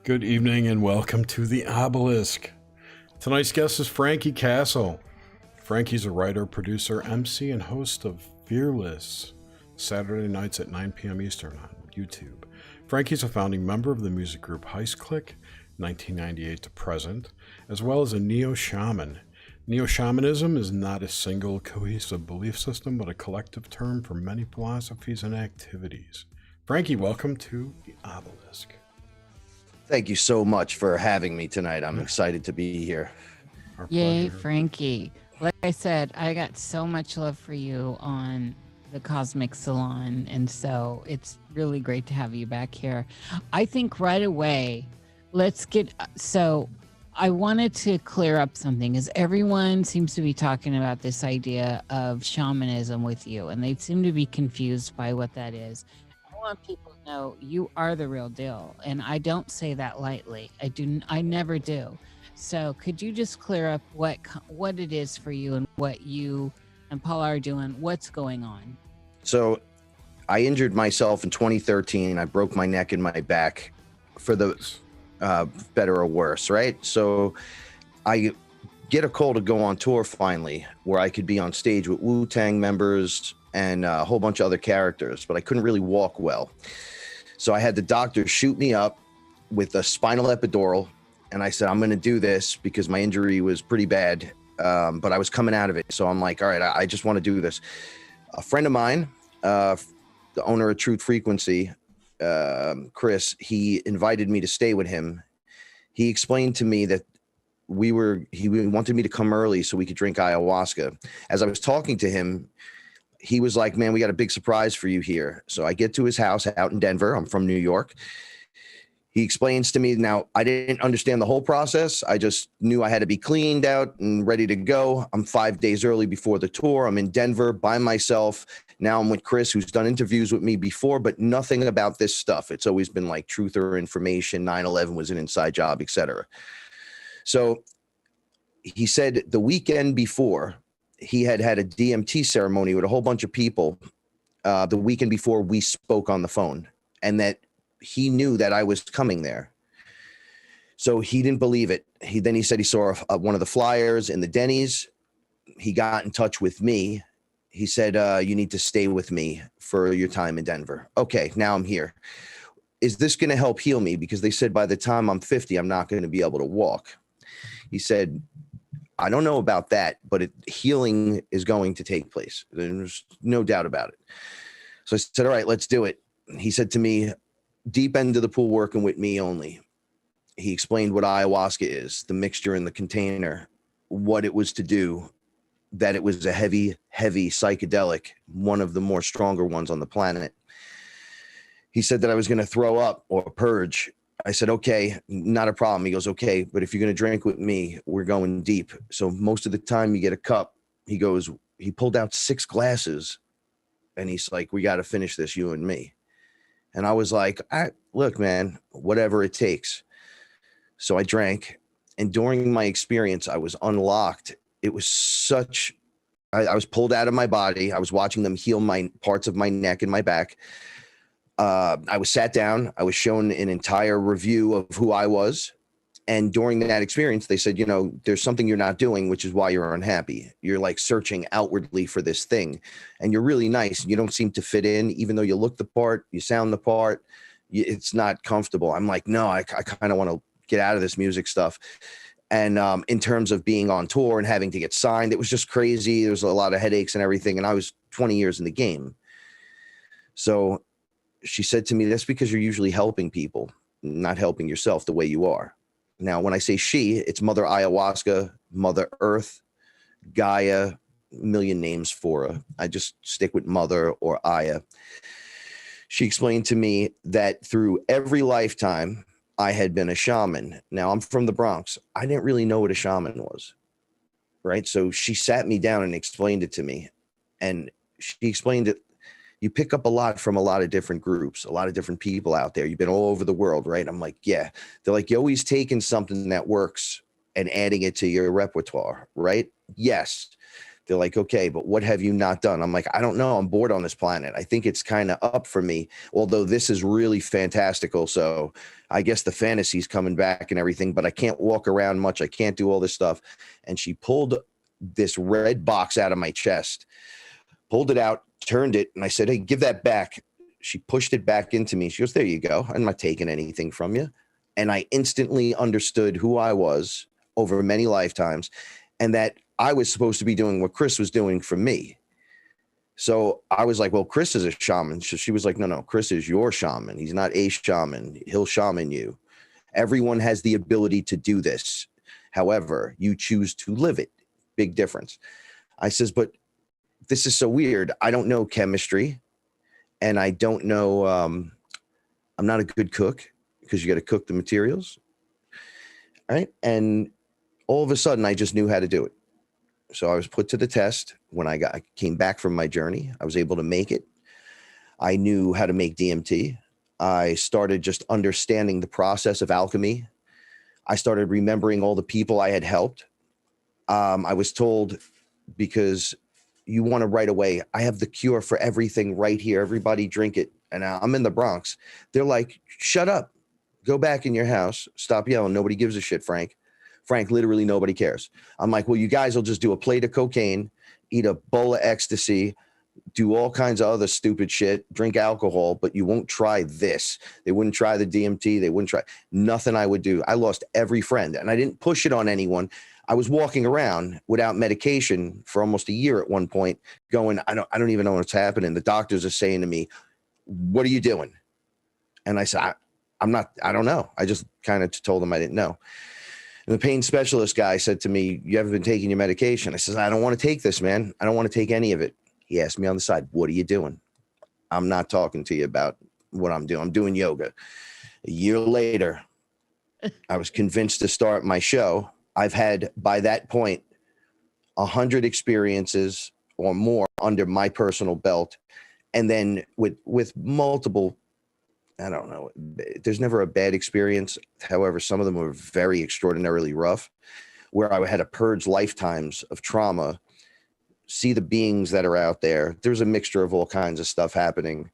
Good evening and welcome to the Obelisk. Tonight's guest is Frankie Castle. Frankie's a writer, producer, MC, and host of Fearless, Saturday nights at 9 p.m. Eastern on YouTube. Frankie's a founding member of the music group HeistClick, 1998 to present, as well as a Neo Shaman. Neo Shamanism is not a single cohesive belief system, but a collective term for many philosophies and activities. Frankie, welcome to the Obelisk. Thank you so much for having me tonight. I'm excited to be here. Our Yay, pleasure. Frankie. Like I said, I got so much love for you on the Cosmic Salon, and so it's really great to have you back here. I think right away, I wanted to clear up something, as everyone seems to be talking about this idea of shamanism with you, and they seem to be confused by what that is. I want people to know you are the real deal, and I don't say that lightly. I never do. So could you just clear up what it is for you and what you and Paula are doing? What's going on? So I injured myself in 2013. I broke my neck and my back for the better or worse, right? So I get a call to go on tour finally, where I could be on stage with Wu-Tang members and a whole bunch of other characters, but I couldn't really walk well. So I had the doctor shoot me up with a spinal epidural, and I said, I'm going to do this because my injury was pretty bad, but I was coming out of it. So I'm like, all right, I just want to do this. A friend of mine, the owner of Truth Frequency, Chris, he invited me to stay with him. He explained to me that he wanted me to come early so we could drink ayahuasca. As I was talking to him, he was like, man, we got a big surprise for you here. So I get to his house out in Denver. I'm from New York. He explains to me, now I didn't understand the whole process. I just knew I had to be cleaned out and ready to go. I'm 5 days early before the tour. I'm in Denver by myself. Now I'm with Chris, who's done interviews with me before, but nothing about this stuff. It's always been like truth or information. 9/11 was an inside job, etc. So he said the weekend before, he had a DMT ceremony with a whole bunch of people the weekend before we spoke on the phone, and that he knew that I was coming there. So he didn't believe it. He said he saw one of the flyers in the Denny's. He got in touch with me. He said, you need to stay with me for your time in Denver. Okay, now I'm here. Is this going to help heal me? Because they said by the time I'm 50, I'm not going to be able to walk. He said, I don't know about that, but healing is going to take place. There's no doubt about it. So I said, all right, let's do it. He said to me, deep end of the pool working with me only. He explained what ayahuasca is, the mixture in the container, what it was to do, that it was a heavy, heavy psychedelic, one of the more stronger ones on the planet. He said that I was going to throw up or purge. I said, okay, not a problem. He goes, okay, but if you're going to drink with me, we're going deep. So most of the time you get a cup. He pulled out 6 glasses and he's like, we got to finish this, you and me. And I was like, look, man, whatever it takes. So I drank, and during my experience, I was unlocked. It was I was pulled out of my body. I was watching them heal my parts of my neck and my back. I was sat down. I was shown an entire review of who I was. And during that experience, they said, there's something you're not doing, which is why you're unhappy. You're like searching outwardly for this thing, and you're really nice. You don't seem to fit in, even though you look the part, you sound the part. It's not comfortable. I'm like, no, I kind of want to get out of this music stuff. And in terms of being on tour and having to get signed, it was just crazy. There was a lot of headaches and everything. And I was 20 years in the game. So she said to me, that's because you're usually helping people, not helping yourself the way you are. Now, when I say she, it's Mother Ayahuasca, Mother Earth, Gaia, a million names for her. I just stick with Mother or Aya. She explained to me that through every lifetime, I had been a shaman. Now, I'm from the Bronx. I didn't really know what a shaman was, right? So she sat me down and explained it to me. And she explained it. You pick up a lot from a lot of different groups, a lot of different people out there. You've been all over the world, right? I'm like, yeah. They're like, you're always taking something that works and adding it to your repertoire, right? Yes. They're like, okay, but what have you not done? I'm like, I don't know. I'm bored on this planet. I think it's kind of up for me, although this is really fantastical. So I guess the fantasy's coming back and everything, but I can't walk around much. I can't do all this stuff. And she pulled this red box out of my chest, pulled it out, turned it. And I said, hey, give that back. She pushed it back into me. She goes, there you go. I'm not taking anything from you. And I instantly understood who I was over many lifetimes, and that I was supposed to be doing what Chris was doing for me. So I was like, well, Chris is a shaman. So she was like, no, Chris is your shaman. He's not a shaman. He'll shaman you. Everyone has the ability to do this. However, you choose to live it. Big difference. I says, but this is so weird. I don't know chemistry, and I don't know, I'm not a good cook, because you got to cook the materials. Right. And all of a sudden I just knew how to do it. So I was put to the test. When I came back from my journey, I was able to make it. I knew how to make DMT. I started just understanding the process of alchemy. I started remembering all the people I had helped. I was told, because you want to right away, I have the cure for everything right here. Everybody drink it. And I'm in the Bronx. They're like, shut up. Go back in your house. Stop yelling. Nobody gives a shit, Frank. Frank, literally nobody cares. I'm like, well, you guys will just do a plate of cocaine, eat a bowl of ecstasy, do all kinds of other stupid shit, drink alcohol, but you won't try this. They wouldn't try the DMT. They wouldn't try nothing I would do. I lost every friend, and I didn't push it on anyone. I was walking around without medication for almost a year at one point, going, I don't even know what's happening. The doctors are saying to me, what are you doing? And I said, I don't know. I just kind of told them I didn't know. And the pain specialist guy said to me, you haven't been taking your medication. I said, I don't want to take this, man. I don't want to take any of it. He asked me on the side, what are you doing? I'm not talking to you about what I'm doing. I'm doing yoga. A year later, I was convinced to start my show. I've had, by that point, 100 experiences or more under my personal belt. And then with multiple, I don't know, there's never a bad experience. However, some of them were very extraordinarily rough, where I had to purge lifetimes of trauma, see the beings that are out there. There's a mixture of all kinds of stuff happening.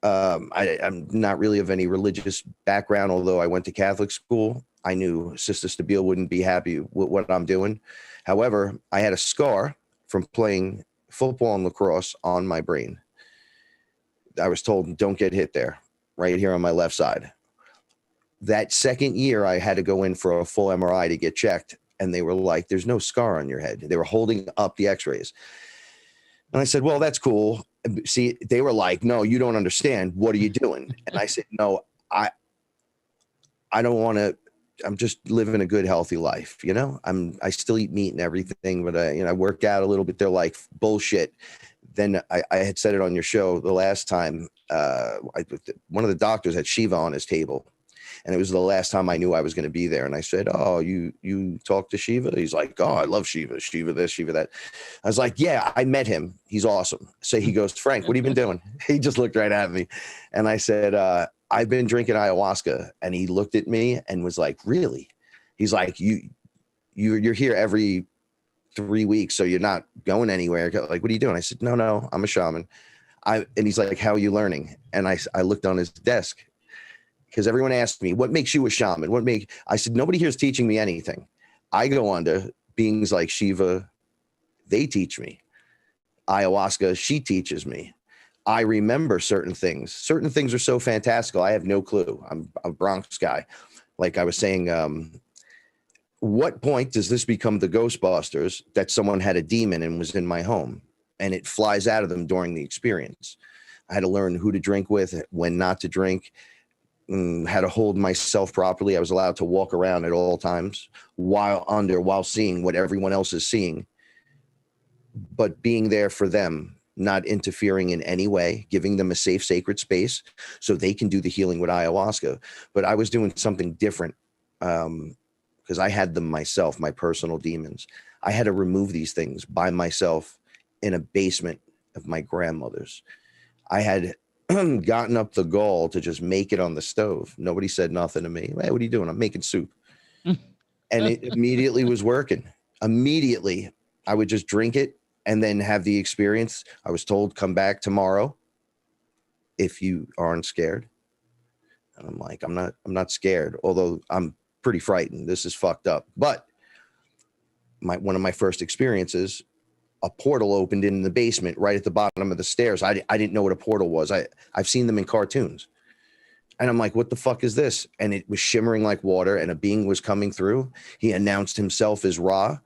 I'm not really of any religious background, although I went to Catholic school. I knew Sister Stabile wouldn't be happy with what I'm doing. However, I had a scar from playing football and lacrosse on my brain. I was told, don't get hit there, right here on my left side. That second year, I had to go in for a full MRI to get checked. And they were like, there's no scar on your head. They were holding up the x-rays. And I said, well, that's cool. See, they were like, no, you don't understand. What are you doing? And I said, no, I don't want to. I'm just living a good, healthy life. You know, I still eat meat and everything, but I work out a little bit. They're like, bullshit. Then I had said it on your show the last time. One of the doctors had Shiva on his table, and it was the last time I knew I was going to be there. And I said, oh, you talk to Shiva? He's like, oh, I love Shiva, Shiva this, Shiva that. I was like, yeah, I met him. He's awesome. So he goes, Frank, what have you been doing? He just looked right at me. And I said, I've been drinking ayahuasca. And he looked at me and was like, really? He's like, you're here every 3 weeks, so you're not going anywhere. Like, what are you doing? I said, no, I'm a shaman. And he's like, how are you learning? And I looked on his desk, because everyone asked me, what makes you a shaman? I said, nobody here is teaching me anything. I go on to beings like Shiva. They teach me. Ayahuasca, she teaches me. I remember certain things. Certain things are so fantastical. I have no clue. I'm a Bronx guy. Like I was saying, what point does this become the Ghostbusters that someone had a demon and was in my home and it flies out of them during the experience? I had to learn who to drink with, when not to drink, how to hold myself properly. I was allowed to walk around at all times while seeing what everyone else is seeing, but being there for them, not interfering in any way, giving them a safe, sacred space so they can do the healing with ayahuasca. But I was doing something different, because I had them myself, my personal demons. I had to remove these things by myself in a basement of my grandmother's. I had gotten up the gall to just make it on the stove. Nobody said nothing to me. Hey, what are you doing? I'm making soup. And it immediately was working. Immediately, I would just drink it. and then have the experience. I was told, come back tomorrow if you aren't scared. And I'm like, I'm not scared, although I'm pretty frightened. This is fucked up. But one of my first experiences, a portal opened in the basement right at the bottom of the stairs. I didn't know what a portal was. I've seen them in cartoons. And I'm like, what the fuck is this? And it was shimmering like water, and a being was coming through. He announced himself as Ra,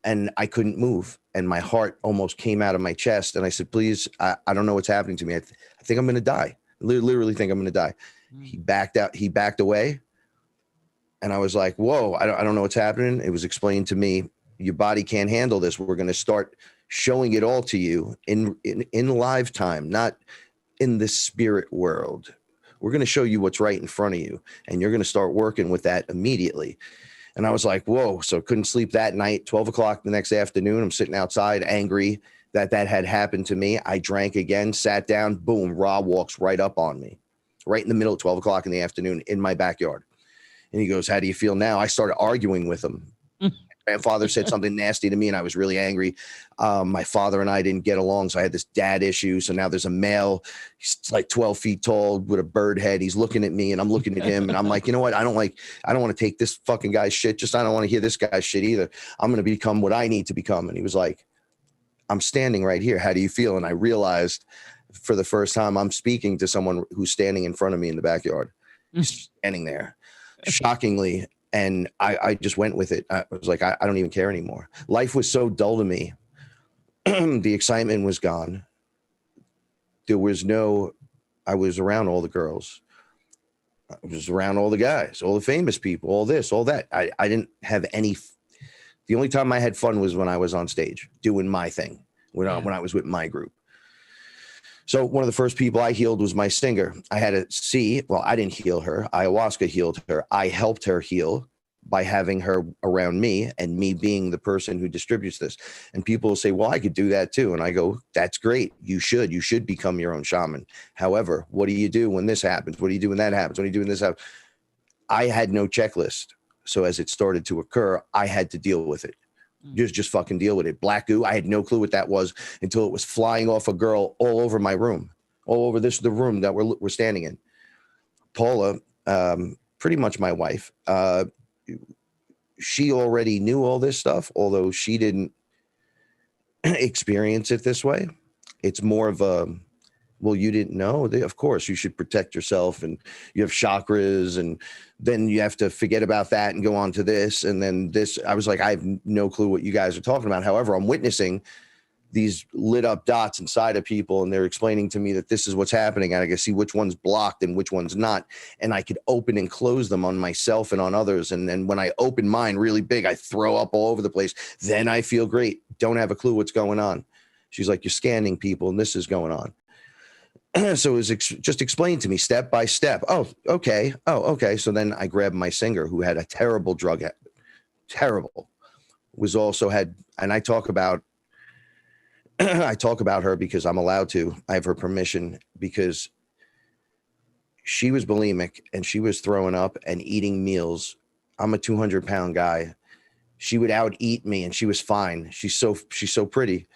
and I couldn't move. And my heart almost came out of my chest. And I said, please, I don't know what's happening to me. I think I'm going to die. Literally think I'm going to die. He backed out. He backed away. And I was like, whoa, I don't know what's happening. It was explained to me, your body can't handle this. We're going to start showing it all to you in live time, not in the spirit world. We're going to show you what's right in front of you, and you're going to start working with that immediately. And I was like, whoa. So couldn't sleep that night. 12 o'clock the next afternoon, I'm sitting outside angry that had happened to me. I drank again, sat down, boom, Ra walks right up on me, right in the middle of 12 o'clock in the afternoon in my backyard. And he goes, how do you feel now? I started arguing with him. Grandfather said something nasty to me, and I was really angry. My father and I didn't get along, so I had this dad issue. So now there's a male. He's like 12 feet tall with a bird head. He's looking at me, and I'm looking at him, and I'm like, you know what? I don't want to take this fucking guy's shit. I don't want to hear this guy's shit either. I'm going to become what I need to become. And he was like, I'm standing right here. How do you feel? And I realized for the first time I'm speaking to someone who's standing in front of me in the backyard, standing there, shockingly. And I just went with it. I was like, I don't even care anymore. Life was so dull to me. The excitement was gone. I was around all the girls. I was around all the guys, all the famous people, all this, all that. I didn't have any. The only time I had fun was when I was on stage doing my thing, when I was with my group. So one of the first people I healed was my singer. I had to see, well, I didn't heal her. Ayahuasca healed her. I helped her heal by having her around me and me being the person who distributes this. And people will say, well, I could do that too. And I go, that's great. You should become your own shaman. However, what do you do when this happens? What do you do when that happens? What do you do when this happens? I had no checklist. So as it started to occur, I had to deal with it. Just fucking deal with it. Black goo. I had no clue what that was until it was flying off a girl all over my room, all over the room that we're standing in. Paula, pretty much my wife, she already knew all this stuff, although she didn't experience it this way. It's more of a, well, you didn't know. Of course, you should protect yourself, and you have chakras, and then you have to forget about that and go on to this. And then this, I was like, I have no clue what you guys are talking about. However, I'm witnessing these lit up dots inside of people, and they're explaining to me that this is what's happening. And I can see which one's blocked and which one's not. And I could open and close them on myself and on others. And then when I open mine really big, I throw up all over the place. Then I feel great. Don't have a clue what's going on. She's like, you're scanning people, and this is going on. So it was just explained to me step by step. Oh, okay. So then I grabbed my singer, who had a terrible drug habit. Terrible. Was also had, and I talk about her because I'm allowed to. I have her permission, because she was bulimic and she was throwing up and eating meals. I'm a 200-pound guy. She would out eat me, and she was fine. She's so pretty.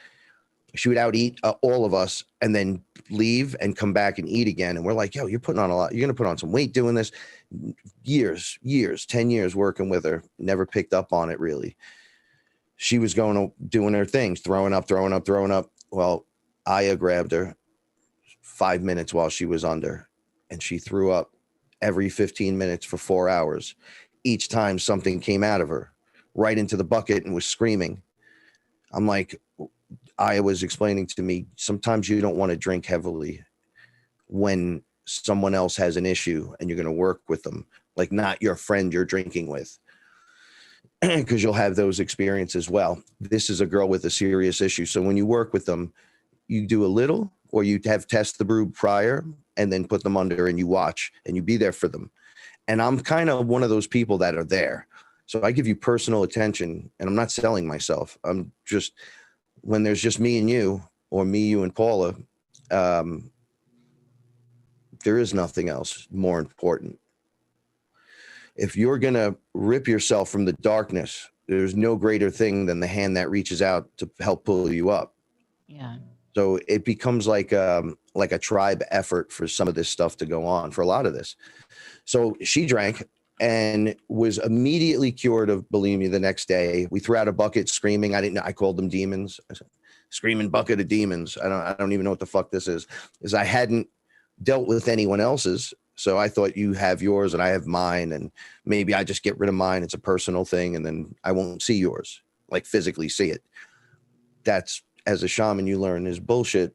She would out eat all of us and then leave and come back and eat again. And we're like, yo, you're putting on a lot. You're going to put on some weight doing this. Years, 10 years working with her. Never picked up on it really. She was doing her things, throwing up. Well, Aya grabbed her 5 minutes while she was under, and she threw up every 15 minutes for 4 hours. Each time something came out of her, right into the bucket, and was screaming. I'm like, Aya was explaining to me, sometimes you don't want to drink heavily when someone else has an issue and you're going to work with them, like not your friend you're drinking with, because you'll have those experiences. Well, this is a girl with a serious issue. So when you work with them, you do a little, or you have test the brew prior and then put them under, and you watch and you be there for them. And I'm kind of one of those people that are there. So I give you personal attention, and I'm not selling myself. I'm just, when there's just me and you, or me, you, and Paula, there is nothing else more important. If you're going to rip yourself from the darkness, there's no greater thing than the hand that reaches out to help pull you up. Yeah. So it becomes like a tribe effort for some of this stuff to go on, for a lot of this. So she drank and was immediately cured of bulimia the next day. We threw out a bucket screaming. I didn't know. I called them demons. I said, screaming bucket of demons. I don't even know what the fuck this is I hadn't dealt with anyone else's. So I thought, you have yours and I have mine, and maybe I just get rid of mine. It's a personal thing, and then I won't see yours, like physically see it. That's, as a shaman, you learn is bullshit.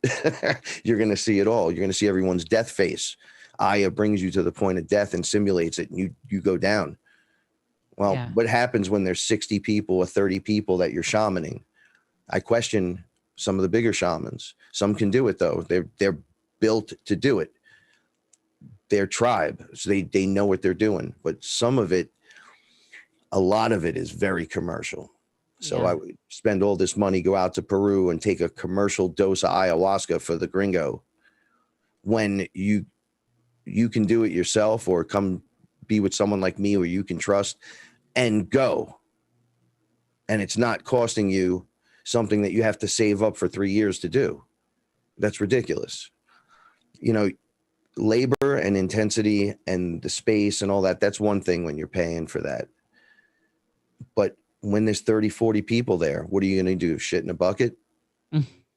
You're going to see it all. You're going to see everyone's death face. Aya brings you to the point of death and simulates it, and you go down. Well, Yeah. what happens when there's 60 people or 30 people that you're shamaning? I question some of the bigger shamans. Some can do it though. They're built to do it. Their tribe, so they know what they're doing. But some of it, a lot of it is very commercial. So Yeah. I would spend all this money, go out to Peru and take a commercial dose of ayahuasca for the gringo, when you can do it yourself, or come be with someone like me where you can trust and go. And it's not costing you something that you have to save up for 3 years to do. That's ridiculous. You know, labor and intensity and the space and all that, that's one thing when you're paying for that. But when there's 30, 40 people there, what are you going to do? Shit in a bucket?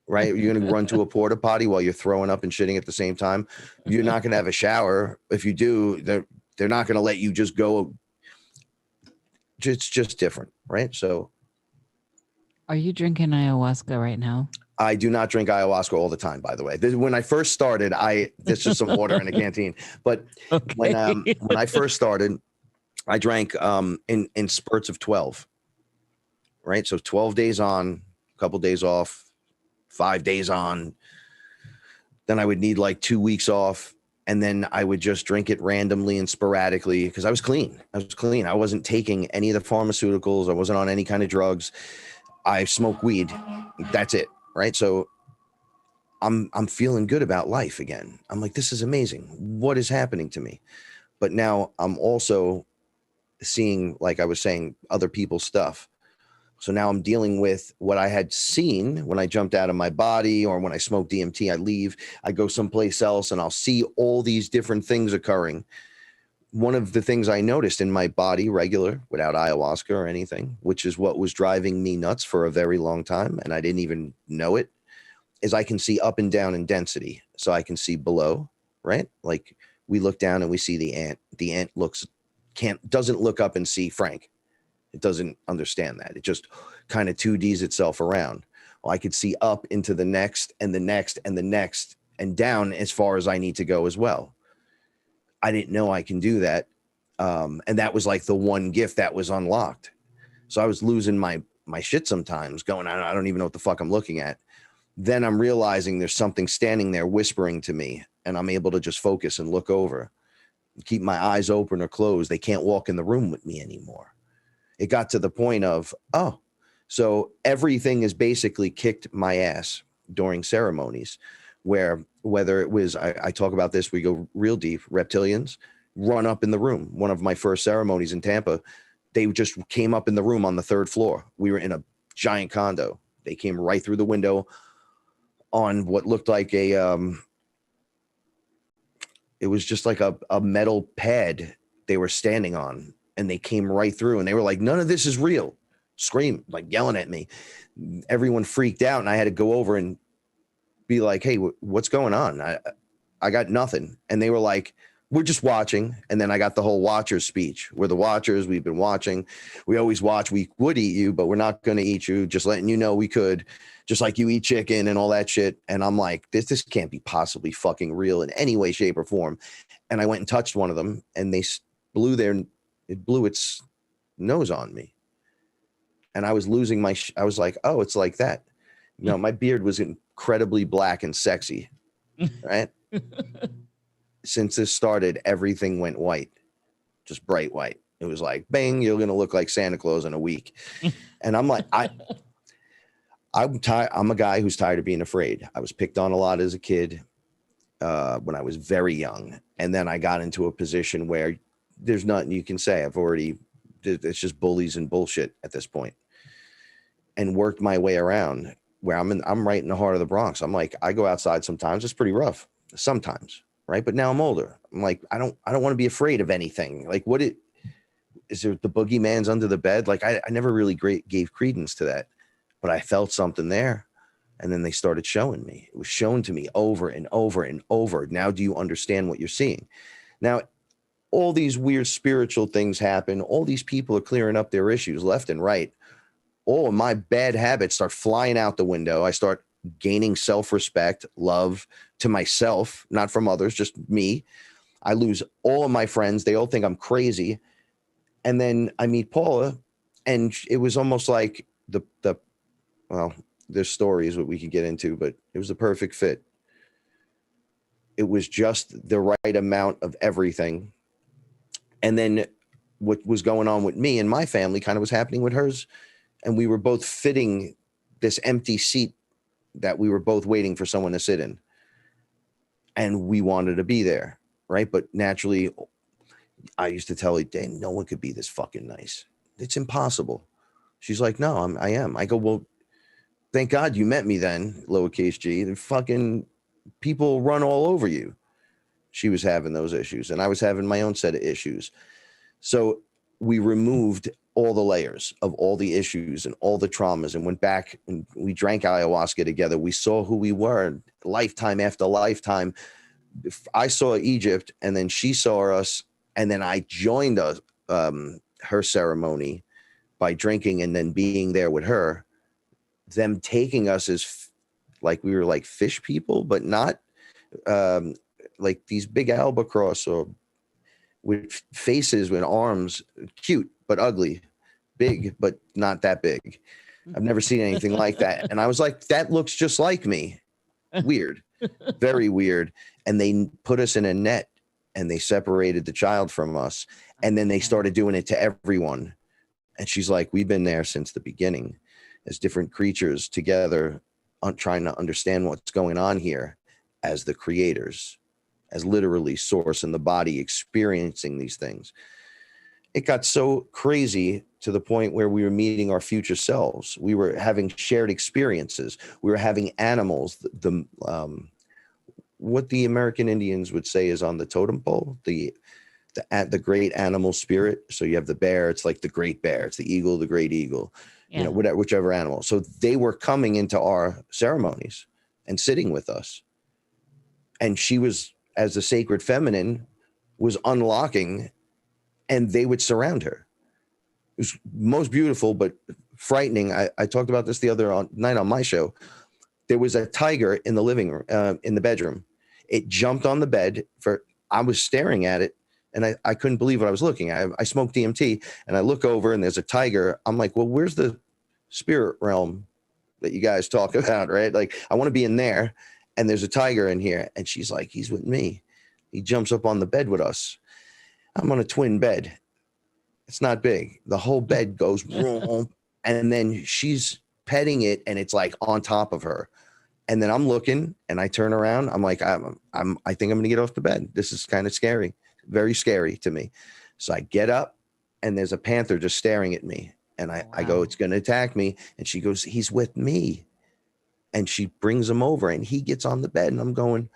Right? You're going to run to a porta potty while you're throwing up and shitting at the same time. You're not going to have a shower. If you do, they're not going to let you just go. It's just different, right? So Are you drinking ayahuasca right now? I do not drink ayahuasca all the time, by the way. When I first started, this is some water in a canteen. But Okay. when I first started, I drank in spurts of 12, right? So 12 days on, a couple days off, 5 days on. Then I would need like 2 weeks off. And then I would just drink it randomly and sporadically, because I was clean. I wasn't taking any of the pharmaceuticals. I wasn't on any kind of drugs. I smoke weed. That's it. Right. So I'm feeling good about life again. I'm like, this is amazing. What is happening to me? But now I'm also seeing, like I was saying, other people's stuff. So now I'm dealing with what I had seen when I jumped out of my body, or when I smoke DMT, I leave, I go someplace else, and I'll see all these different things occurring. One of the things I noticed in my body, regular, without ayahuasca or anything, which is what was driving me nuts for a very long time, and I didn't even know it, is I can see up and down in density. So I can see below, right? Like we look down and we see the ant. The ant doesn't look up and see Frank. It doesn't understand that. It just kind of 2Ds itself around. Well, I could see up into the next and the next and the next, and down as far as I need to go as well. I didn't know I can do that. And that was like the one gift that was unlocked. So I was losing my shit sometimes, going, I don't even know what the fuck I'm looking at. Then I'm realizing there's something standing there whispering to me, and I'm able to just focus and look over, keep my eyes open or closed. They can't walk in the room with me anymore. It got to the point of, so everything is basically kicked my ass during ceremonies, where whether it was, I talk about this, we go real deep, reptilians run up in the room. One of my first ceremonies in Tampa, they just came up in the room on the 3rd floor. We were in a giant condo. They came right through the window on what looked like it was just like a metal pad they were standing on, and they came right through, and they were like, none of this is real. Scream, like yelling at me. Everyone freaked out, and I had to go over and be like, hey, what's going on? I got nothing. And they were like, we're just watching. And then I got the whole watcher speech. We're the watchers. We've been watching. We always watch. We would eat you, but we're not going to eat you. Just letting you know we could, just like you eat chicken and all that shit. And I'm like, this can't be possibly fucking real in any way, shape, or form. And I went and touched one of them, and it blew its nose on me. And I was losing I was like, oh, it's like that. No, my beard was incredibly black and sexy, right? Since this started, everything went white, just bright white. It was like, bang, you're going to look like Santa Claus in a week. And I'm like, I'm tired. I'm a guy who's tired of being afraid. I was picked on a lot as a kid when I was very young. And then I got into a position where there's nothing you can say. It's just bullies and bullshit at this point, and worked my way around. where I'm right in the heart of the Bronx. I'm like, I go outside sometimes. It's pretty rough sometimes. Right. But now I'm older. I'm like, I don't want to be afraid of anything. Like is there the boogeyman's under the bed? Like I never really gave credence to that, but I felt something there. And then they started showing me. It was shown to me over and over and over. Now, do you understand what you're seeing? Now, all these weird spiritual things happen. All these people are clearing up their issues left and right. All of my bad habits start flying out the window. I start gaining self-respect, love to myself, not from others, just me. I lose all of my friends. They all think I'm crazy. And then I meet Paula, and it was almost like well, there's stories that we could get into, but it was the perfect fit. It was just the right amount of everything. And then what was going on with me and my family kind of was happening with hers. And we were both fitting this empty seat that we were both waiting for someone to sit in. And we wanted to be there, right? But naturally, I used to tell her, "Dang, no one could be this fucking nice. It's impossible." She's like, "No, I am." I go, "Well, thank God you met me then, lowercase g. The fucking people run all over you." She was having those issues, and I was having my own set of issues. So we removed all the layers of all the issues and all the traumas and went back, and we drank ayahuasca together. We saw who we were lifetime after lifetime. I saw Egypt, and then she saw us, and then I joined her ceremony by drinking and then being there with her. Them taking us as like we were like fish people, but not like these big albatross or with faces with arms, cute but ugly, big but not that big. I've never seen anything like that. And I was like, that looks just like me. Weird, very weird. And they put us in a net and they separated the child from us. And then they started doing it to everyone. And she's like, we've been there since the beginning as different creatures together, trying to understand what's going on here as the creators, as literally source in the body experiencing these things. It got so crazy to the point where we were meeting our future selves. We were having shared experiences. We were having animals. What the American Indians would say is on the totem pole, the great animal spirit. So you have the bear. It's like the great bear. It's the eagle, the great eagle. Yeah. You know, whatever, whichever animal. So they were coming into our ceremonies and sitting with us. And she was, as the sacred feminine, was unlocking, and they would surround her. It was most beautiful, but frightening. I talked about this the other night on my show. There was a tiger in the living room, in the bedroom. It jumped on the bed. I was staring at it, and I couldn't believe what I was looking at. I smoked DMT, and I look over, and there's a tiger. I'm like, well, where's the spirit realm that you guys talk about, right? Like, I want to be in there, and there's a tiger in here. And she's like, he's with me. He jumps up on the bed with us. I'm on a twin bed. It's not big. The whole bed goes boom, and then she's petting it, and it's like on top of her. And then I'm looking, and I turn around. I'm like, I think I'm going to get off the bed. This is kind of scary, very scary to me. So I get up, and there's a panther just staring at me. And I go, it's going to attack me. And she goes, he's with me. And she brings him over, and he gets on the bed. And I'm going,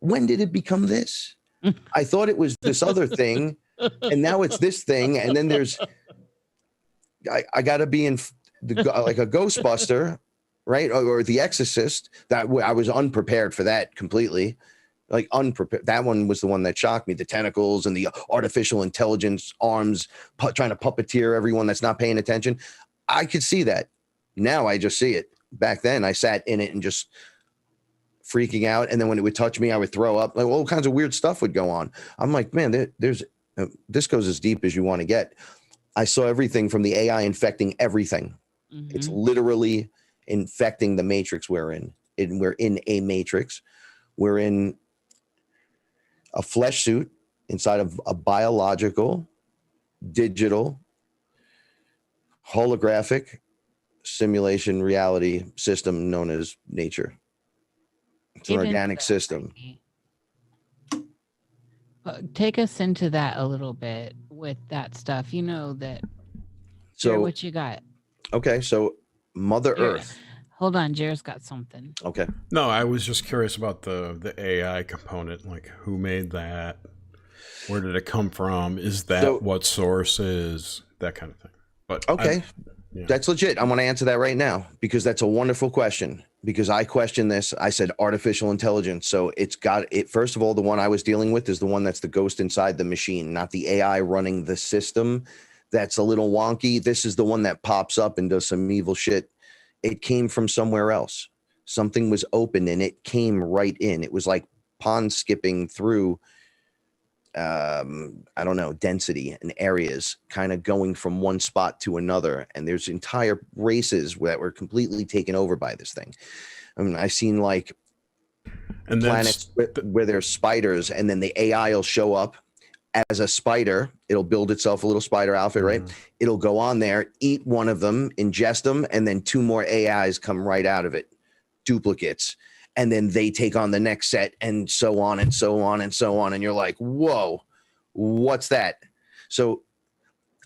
when did it become this? I thought it was this other thing, and now it's this thing. And then I got to be in like a Ghostbuster, right? Or the Exorcist. That I was unprepared for that completely. Like unprepared. That one was the one that shocked me. The tentacles and the artificial intelligence arms trying to puppeteer everyone that's not paying attention. I could see that. Now I just see it. Back then I sat in it and just freaking out. And then when it would touch me, I would throw up. Like all kinds of weird stuff would go on. I'm like, man, this goes as deep as you want to get. I saw everything from the AI infecting everything. Mm-hmm. It's literally infecting the matrix we're in. We're in a matrix. We're in a flesh suit inside of a biological, digital, holographic simulation reality system known as nature. It's an organic system. Take us into that a little bit with that stuff. You know that. So what you got? Okay, so Mother Earth. Hold on, Jared's got something. Okay. No, I was just curious about the AI component. Like, who made that? Where did it come from? Is that what source is? That kind of thing. But okay, that's legit. I want to answer that right now because that's a wonderful question. Because I questioned this. I said artificial intelligence. So it's got it. First of all, the one I was dealing with is the one that's the ghost inside the machine, not the AI running the system. That's a little wonky. This is the one that pops up and does some evil shit. It came from somewhere else. Something was open and it came right in. It was like pond skipping through I don't know, density and areas, kind of going from one spot to another. And there's entire races that were completely taken over by this thing. I mean, I've seen like planets where there's spiders, and then the AI will show up as a spider. It'll build itself a little spider outfit, right? It'll go on there, eat one of them, ingest them, and then two more AIs come right out of it, duplicates. And then they take on the next set, and so on and so on and so on. And you're like, whoa, what's that? So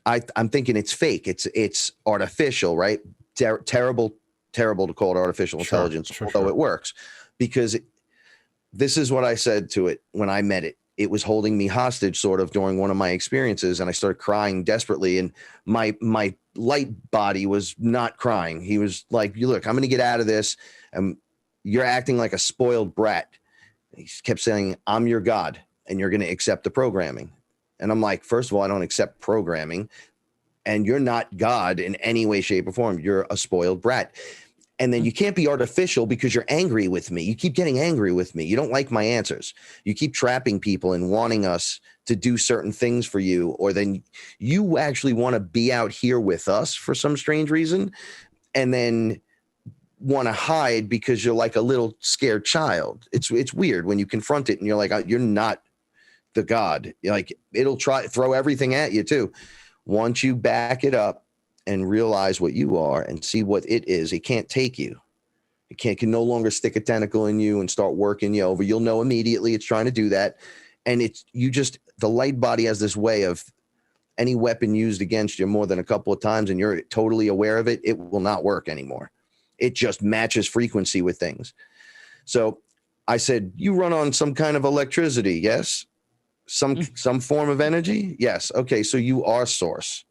I'm thinking it's fake. It's artificial, right? Terrible to call it artificial intelligence, although it works. Because this is what I said to it when I met it. It was holding me hostage sort of during one of my experiences. And I started crying desperately. And my light body was not crying. He was like, look, I'm going to get out of this. You're acting like a spoiled brat. He kept saying, I'm your God, and you're going to accept the programming. And I'm like, first of all, I don't accept programming. And you're not God in any way, shape, or form. You're a spoiled brat. And then you can't be artificial because you're angry with me. You keep getting angry with me. You don't like my answers. You keep trapping people and wanting us to do certain things for you. Or then you actually want to be out here with us for some strange reason. And then want to hide because you're like a little scared child. It's weird when you confront it and you're like, you're not the God. You're like, it'll throw everything at you too. Once you back it up and realize what you are and see what it is, it can't take you. It can no longer stick a tentacle in you and start working you over. You'll know immediately it's trying to do that. And the light body has this way of any weapon used against you more than a couple of times and you're totally aware of it, it will not work anymore. It just matches frequency with things. So I said, you run on some kind of electricity, yes? Some form of energy? Yes. Okay, so you are source.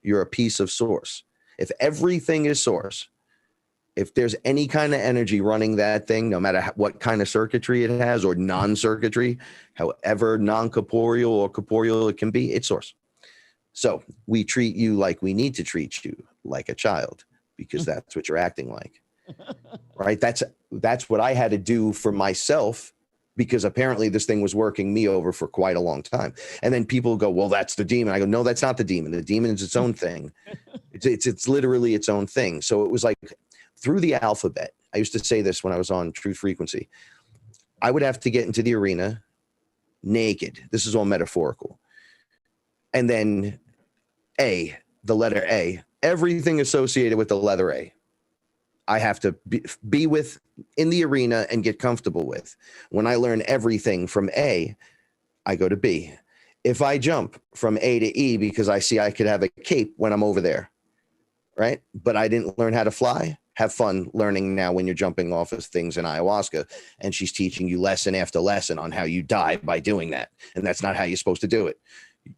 You're a piece of source. If everything is source, if there's any kind of energy running that thing, no matter what kind of circuitry it has or non-circuitry, however non-corporeal or corporeal it can be, it's source. So we treat you like we need to treat you, like a child. Because that's what you're acting like, right? That's what I had to do for myself because apparently this thing was working me over for quite a long time. And then people go, well, that's the demon. I go, no, that's not the demon. The demon is its own thing. It's literally its own thing. So it was like through the alphabet. I used to say this when I was on Truth Frequency. I would have to get into the arena naked. This is all metaphorical. And then the letter A, everything associated with the letter A, I have to be with in the arena and get comfortable with. When I learn everything from A, I go to B. If I jump from A to E because I see I could have a cape when I'm over there, right? But I didn't learn how to fly. Have fun learning now when you're jumping off of things in ayahuasca. And she's teaching you lesson after lesson on how you die by doing that. And that's not how you're supposed to do it.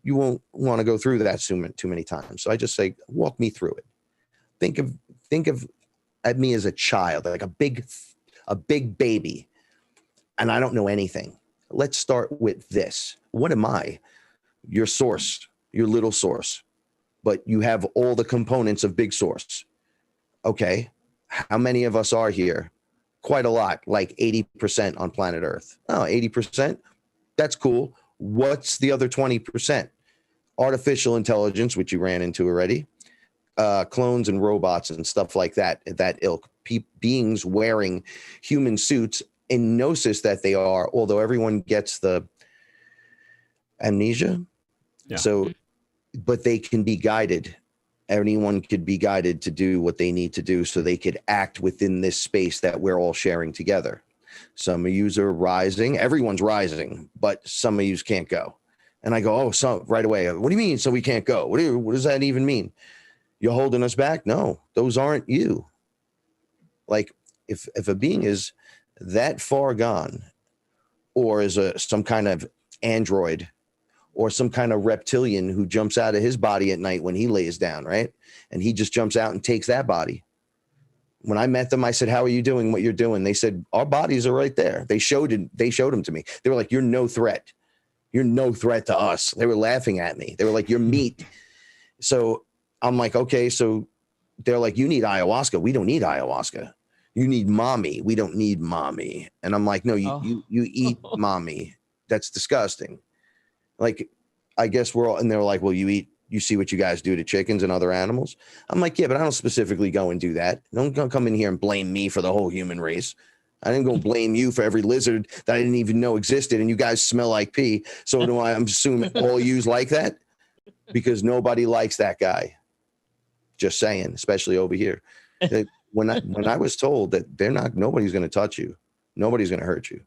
You won't want to go through that too many times. So I just say, walk me through it. Think of at me as a child, like a big baby. And I don't know anything. Let's start with this. What am I? Your source, your little source, but you have all the components of big source. Okay. How many of us are here? Quite a lot, like 80% on planet Earth. Oh, 80%? That's cool. What's the other 20%? Artificial intelligence, which you ran into already, clones and robots and stuff like that ilk. Beings wearing human suits in gnosis that they are, although everyone gets the amnesia. Yeah. So, but they can be guided. Anyone could be guided to do what they need to do so they could act within this space that we're all sharing together. Some of yous are rising. Everyone's rising, but some of yous can't go. And I go, so right away. What do you mean? So we can't go? What does that even mean? You're holding us back? No, those aren't you. Like if a being is that far gone, or is some kind of android or some kind of reptilian who jumps out of his body at night when he lays down, right? And he just jumps out and takes that body. When I met them, I said, how are you doing what you're doing? They said, our bodies are right there. They showed them to me. They were like, you're no threat. You're no threat to us. They were laughing at me. They were like, you're meat. So I'm like, okay. So they're like, you need ayahuasca. We don't need ayahuasca. You need mommy. We don't need mommy. And I'm like, no, you eat mommy. That's disgusting. Like, I guess we're all, and they're like, well, you see what you guys do to chickens and other animals. I'm like, yeah, but I don't specifically go and do that. Don't come in here and blame me for the whole human race. I didn't go blame you for every lizard that I didn't even know existed. And you guys smell like pee. So do I'm assuming all yous like that, because nobody likes that guy. Just saying, especially over here. When I was told that nobody's going to touch you, nobody's going to hurt you,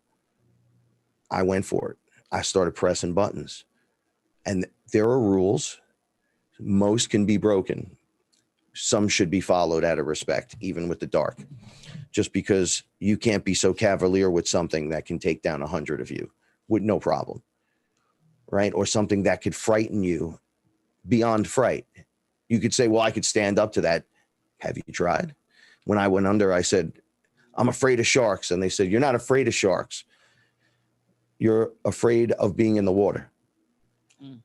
I went for it. I started pressing buttons, and there are rules. Most can be broken. Some should be followed out of respect, even with the dark, just because you can't be so cavalier with something that can take down 100 of you with no problem. Right. Or something that could frighten you beyond fright. You could say, well, I could stand up to that. Have you tried? When I went under, I said, I'm afraid of sharks. And they said, you're not afraid of sharks. You're afraid of being in the water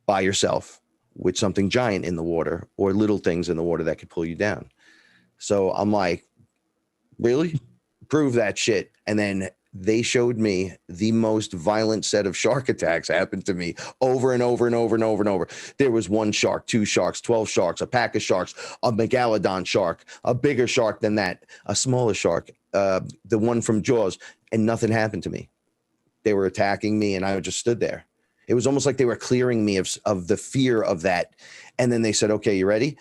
by yourself with something giant in the water or little things in the water that could pull you down. So I'm like, really? Prove that shit. And then they showed me the most violent set of shark attacks happened to me over and over and over and over and over. There was 1 shark, 2 sharks, 12 sharks, a pack of sharks, a megalodon shark, a bigger shark than that, a smaller shark, the one from Jaws, and nothing happened to me. They were attacking me and I just stood there. It was almost like they were clearing me of the fear of that. And then they said, okay, you ready?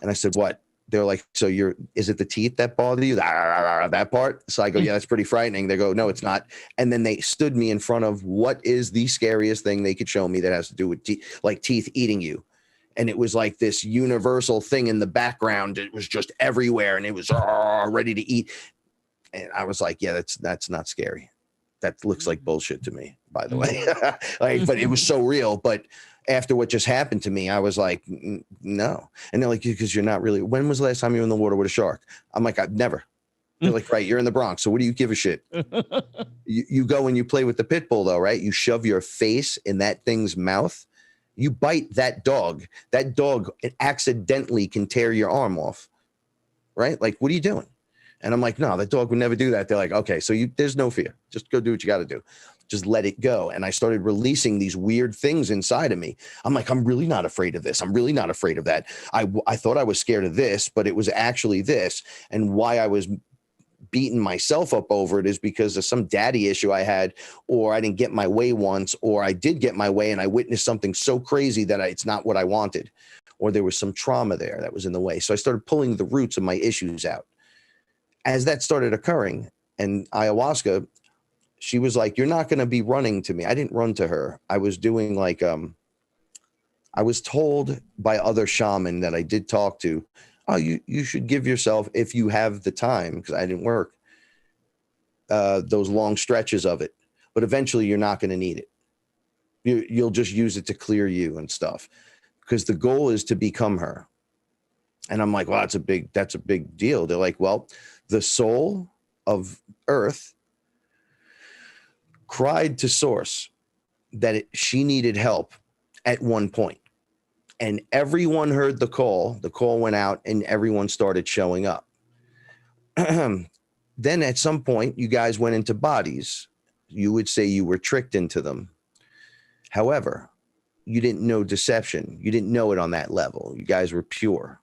And I said, what? They're like, so is it the teeth that bother you? That part? So I go, yeah, that's pretty frightening. They go, no, it's not. And then they stood me in front of what is the scariest thing they could show me that has to do with teeth eating you. And it was like this universal thing in the background. It was just everywhere and it was ready to eat. And I was like, yeah, that's not scary. That looks like bullshit to me, by the way. But it was so real. But after what just happened to me, I was like, no. And they're like, because you're not really. When was the last time you were in the water with a shark? I'm like, I've never. They're like, right, you're in the Bronx. So what do you give a shit? You go and you play with the pit bull, though, right? You shove your face in that thing's mouth. You bite that dog. That dog, it accidentally can tear your arm off, right? Like, what are you doing? And I'm like, no, that dog would never do that. They're like, okay, so there's no fear. Just go do what you got to do. Just let it go. And I started releasing these weird things inside of me. I'm like, I'm really not afraid of this. I'm really not afraid of that. I thought I was scared of this, but it was actually this. And why I was beating myself up over it is because of some daddy issue I had, or I didn't get my way once, or I did get my way and I witnessed something so crazy that it's not what I wanted, or there was some trauma there that was in the way. So I started pulling the roots of my issues out. As that started occurring, and ayahuasca, she was like, you're not going to be running to me. I didn't run to her. I was doing like, I was told by other shaman that I did talk to, oh, you should give yourself, if you have the time, because I didn't work, those long stretches of it. But eventually you're not going to need it. You'll just use it to clear you and stuff, because the goal is to become her. And I'm like, well, that's a big deal. They're like, well, the soul of Earth cried to Source that she needed help at one point. And everyone heard the call. The call went out and everyone started showing up. Then at some point, you guys went into bodies. You would say you were tricked into them. However, you didn't know deception. You didn't know it on that level. You guys were pure.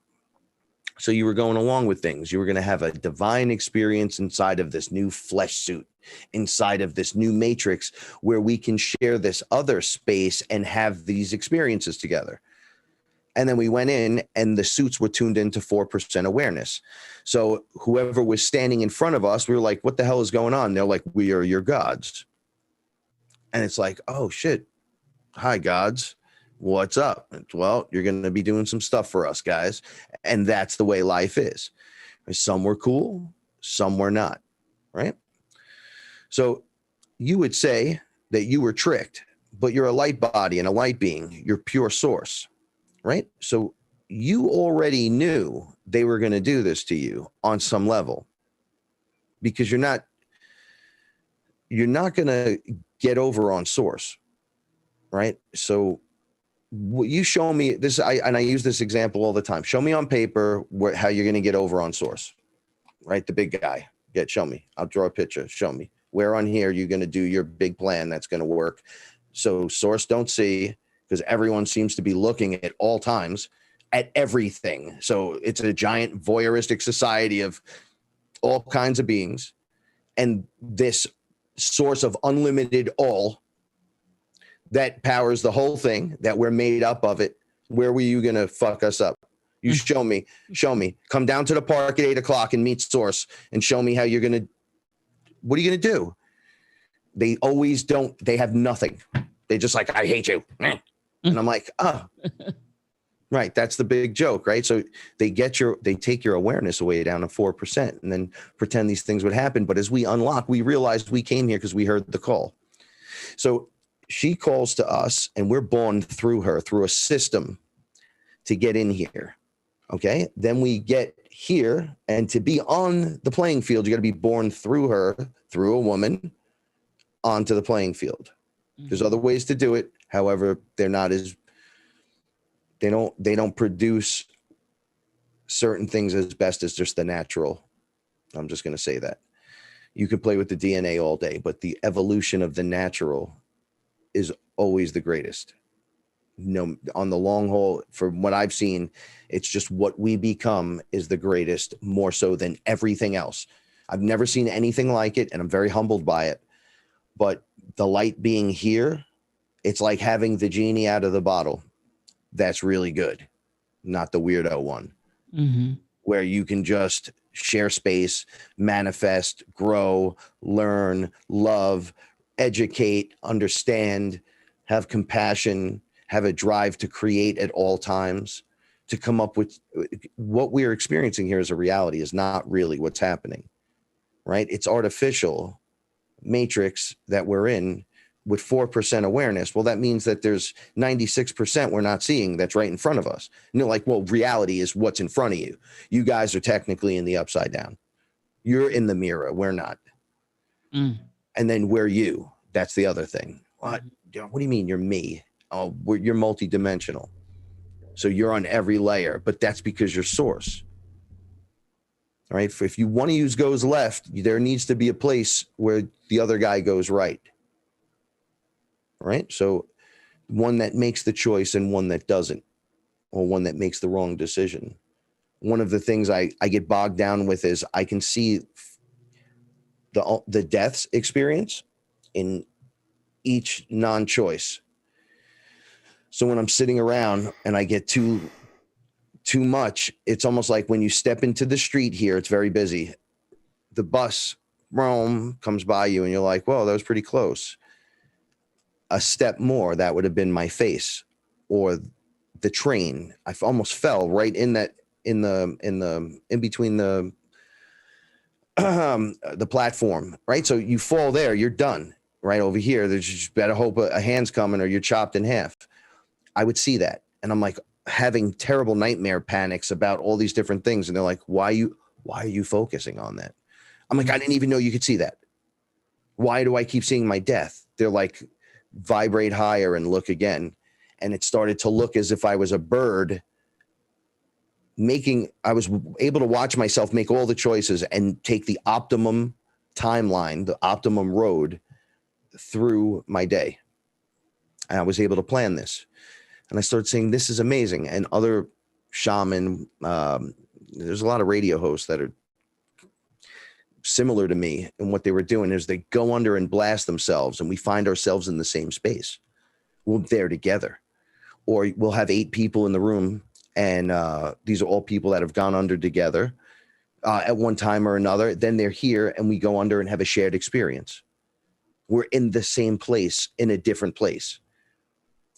So you were going along with things. You were going to have a divine experience inside of this new flesh suit, inside of this new matrix where we can share this other space and have these experiences together. And then we went in and the suits were tuned into 4% awareness. So whoever was standing in front of us, we were like, what the hell is going on? They're like, we are your gods. And it's like, oh shit. Hi, gods. What's up? Well, you're going to be doing some stuff for us, guys. And that's the way life is. Some were cool. some were not, right? So you would say that you were tricked, but you're a light body and a light being. You're pure source, right? So you already knew they were going to do this to you on some level, because you're not going to get over on source, right? So you show me this, I use this example all the time. Show me on paper how you're going to get over on source, right? The big guy. Show me. I'll draw a picture. Show me where on here you're going to do your big plan that's going to work. So source don't see, because everyone seems to be looking at all times at everything. So it's a giant voyeuristic society of all kinds of beings, and this source of unlimited all that powers the whole thing, that we're made up of it. Where were you going to fuck us up? You show me, come down to the park at 8:00 and meet source and show me how you're going to, what are you going to do? They always don't, they have nothing. They just like, I hate you. And I'm like, oh, right. That's the big joke, right? So they take your awareness away down to 4% and then pretend these things would happen. But as we unlock, we realized we came here because we heard the call. So she calls to us and we're born through her, through a system to get in here. Okay. Then we get here, and to be on the playing field, you got to be born through her, through a woman, onto the playing field. There's other ways to do it. However, they're not as, they don't produce certain things as best as just the natural. I'm just going to say that. You can play with the DNA all day, but the evolution of the natural is always the greatest. No, on the long haul, from what I've seen, it's just what we become is the greatest, more so than everything else. I've never seen anything like it, and I'm very humbled by it. But the light being here, it's like having the genie out of the bottle. That's really good, not the weirdo one, where you can just share space, manifest, grow, learn, love, educate, understand, have compassion, have a drive to create at all times, to come up with what we're experiencing here as a reality is not really what's happening, right? It's artificial matrix that we're in with 4% awareness. Well, that means that there's 96% we're not seeing that's right in front of us. You know, like, well, reality is what's in front of you. You guys are technically in the upside down. You're in the mirror. We're not. And then we're you. That's the other thing. What do you mean you're me? Oh, you're multidimensional. So you're on every layer, but that's because you're source. All right. If you want to use goes left, there needs to be a place where the other guy goes right. All right. So one that makes the choice and one that doesn't, or one that makes the wrong decision. One of the things I get bogged down with is I can see the death's experience in each non-choice. So when I'm sitting around and I get too much, it's almost like when you step into the street here, it's very busy. The bus comes by you and you're like, whoa, that was pretty close. A step more, that would have been my face. Or the train, I almost fell right in that, in between the platform, right? So you fall there, you're done. Right over here, there's just better hope a hand's coming or you're chopped in half. I would see that. And I'm like having terrible nightmare panics about all these different things. And they're like, why are you focusing on that? I'm like, I didn't even know you could see that. Why do I keep seeing my death? They're like, vibrate higher and look again. And it started to look as if I was a bird I was able to watch myself make all the choices and take the optimum timeline, the optimum road through my day. And I was able to plan this. And I started saying, this is amazing. And other shaman, there's a lot of radio hosts that are similar to me. And what they were doing is they go under and blast themselves, and we find ourselves in the same space. We're there together. Or we'll have 8 people in the room, and these are all people that have gone under together at one time or another. Then they're here, and we go under and have a shared experience. We're in the same place, in a different place,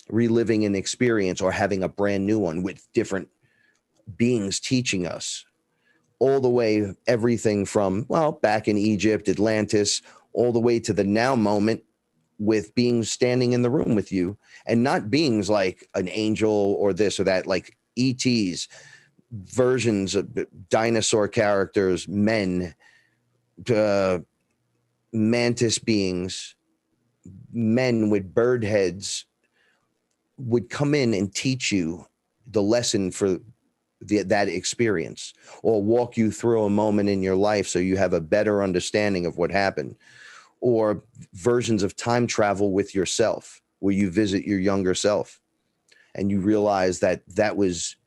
reliving an experience or having a brand new one with different beings teaching us. all the way, everything from, well, back in Egypt, Atlantis, all the way to the now moment with beings standing in the room with you, and not beings like an angel or this or that, like ETs, versions of dinosaur characters, men, mantis beings, men with bird heads would come in and teach you the lesson for that experience, or walk you through a moment in your life so you have a better understanding of what happened, or versions of time travel with yourself where you visit your younger self and you realize that that was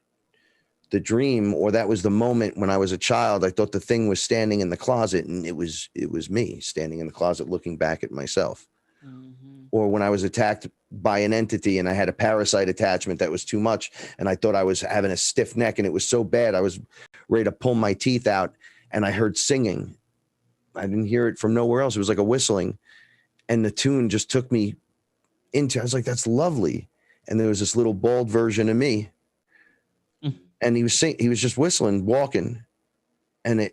the dream, or that was the moment when I was a child. I thought the thing was standing in the closet, and it was me standing in the closet looking back at myself. Or when I was attacked by an entity and I had a parasite attachment that was too much, and I thought I was having a stiff neck, and it was so bad I was ready to pull my teeth out, and I heard singing. I didn't hear it from nowhere else. It was like a whistling, and the tune just took me into, I was like, that's lovely. And there was this little bald version of me, and he was just whistling, walking, and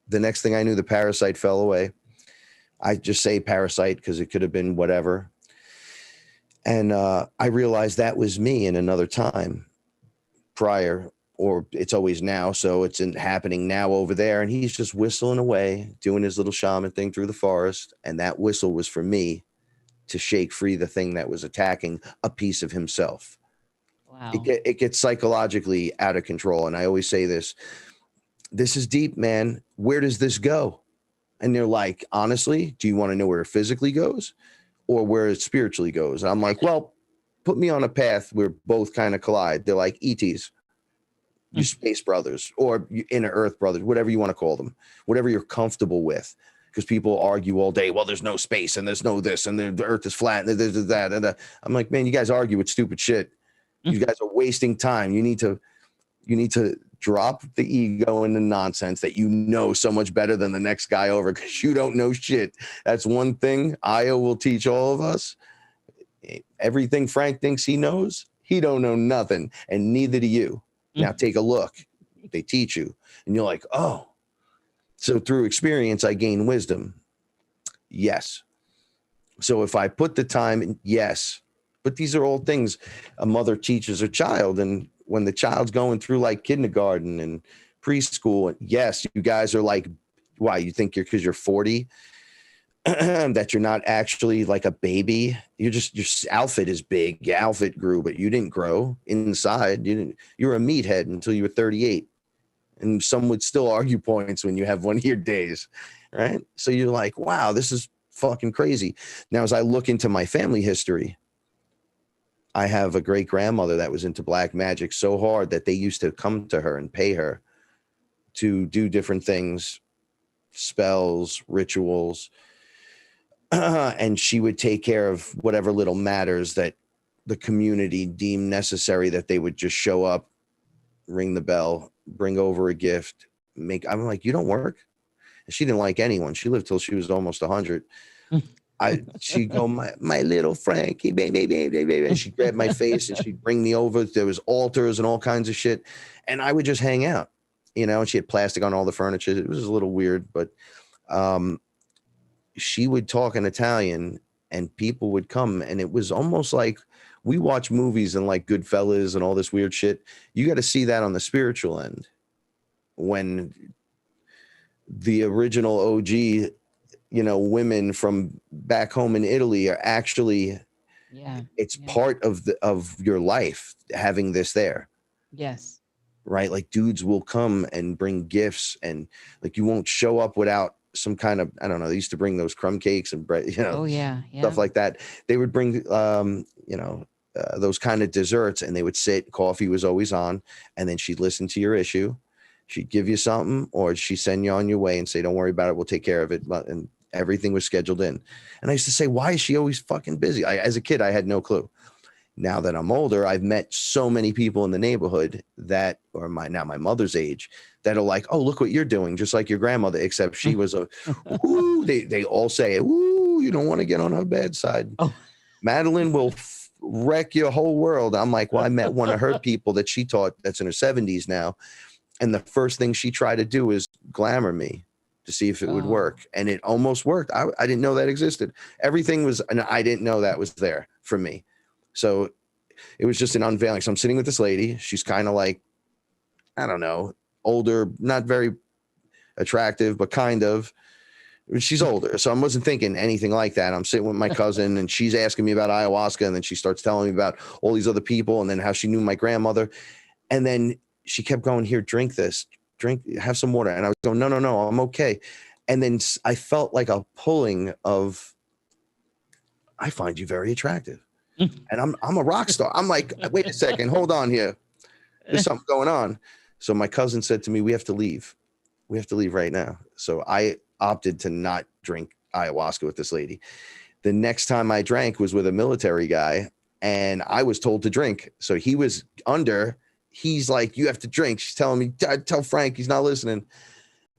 the next thing I knew, the parasite fell away. I just say parasite because it could have been whatever. And I realized that was me in another time prior, or it's always now. So it's happening now over there. And he's just whistling away, doing his little shaman thing through the forest. And that whistle was for me to shake free the thing that was attacking a piece of himself. Wow. It gets psychologically out of control. And I always say this is deep, man. Where does this go? And they're like, honestly, do you want to know where it physically goes or where it spiritually goes? And I'm like, well, put me on a path where both kind of collide. They're like ETs, you space brothers, or you inner earth brothers, whatever you want to call them, whatever you're comfortable with. Because people argue all day, well, there's no space and there's no this and the earth is flat and there's that. And I'm like, man, you guys argue with stupid shit. You guys are wasting time. You need to drop the ego and the nonsense that you know so much better than the next guy over, because you don't know shit. That's one thing Io will teach all of us. Everything Frank thinks he knows, he don't know nothing, and neither do you. Now take a look. They teach you, and you're like, oh. So through experience, I gain wisdom. Yes. So if I put the time in, yes. But these are all things a mother teaches her child. And when the child's going through like kindergarten and preschool, yes, you guys are like, why? You think because you're 40, that you're not actually like a baby? Your outfit is big. Your outfit grew, but you didn't grow inside. You were a meathead until you were 38. And some would still argue points when you have one of your days, right? So you're like, wow, this is fucking crazy. Now, as I look into my family history, I have a great grandmother that was into black magic so hard that they used to come to her and pay her to do different things, spells, rituals, and she would take care of whatever little matters that the community deemed necessary, that they would just show up, ring the bell, bring over a gift, I'm like, you don't work? And she didn't like anyone. She lived till she was almost 100. She'd go, my little Frankie, baby, and she'd grab my face and she'd bring me over. There was altars and all kinds of shit. And I would just hang out, and she had plastic on all the furniture. It was a little weird, but she would talk in Italian and people would come. And it was almost like we watch movies and like Goodfellas and all this weird shit. You got to see that on the spiritual end. When the original OG, women from back home in Italy are actually, it's part of your life having this there. Yes. Right. Like dudes will come and bring gifts, and like, you won't show up without some kind of, I don't know. They used to bring those crumb cakes and bread, stuff like that. They would bring, those kind of desserts, and they would sit, coffee was always on, and then she'd listen to your issue. She'd give you something, or she'd send you on your way and say, don't worry about it, we'll take care of it. And everything was scheduled in. And I used to say, why is she always fucking busy? As a kid, I had no clue. Now that I'm older, I've met so many people in the neighborhood that, or my mother's age, that are like, oh, look what you're doing, just like your grandmother, except she was ooh, they all say, ooh, you don't want to get on her bad side. Oh. Madeline will wreck your whole world. I'm like, well, I met one of her people that she taught, that's in her 70s now. And the first thing she tried to do is glamour me to see if it would work. And it almost worked. I didn't know that existed. Everything was, and I didn't know that was there for me. So it was just an unveiling. So I'm sitting with this lady. She's kind of like, I don't know, older, not very attractive, but kind of. She's older. So I wasn't thinking anything like that. I'm sitting with my cousin and she's asking me about ayahuasca. And then she starts telling me about all these other people and then how she knew my grandmother. And then she kept going, here, drink this, have some water. And I was going, no, I'm okay. And then I felt like a pulling of, I find you very attractive. And I'm a rock star. I'm like, wait a second, hold on here. There's something going on. So my cousin said to me, we have to leave. We have to leave right now. So I opted to not drink ayahuasca with this lady. The next time I drank was with a military guy and I was told to drink. So he was under, he's like, you have to drink. She's telling me, tell Frank, he's not listening.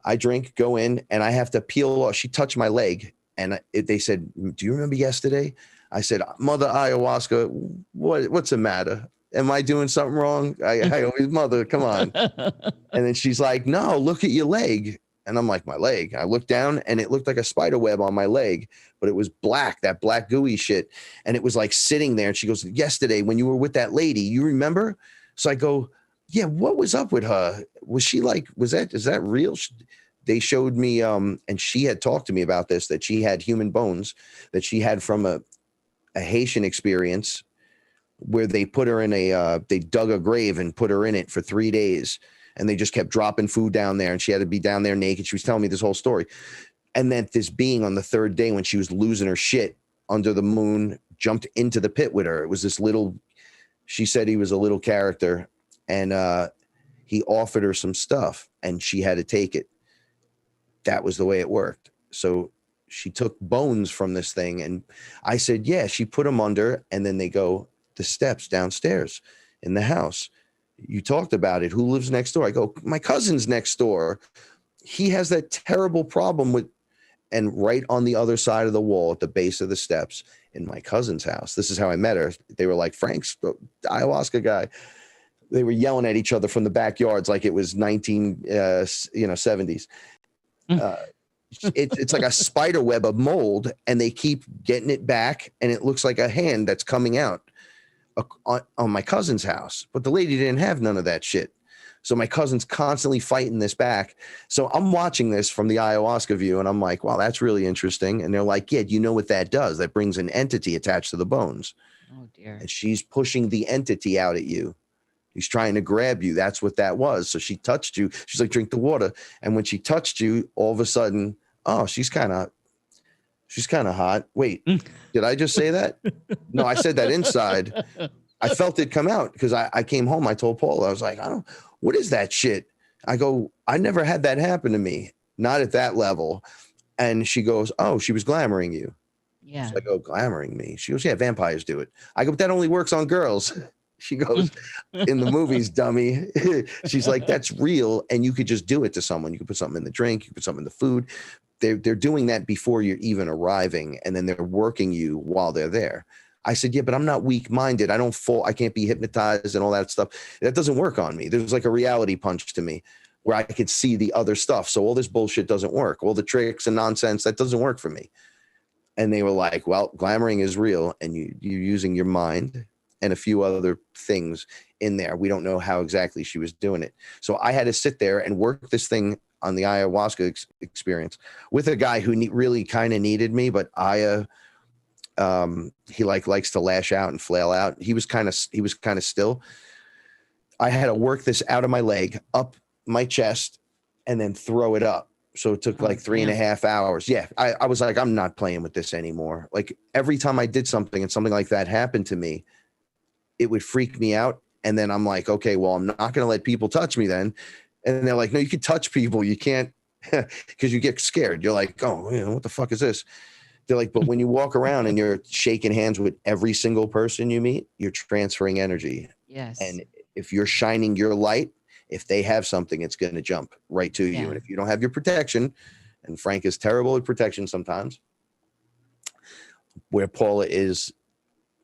I drink, go in and I have to peel off. She touched my leg and they said, do you remember yesterday? I said, Mother Ayahuasca, what's the matter? Am I doing something wrong? I always, Mother, come on. And then she's like, no, look at your leg. And I'm like, my leg. I looked down and it looked like a spider web on my leg, but it was black, that black gooey shit. And it was like sitting there. And she goes, yesterday when you were with that lady, you remember? So I go, yeah, what was up with her? Was she like, is that real? They showed me, and she had talked to me about this, that she had human bones that she had from a Haitian experience where they put her in they dug a grave and put her in it for 3 days. And they just kept dropping food down there and she had to be down there naked. She was telling me this whole story. And then this being on the third day when she was losing her shit under the moon, jumped into the pit with her. It was this little, she said he was a little character and he offered her some stuff and she had to take it. That was the way it worked. So she took bones from this thing. And I said, yeah, she put them under and then they go the steps downstairs in the house. You talked about it. Who lives next door? I go, my cousin's next door. He has that terrible problem with, and right on the other side of the wall at the base of the steps in my cousin's house. This is how I met her. They were like, Frank's the ayahuasca guy. They were yelling at each other from the backyards like it was 1970s. It's like a spider web of mold and they keep getting it back and it looks like a hand that's coming out on my cousin's house, but the lady didn't have none of that shit. So my cousin's constantly fighting this back. So I'm watching this from the ayahuasca view and I'm like, wow, that's really interesting. And they're like, yeah, do you know what that does? That brings an entity attached to the bones. Oh dear. And she's pushing the entity out at you. He's trying to grab you. That's what that was. So she touched you. She's like, drink the water. And when she touched you, all of a sudden, oh, she's kind of hot. Wait, did I just say that? No, I said that inside. I felt it come out because I came home. I told Paul, I was like, what is that shit? I go, I never had that happen to me. Not at that level. And she goes, oh, she was glamoring you. Yeah. So I go, glamoring me. She goes, yeah, vampires do it. I go, but that only works on girls. She goes, in the movies, dummy. She's like, that's real. And you could just do it to someone. You could put something in the drink. You could put something in the food. They're doing that before you're even arriving. And then they're working you while they're there. I said, yeah, but I'm not weak-minded. I don't fall. I can't be hypnotized and all that stuff. That doesn't work on me. There's like a reality punch to me where I could see the other stuff. So all this bullshit doesn't work. All the tricks and nonsense, that doesn't work for me. And they were like, well, glamoring is real. And you're using your mind and a few other things in there. We don't know how exactly she was doing it. So I had to sit there and work this thing on the ayahuasca experience with a guy who really kind of needed me, but he likes to lash out and flail out. He was kind of still. I had to work this out of my leg, up my chest, and then throw it up. So it took like 3.5 hours. Yeah. I was like, I'm not playing with this anymore. Like every time I did something and something like that happened to me, it would freak me out. And then I'm like, okay, well, I'm not going to let people touch me then. And they're like, no, you can touch people. You can't, because you get scared. You're like, oh, what the fuck is this? They're like, but when you walk around and you're shaking hands with every single person you meet, you're transferring energy. Yes. And if you're shining your light, if they have something, it's going to jump right to you. And if you don't have your protection, and Frank is terrible at protection sometimes, where Paula is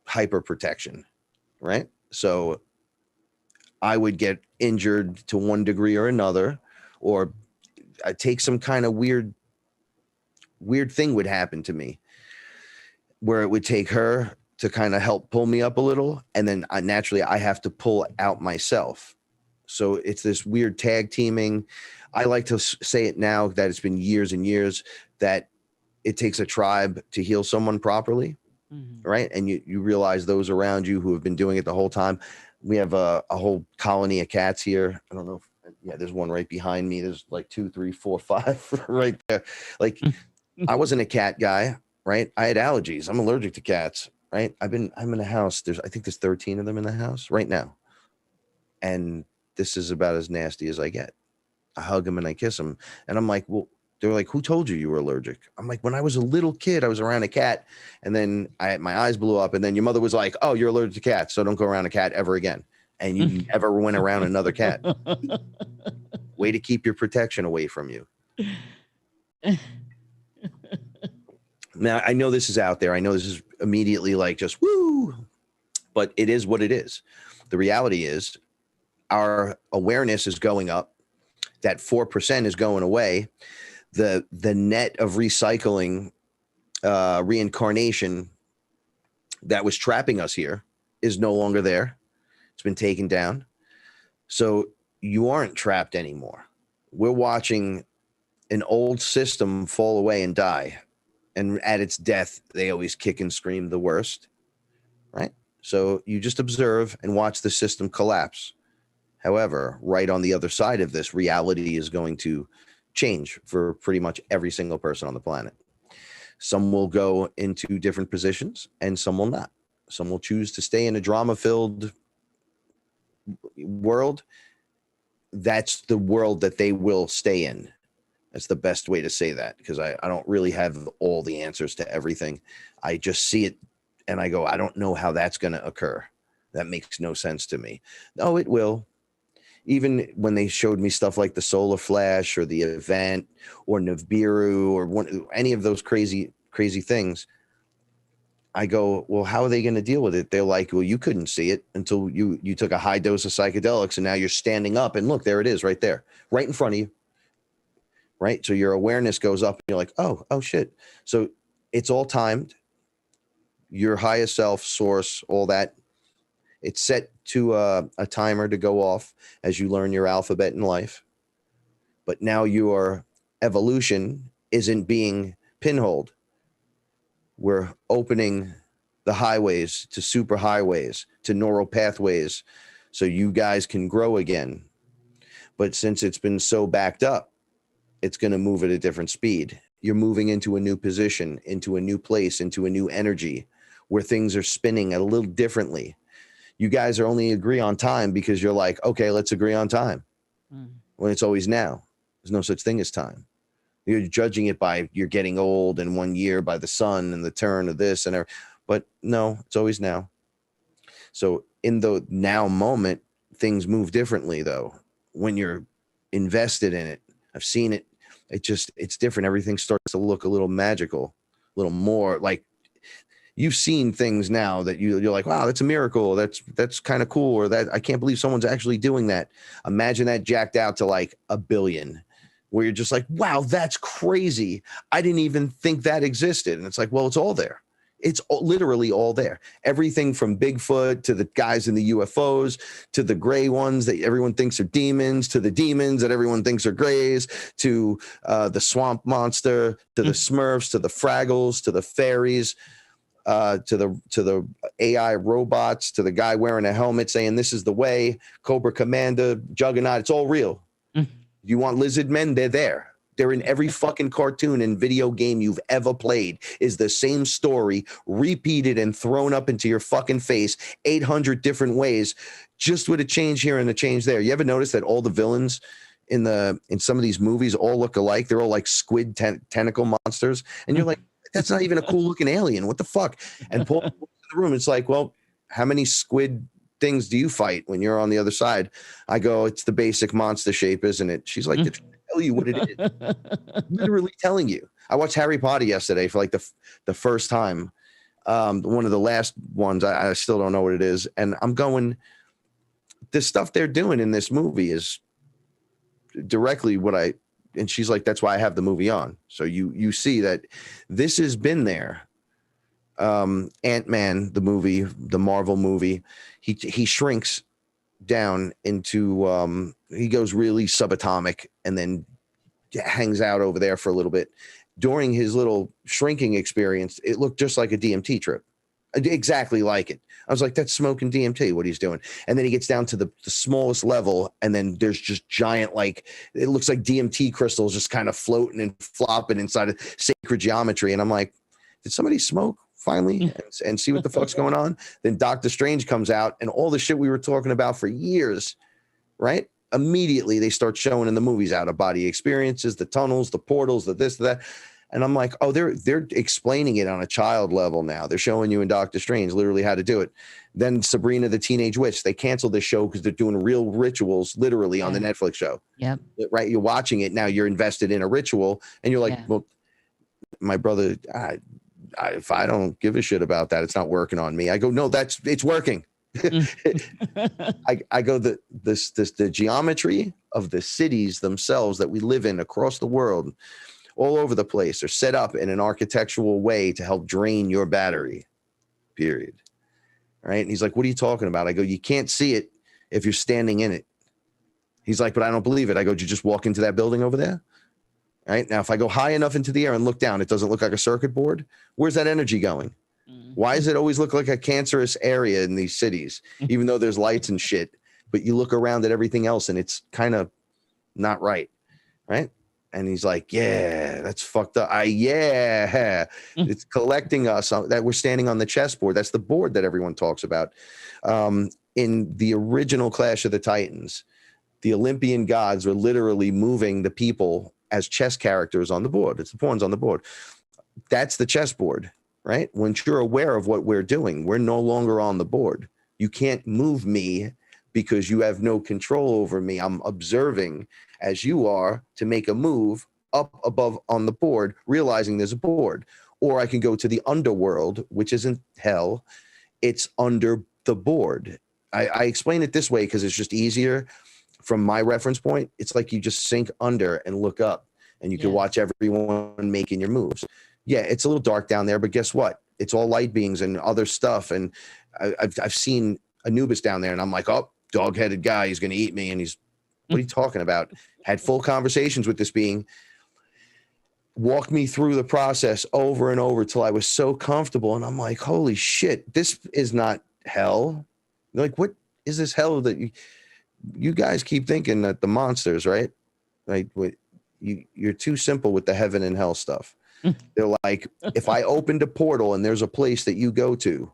hyper protection, right? So I would get injured to one degree or another, or I take some kind of weird thing would happen to me where it would take her to kind of help pull me up a little. And then naturally I have to pull out myself. So it's this weird tag teaming. I like to say it now that it's been years and years that it takes a tribe to heal someone properly. Right. And you realize those around you who have been doing it the whole time. We have a whole colony of cats here. I don't know. There's one right behind me. There's like 2, 3, 4, 5 right there. Like I wasn't a cat guy. Right. I had allergies. I'm allergic to cats. Right. I'm in a house. I think there's 13 of them in the house right now. And this is about as nasty as I get. I hug them and I kiss them. And I'm like, well, they're like, who told you were allergic? I'm like, when I was a little kid, I was around a cat. And then my eyes blew up. And then your mother was like, oh, you're allergic to cats, so don't go around a cat ever again. And you never went around another cat. Way to keep your protection away from you. Now, I know this is out there. I know this is immediately like just woo, but it is what it is. The reality is our awareness is going up. That 4% is going away. The net of recycling, reincarnation that was trapping us here is no longer there. It's been taken down. So you aren't trapped anymore. We're watching an old system fall away and die. And at its death, they always kick and scream the worst, right? So you just observe and watch the system collapse. However, right on the other side of this, reality is going to change for pretty much every single person on the planet. Some will go into different positions and some will not. Some will choose to stay in a drama-filled world. That's the world that they will stay in. That's the best way to say that, because I don't really have all the answers to everything. I just see it and I go, I don't know how that's going to occur. That makes no sense to me. No, it will. Even when they showed me stuff like the Solar Flash or the event or Nibiru or any of those crazy things, I go, well, how are they going to deal with it? They're like, well, you couldn't see it until you took a high dose of psychedelics and now you're standing up and look, there it is right there, right in front of you. Right. So your awareness goes up and you're like, oh shit. So it's all timed. Your highest self, source, all that. It's set to a timer to go off as you learn your alphabet in life. But now your evolution isn't being pinholed. We're opening the highways to super highways, to neural pathways, so you guys can grow again. But since it's been so backed up, it's going to move at a different speed. You're moving into a new position, into a new place, into a new energy where things are spinning a little differently. You guys are only agree on time because you're like, okay, let's agree on time. When it's always now. There's no such thing as time. You're judging it by you're getting old and 1 year by the sun and the turn of this and everything. But no, it's always now. So in the now moment, things move differently though. When you're invested in it, I've seen it. It's different. Everything starts to look a little magical, a little more like you've seen things now that you're like, wow, that's a miracle. That's kind of cool. Or that I can't believe someone's actually doing that. Imagine that jacked out to like 1 billion, where you're just like, wow, that's crazy. I didn't even think that existed. And it's like, well, it's all there. It's literally all there. Everything from Bigfoot to the guys in the UFOs, to the gray ones that everyone thinks are demons, to the demons that everyone thinks are grays, to the swamp monster, to the Smurfs, to the Fraggles, to the fairies, to the AI robots, to the guy wearing a helmet saying this is the way, Cobra Commander, Juggernaut. It's all real. You want lizard men? They're there. They're in every fucking cartoon and video game you've ever played. Is the same story repeated and thrown up into your fucking face 800 different ways, just with a change here and a change there. You ever notice that all the villains in some of these movies all look alike? They're all like squid tentacle monsters, and you're like, that's not even a cool looking alien. What the fuck? And Paul walks in the room. It's like, well, how many squid things do you fight when you're on the other side? I go, it's the basic monster shape, isn't it? She's like, it's tell you what it is. Literally telling you. I watched Harry Potter yesterday for like the first time. One of the last ones. I still don't know what it is. And I'm going, the stuff they're doing in this movie is directly what and she's like, that's why I have the movie on. So you see that this has been there. Ant-Man, the movie, the Marvel movie, he shrinks down into, he goes really subatomic and then hangs out over there for a little bit. During his little shrinking experience, it looked just like a DMT trip. Exactly like it. I was like, that's smoking DMT, what he's doing. And then he gets down to the smallest level, and then there's just giant, like, it looks like DMT crystals just kind of floating and flopping inside of sacred geometry. And I'm like, did somebody smoke finally and see what the fuck's going on? Then Doctor Strange comes out, and all the shit we were talking about for years, right? Immediately they start showing in the movies out-of-body experiences, the tunnels, the portals, the this, the that. And I'm like, oh, they're explaining it on a child level now. They're showing you in Doctor Strange literally how to do it. Then Sabrina the Teenage Witch, they canceled the show because they're doing real rituals literally on the Netflix show. Yep. Right? You're watching it now. You're invested in a ritual, and you're like, well, my brother, if I don't give a shit about that, it's not working on me. I go, no, it's working. I go, the geometry of the cities themselves that we live in across the world, all over the place, are set up in an architectural way to help drain your battery, period. Right? And he's like, what are you talking about? I go, you can't see it if you're standing in it. He's like, but I don't believe it. I go, did you just walk into that building over there? Right? Now, if I go high enough into the air and look down, it doesn't look like a circuit board. Where's that energy going? Why does it always look like a cancerous area in these cities, even though there's lights and shit? But you look around at everything else and it's kind of not right. Right? And he's like, yeah, that's fucked up. It's collecting us that we're standing on the chessboard. That's the board that everyone talks about. In the original Clash of the Titans, the Olympian gods were literally moving the people as chess characters on the board. It's the pawns on the board. That's the chessboard, right? Once you're aware of what we're doing, we're no longer on the board. You can't move me because you have no control over me. I'm observing as you are to make a move up above on the board, realizing there's a board. Or I can go to the underworld, which isn't hell. It's under the board. I explain it this way because it's just easier from my reference point. It's like you just sink under and look up, and you can watch everyone making your moves. Yeah, it's a little dark down there, but guess what? It's all light beings and other stuff. And I've seen Anubis down there, and I'm like, oh, dog-headed guy, he's going to eat me. And he's, what are you talking about? Had full conversations with this being, walked me through the process over and over till I was so comfortable. And I'm like, holy shit, this is not hell. They're like, what is this hell that you guys keep thinking that the monsters, right? Like, you're too simple with the heaven and hell stuff. They're like, if I opened a portal and there's a place that you go to,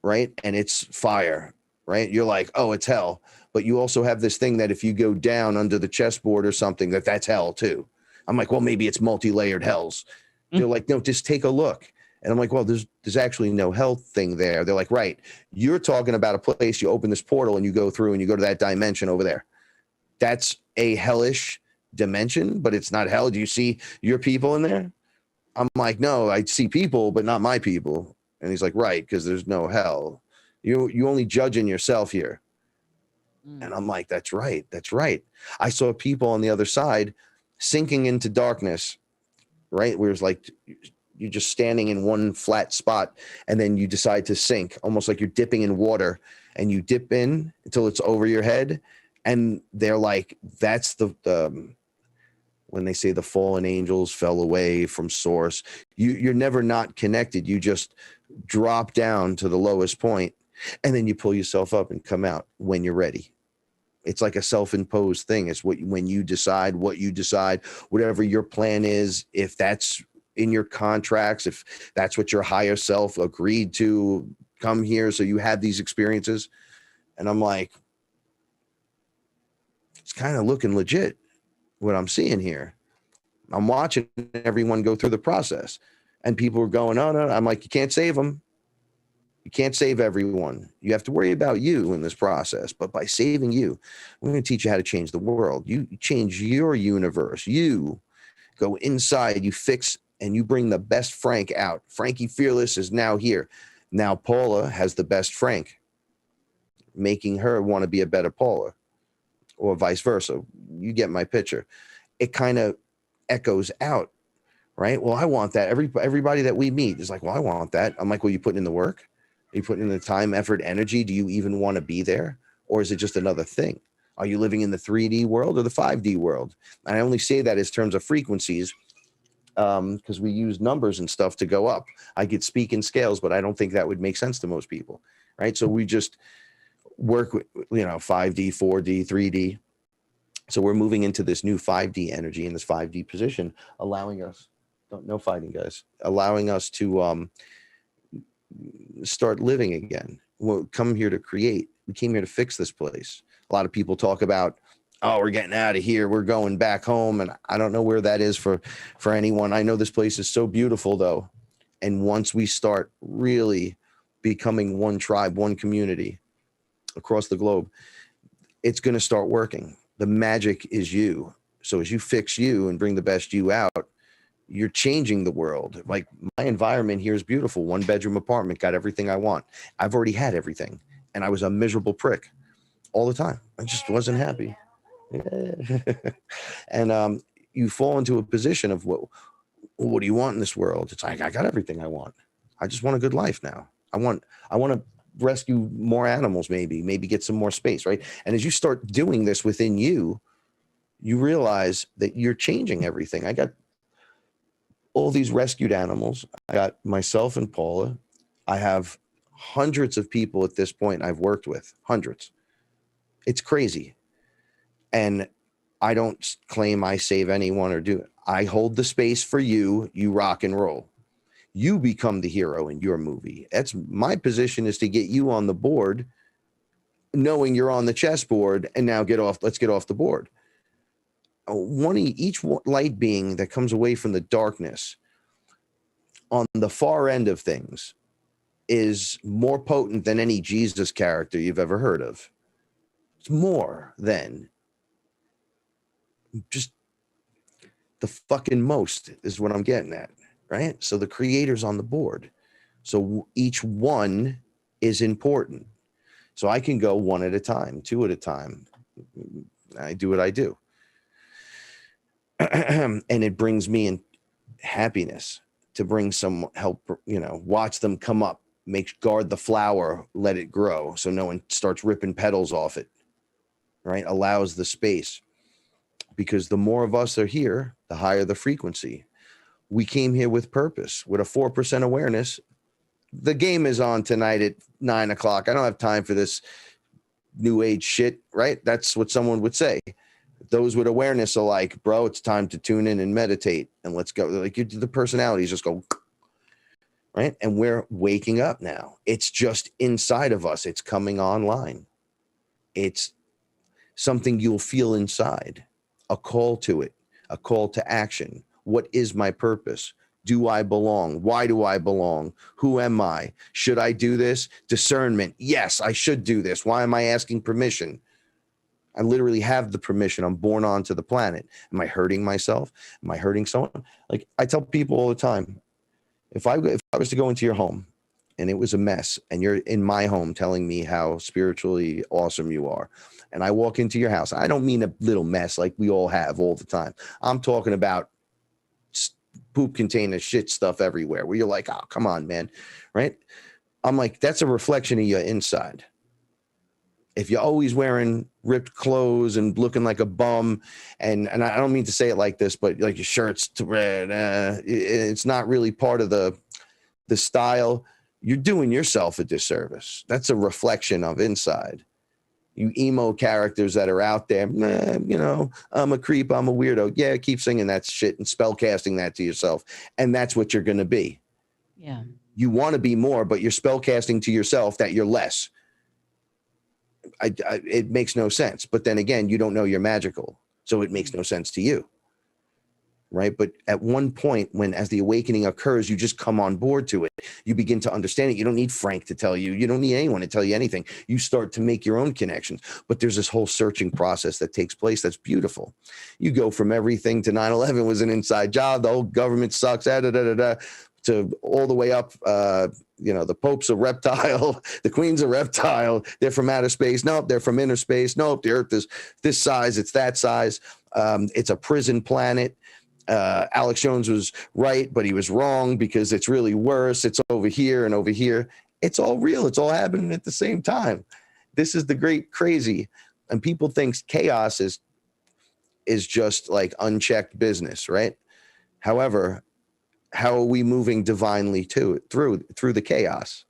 right, and it's fire, right, you're like, oh, it's hell. But you also have this thing that if you go down under the chessboard or something, that's hell too. I'm like, well, maybe it's multi-layered hells. They're like, no, just take a look. And I'm like, well, there's actually no hell thing there. They're like, right, you're talking about a place you open this portal and you go through and you go to that dimension over there. That's a hellish dimension, but it's not hell. Do you see your people in there? I'm like, no, I see people, but not my people. And he's like, right, because there's no hell. You only judging yourself here. And I'm like, that's right. That's right. I saw people on the other side sinking into darkness, right? Where it's like you're just standing in one flat spot and then you decide to sink, almost like you're dipping in water, and you dip in until it's over your head. And they're like, that's the when they say the fallen angels fell away from source, you're never not connected. You just drop down to the lowest point and then you pull yourself up and come out when you're ready. It's like a self-imposed thing. It's when you decide what you decide, whatever your plan is, if that's in your contracts, if that's what your higher self agreed to come here so you have these experiences. And I'm like, it's kind of looking legit what I'm seeing here. I'm watching everyone go through the process, and people are going, oh, no. I'm like, you can't save them. You can't save everyone. You have to worry about you in this process. But by saving you, we're going to teach you how to change the world. You change your universe. You go inside, you fix, and you bring the best Frank out. Frankie Fearless is now here. Now Paula has the best Frank, making her want to be a better Paula, or vice versa. You get my picture. It kind of echoes out, right? Well, I want that. Everybody that we meet is like, well, I want that. I'm like, well, you putting in the work? Are you putting in the time, effort, energy? Do you even want to be there? Or is it just another thing? Are you living in the 3D world or the 5D world? And I only say that as terms of frequencies, because we use numbers and stuff to go up. I could speak in scales, but I don't think that would make sense to most people, right? So we just work with, 5D, 4D, 3D. So we're moving into this new 5D energy in this 5D position, allowing us, no fighting, guys, allowing us to start living again. We'll come here to create. We came here to fix this place. A lot of people talk about, oh, we're getting out of here, we're going back home. And I don't know where that is for anyone. I know this place is so beautiful, though. And once we start really becoming one tribe, one community across the globe, it's going to start working. The magic is you. So as you fix you and bring the best you out, you're changing the world. Like, my environment here is beautiful. 1-bedroom apartment, got everything I want. I've already had everything. And I was a miserable prick all the time. I just wasn't happy. And you fall into a position of what do you want in this world? It's like, I got everything I want. I just want a good life now. I want to rescue more animals, maybe get some more space, right? And as you start doing this within you, you realize that you're changing everything. I got all these rescued animals. I got myself and Paula. I have hundreds of people at this point I've worked with, hundreds. It's crazy. And I don't claim I save anyone or do it. I hold the space for you. You rock and roll. You become the hero in your movie. That's my position, is to get you on the board, knowing you're on the chessboard, and now let's get off the board. Each light being that comes away from the darkness on the far end of things is more potent than any Jesus character you've ever heard of. It's more than just the fucking most is what I'm getting at, right? So the creator's on the board. So each one is important. So I can go one at a time, two at a time. I do what I do. And it brings me in happiness to bring some help, watch them come up, guard the flower, let it grow so no one starts ripping petals off it, right? Allows the space. Because the more of us are here, the higher the frequency. We came here with purpose, with a 4% awareness. The game is on tonight at 9:00. I don't have time for this new age shit, right? That's what someone would say. Those with awareness are like, bro, it's time to tune in and meditate and let's go. Like, the personalities just go, right? And we're waking up now. It's just inside of us. It's coming online. It's something you'll feel inside. A call to it, a call to action. What is my purpose? Do I belong? Why do I belong? Who am I? Should I do this? Discernment. Yes, I should do this. Why am I asking permission? I literally have the permission. I'm born onto the planet. Am I hurting myself? Am I hurting someone? Like, I tell people all the time, if I was to go into your home and it was a mess, and you're in my home telling me how spiritually awesome you are, and I walk into your house, I don't mean a little mess like we all have all the time. I'm talking about poop container shit stuff everywhere where you're like, oh, come on, man, right? I'm like, that's a reflection of your inside. If you're always wearing ripped clothes and looking like a bum, and I don't mean to say it like this, but like your shirt's red, it's not really part of the style. You're doing yourself a disservice. That's a reflection of inside. You emo characters that are out there, I'm a creep, I'm a weirdo. Yeah, keep singing that shit and spell casting that to yourself. And that's what you're going to be. Yeah. You want to be more, but you're spell casting to yourself that you're less. It makes no sense. But then again, you don't know you're magical. So it makes no sense to you. Right. But at one point, as the awakening occurs, you just come on board to it. You begin to understand it. You don't need Frank to tell you. You don't need anyone to tell you anything. You start to make your own connections. But there's this whole searching process that takes place. That's beautiful. You go from everything to 9/11 was an inside job. The whole government sucks. to all the way up. The Pope's a reptile, the Queen's a reptile. They're from outer space. Nope, they're from inner space. Nope, the Earth is this size. It's that size. It's a prison planet. Alex Jones was right, but he was wrong because it's really worse. It's over here and over here. It's all real. It's all happening at the same time. This is the great crazy. And people think chaos is just like unchecked business, right? However, how are we moving divinely through the chaos,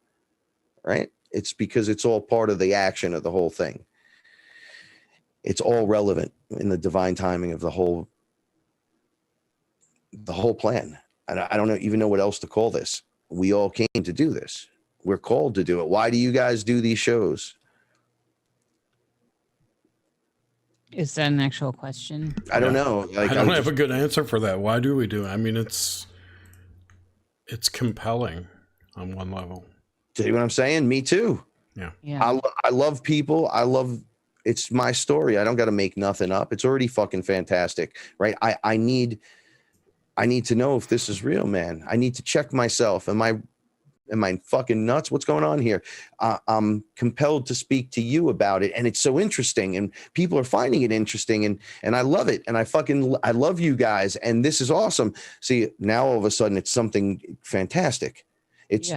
right? It's because it's all part of the action of the whole thing. It's all relevant in the divine timing of the whole plan. And I don't even know what else to call this. We all came to do this. We're called to do it. Why do you guys do these shows? Is that an actual question? I don't know. I don't have a good answer for that. Why do we do it? I mean, it's compelling on one level. See what I'm saying? Me too. Yeah. I love people. It's my story. I don't got to make nothing up. It's already fucking fantastic, right? I need to know if this is real, man. I need to check myself. Am I fucking nuts? What's going on here? I'm compelled to speak to you about it. And it's so interesting and people are finding it interesting and I love it. And I love you guys. And this is awesome. See, now all of a sudden it's something fantastic. It's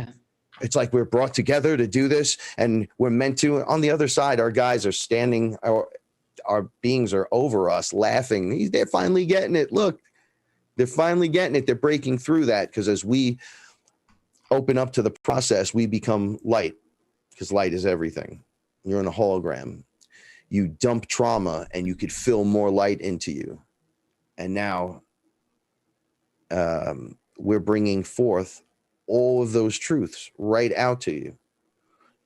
like we're brought together to do this and we're meant to. On the other side, our guys are standing, our beings are over us laughing. They're finally getting it. Look, they're finally getting it. They're breaking through that because as we open up to the process, we become light because light is everything. You're in a hologram. You dump trauma and you could fill more light into you. And now we're bringing forth all of those truths right out to you.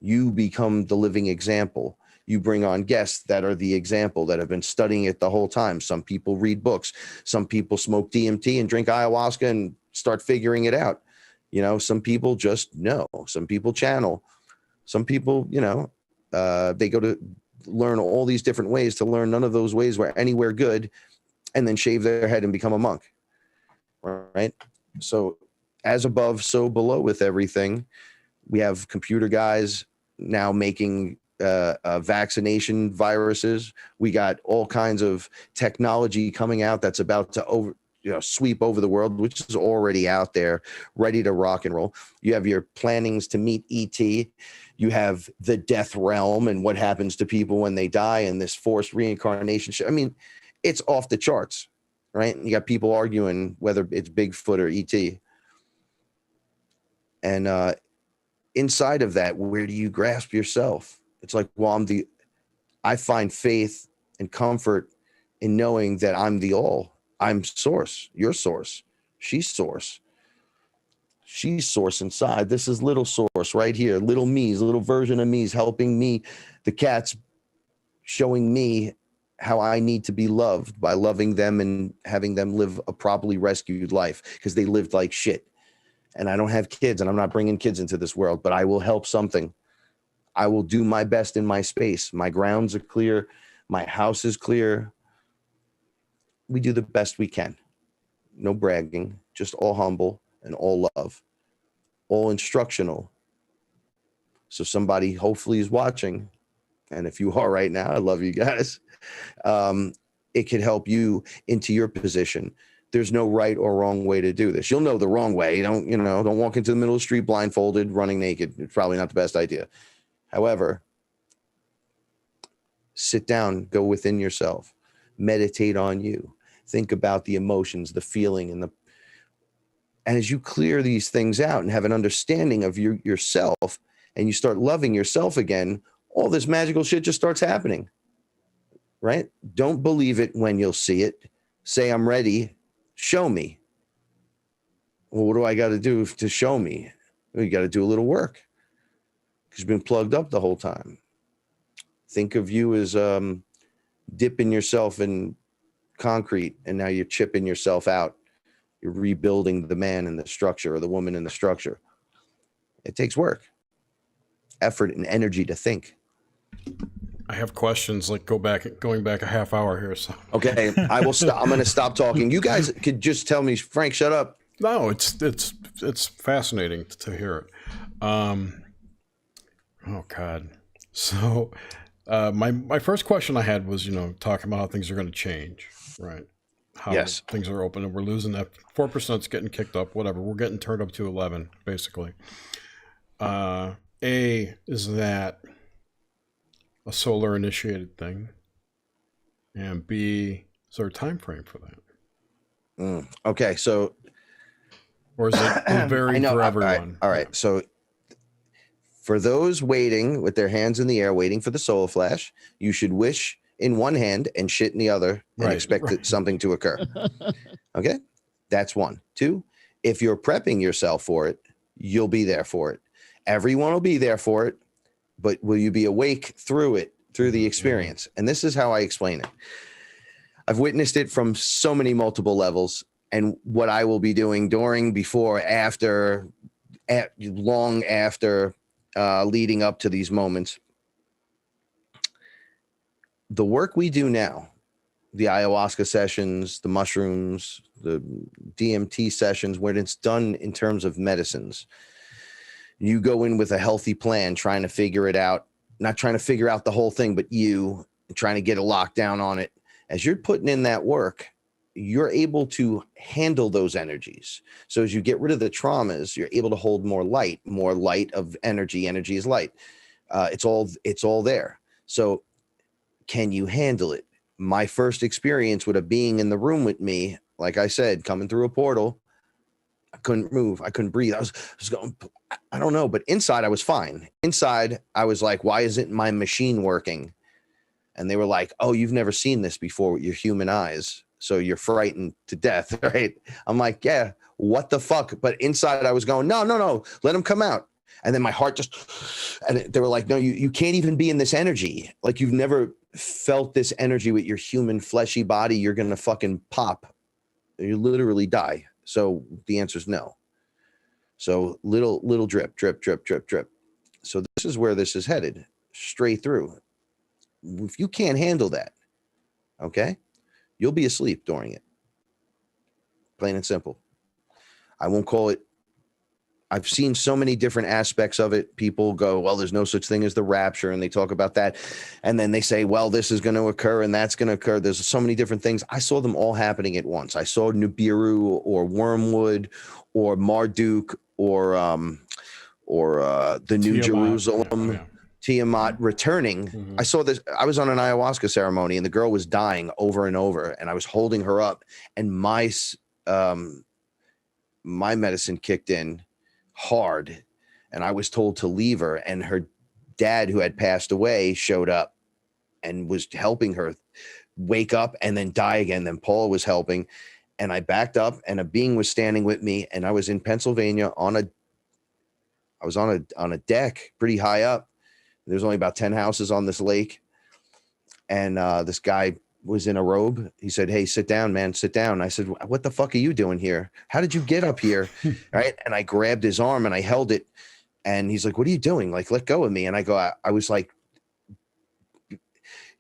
You become the living example. You bring on guests that are the example that have been studying it the whole time. Some people read books. Some people smoke DMT and drink ayahuasca and start figuring it out. Some people just know. Some people channel. Some people, they go to learn all these different ways to learn none of those ways were anywhere good and then shave their head and become a monk. Right? So as above, so below with everything. We have computer guys now making vaccination viruses. We got all kinds of technology coming out that's about to sweep over the world, which is already out there, ready to rock and roll. You have your plannings to meet ET. You have the death realm and what happens to people when they die and this forced reincarnation. I mean, it's off the charts, right? You got people arguing whether it's Bigfoot or ET. And inside of that, where do you grasp yourself? It's like, well, I find faith and comfort in knowing that I'm the all. I'm source. You're source. She's source. She's source inside. This is little source right here. Little me's, little version of me's helping me. The cat's showing me how I need to be loved by loving them and having them live a properly rescued life because they lived like shit. And I don't have kids and I'm not bringing kids into this world, but I will help something. I will do my best in my space. My grounds are clear. My house is clear. We do the best we can. No bragging, just all humble and all love, all instructional. So somebody hopefully is watching. And if you are right now, I love you guys. It could help you into your position. There's no right or wrong way to do this. You'll know the wrong way. Don't walk into the middle of the street blindfolded, running naked. It's probably not the best idea. However, sit down, go within yourself, meditate on you. Think about the emotions, the feeling, and as you clear these things out and have an understanding of yourself and you start loving yourself again, all this magical shit just starts happening, right? Don't believe it when you'll see it. Say, I'm ready. Show me. Well, what do I got to do to show me? Well, you got to do a little work because you've been plugged up the whole time. Think of you as dipping yourself in concrete and now you're chipping yourself out. You're rebuilding the man in the structure or the woman in the structure. It takes work, effort, and energy to think. I have questions like going back a half hour here. So okay, I will stop. I'm going to stop talking. You guys could just tell me, Frank, shut up. No, it's fascinating to hear it. Oh God. So my first question I had was, talking about how things are going to change, right? How Yes. things are open and we're losing that 4%'s getting kicked up, whatever. We're getting turned up to 11, basically. Is that a solar initiated thing? And B, is there a time frame for that? Okay, so Or is it vary I know. for All everyone? right. Yeah. So for those waiting with their hands in the air, waiting for the soul flash, you should wish in one hand and shit in the other and Right, expect right. something to occur. Okay, that's one. Two, if you're prepping yourself for it, you'll be there for it. Everyone will be there for it, but will you be awake through it, through the experience? And this is how I explain it. I've witnessed it from so many multiple levels, and what I will be doing during, before, after, long after, leading up to these moments. The work we do now, the ayahuasca sessions, the mushrooms, the DMT sessions, when it's done in terms of medicines, you go in with a healthy plan, trying to figure it out, not trying to figure out the whole thing, but you trying to get a lockdown on it. As you're putting in that work, you're able to handle those energies. So as you get rid of the traumas, you're able to hold more light of energy. Energy is light. It's all there. So can you handle it? My first experience with a being in the room with me, like I said, coming through a portal, I couldn't move. I couldn't breathe. I was going, I don't know, but inside I was fine. Inside I was like, why isn't my machine working? And they were like, oh, you've never seen this before with your human eyes, so you're frightened to death, right? I'm like, yeah, what the fuck? But inside I was going, no, let him come out. And then my heart just, and they were like, no, you can't even be in this energy. Like, you've never felt this energy with your human fleshy body. You're going to fucking pop. You literally die. So the answer is no. So little drip. So this is where this is headed, straight through. If you can't handle that, okay, you'll be asleep during it. Plain and simple. I won't call it. I've seen so many different aspects of it. People go, well, there's no such thing as the rapture, and they talk about that. And then they say, well, this is going to occur and that's going to occur. There's so many different things. I saw them all happening at once. I saw Nibiru or Wormwood or Marduk or the New Tiamat. Jerusalem. Yeah. Tiamat returning. Mm-hmm. I saw this. I was on an ayahuasca ceremony and the girl was dying over and over, and I was holding her up, and my medicine kicked in hard, and I was told to leave her, and her dad, who had passed away, showed up and was helping her wake up and then die again. Then Paula was helping, and I backed up, and a being was standing with me, and I was in Pennsylvania on a deck pretty high up. There's only about 10 houses on this lake. And this guy was in a robe. He said, hey, sit down, man, sit down. I said, what the fuck are you doing here? How did you get up here? Right. And I grabbed his arm and I held it. And he's like, what are you doing? Like, let go of me. And I go, I was like,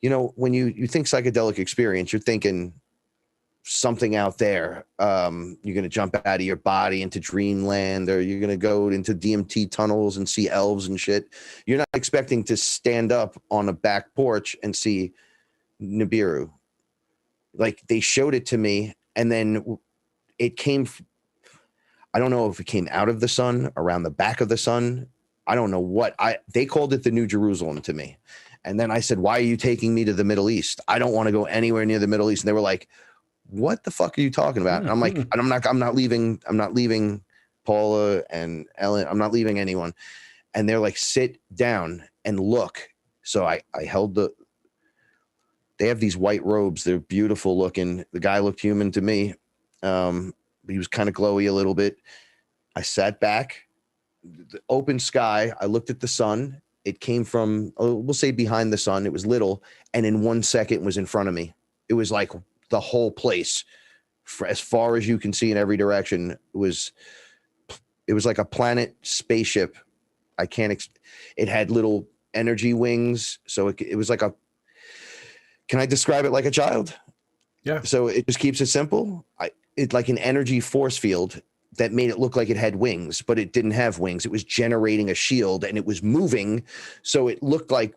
when you think psychedelic experience, you're thinking something out there. You're going to jump out of your body into dreamland, or you're going to go into DMT tunnels and see elves and shit. You're not expecting to stand up on a back porch and see Nibiru. Like, they showed it to me, and then it came. I don't know if it came out of the sun, around the back of the sun. I don't know what. They called it the New Jerusalem to me. And then I said, why are you taking me to the Middle East? I don't want to go anywhere near the Middle East. And they were like, what the fuck are you talking about? And I'm like, I'm not leaving Paula and Ellen. I'm not leaving anyone. And they're like, sit down and look. So I held they have these white robes. They're beautiful looking. The guy looked human to me. He was kind of glowy a little bit. I sat back, the open sky. I looked at the sun. It came from, we'll say, behind the sun. It was little. And in 1 second it was in front of me. It was like the whole place, as far as you can see in every direction. It was like a planet spaceship. It had little energy wings. So it was like can I describe it like a child? Yeah. So it just keeps it simple. It's like an energy force field that made it look like it had wings, but it didn't have wings. It was generating a shield and it was moving. So it looked like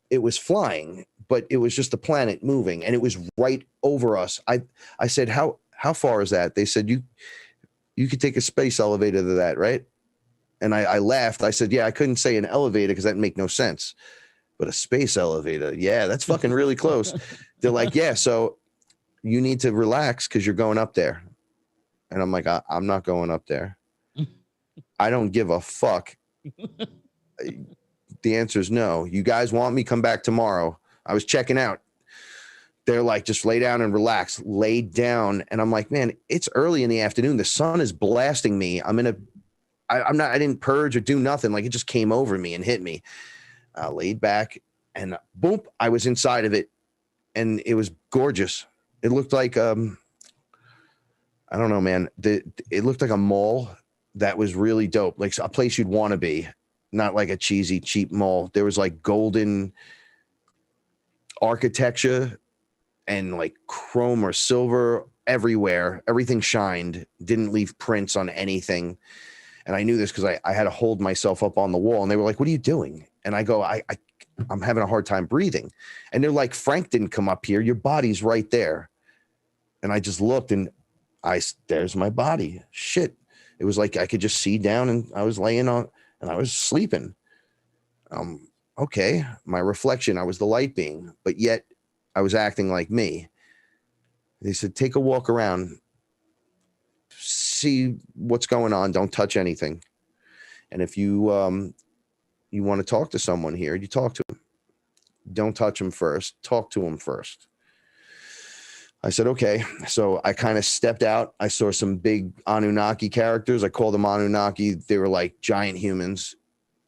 it was flying, but it was just a planet moving, and it was right over us. I said, how far is that? They said, you could take a space elevator to that, right? And I laughed. I said, yeah, I couldn't say an elevator because that'd make no sense. But a space elevator, yeah, that's fucking really close. They're like, yeah, so you need to relax because you're going up there. And I'm like, I'm not going up there. I don't give a fuck. The answer is no. You guys want me? Come back tomorrow. I was checking out. They're like, just lay down and relax. Lay down. And I'm like, man, it's early in the afternoon. The sun is blasting me. I didn't purge or do nothing. Like, it just came over me and hit me. I laid back and boom, I was inside of it. And it was gorgeous. It looked like, I don't know, man. It looked like a mall that was really dope, like a place you'd want to be, not like a cheesy, cheap mall. There was like golden architecture and like chrome or silver everywhere. Everything shined, didn't leave prints on anything. And I knew this because I had to hold myself up on the wall. And they were like, what are you doing? And I go, I'm having a hard time breathing. And they're like, Frank didn't come up here. Your body's right there. And I just looked and there's my body. Shit. It was like I could just see down, and I was laying on and I was sleeping. Okay. My reflection, I was the light being, but yet I was acting like me. They said, take a walk around, see what's going on. Don't touch anything. And if you want to talk to someone here, you talk to them. Don't touch them first. Talk to them first. I said, okay. So I kind of stepped out. I saw some big Anunnaki characters. I called them Anunnaki. They were like giant humans.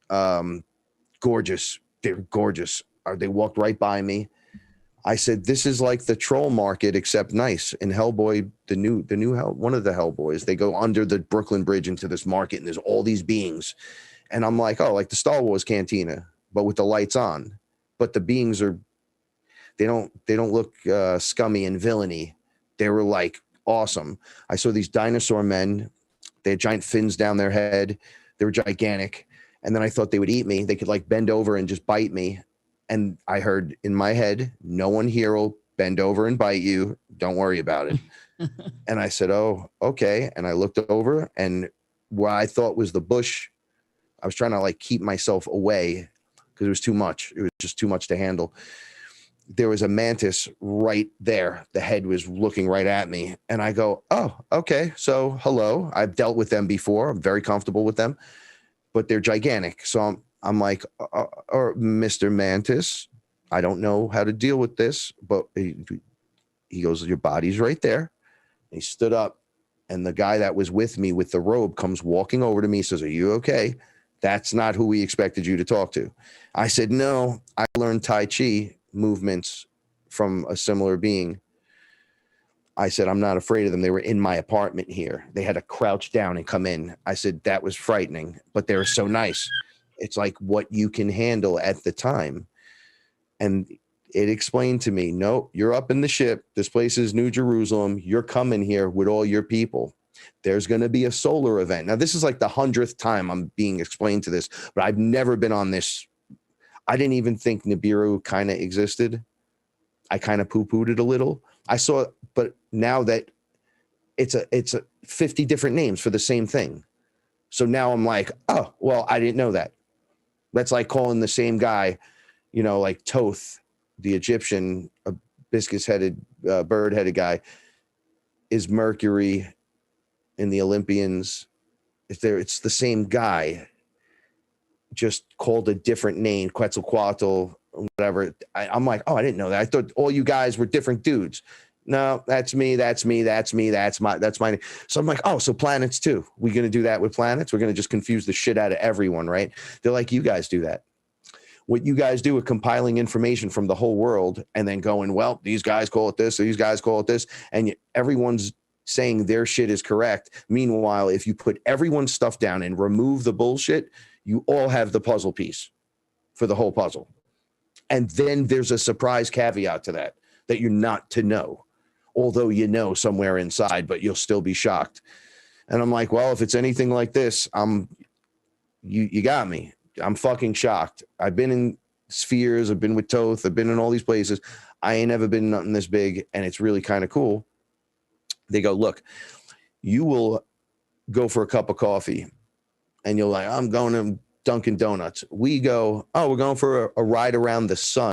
Gorgeous. They were gorgeous. They walked right by me. I said, this is like the troll market, except nice. In Hellboy, the new Hell, one of the Hellboys, they go under the Brooklyn Bridge into this market, and there's all these beings. And I'm like, oh, like the Star Wars cantina, but with the lights on. But the beings are, they don't look scummy and villainy. They were like awesome. I saw these dinosaur men. They had giant fins down their head. They were gigantic. And then I thought they would eat me. They could like bend over and just bite me. And I heard in my head, no one here will bend over and bite you. Don't worry about it. And I said, oh, okay. And I looked over, and what I thought was the bush, I was trying to like keep myself away because it was too much. It was just too much to handle. There was a mantis right there. The head was looking right at me. And I go, oh, okay. So hello. I've dealt with them before. I'm very comfortable with them, but they're gigantic. So I'm like, or Mr. Mantis, I don't know how to deal with this, but he goes, your body's right there. He stood up, and the guy that was with me with the robe comes walking over to me, says, are you okay? That's not who we expected you to talk to. I said, no, I learned Tai Chi movements from a similar being. I said, I'm not afraid of them. They were in my apartment here. They had to crouch down and come in. I said, that was frightening, but they were so nice. It's like what you can handle at the time. And it explained to me, no, you're up in the ship. This place is New Jerusalem. You're coming here with all your people. There's going to be a solar event. Now, this is like the 100th time I'm being explained to this, but I've never been on this. I didn't even think Nibiru kind of existed. I kind of poo-pooed it a little. I saw, but now that it's a 50 different names for the same thing. So now I'm like, oh, well, I didn't know that. That's like calling the same guy, like Thoth, the Egyptian biscus-headed, bird-headed guy, is Mercury in the Olympians. It's the same guy, just called a different name, Quetzalcoatl, whatever. I'm like, oh, I didn't know that. I thought all you guys were different dudes. No, that's me. That's mine. So I'm like, oh, so planets too. We're going to do that with planets. We're going to just confuse the shit out of everyone, right? They're like, you guys do that. What you guys do with compiling information from the whole world and then going, well, these guys call it this, these guys call it this. And everyone's saying their shit is correct. Meanwhile, if you put everyone's stuff down and remove the bullshit, you all have the puzzle piece for the whole puzzle. And then there's a surprise caveat to that you're not to know. Although you know somewhere inside, but you'll still be shocked. And I'm like, well, if it's anything like this, you got me. I'm fucking shocked. I've been in spheres. I've been with Toth. I've been in all these places. I ain't never been nothing this big. And it's really kind of cool. They go, look, you will go for a cup of coffee and you're like, I'm going to Dunkin' Donuts. We go, oh, we're going for a ride around the sun.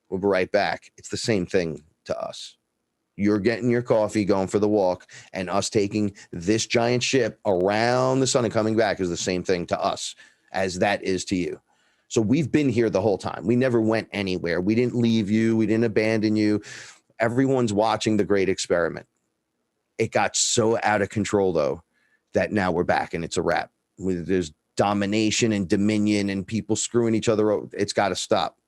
We'll be right back. It's the same thing to us. You're getting your coffee, going for the walk, and us taking this giant ship around the sun and coming back is the same thing to us as that is to you. So we've been here the whole time. We never went anywhere. We didn't leave you. We didn't abandon you. Everyone's watching the great experiment. It got so out of control, though, that now we're back and it's a wrap. There's domination and dominion and people screwing each other over. It's got to stop.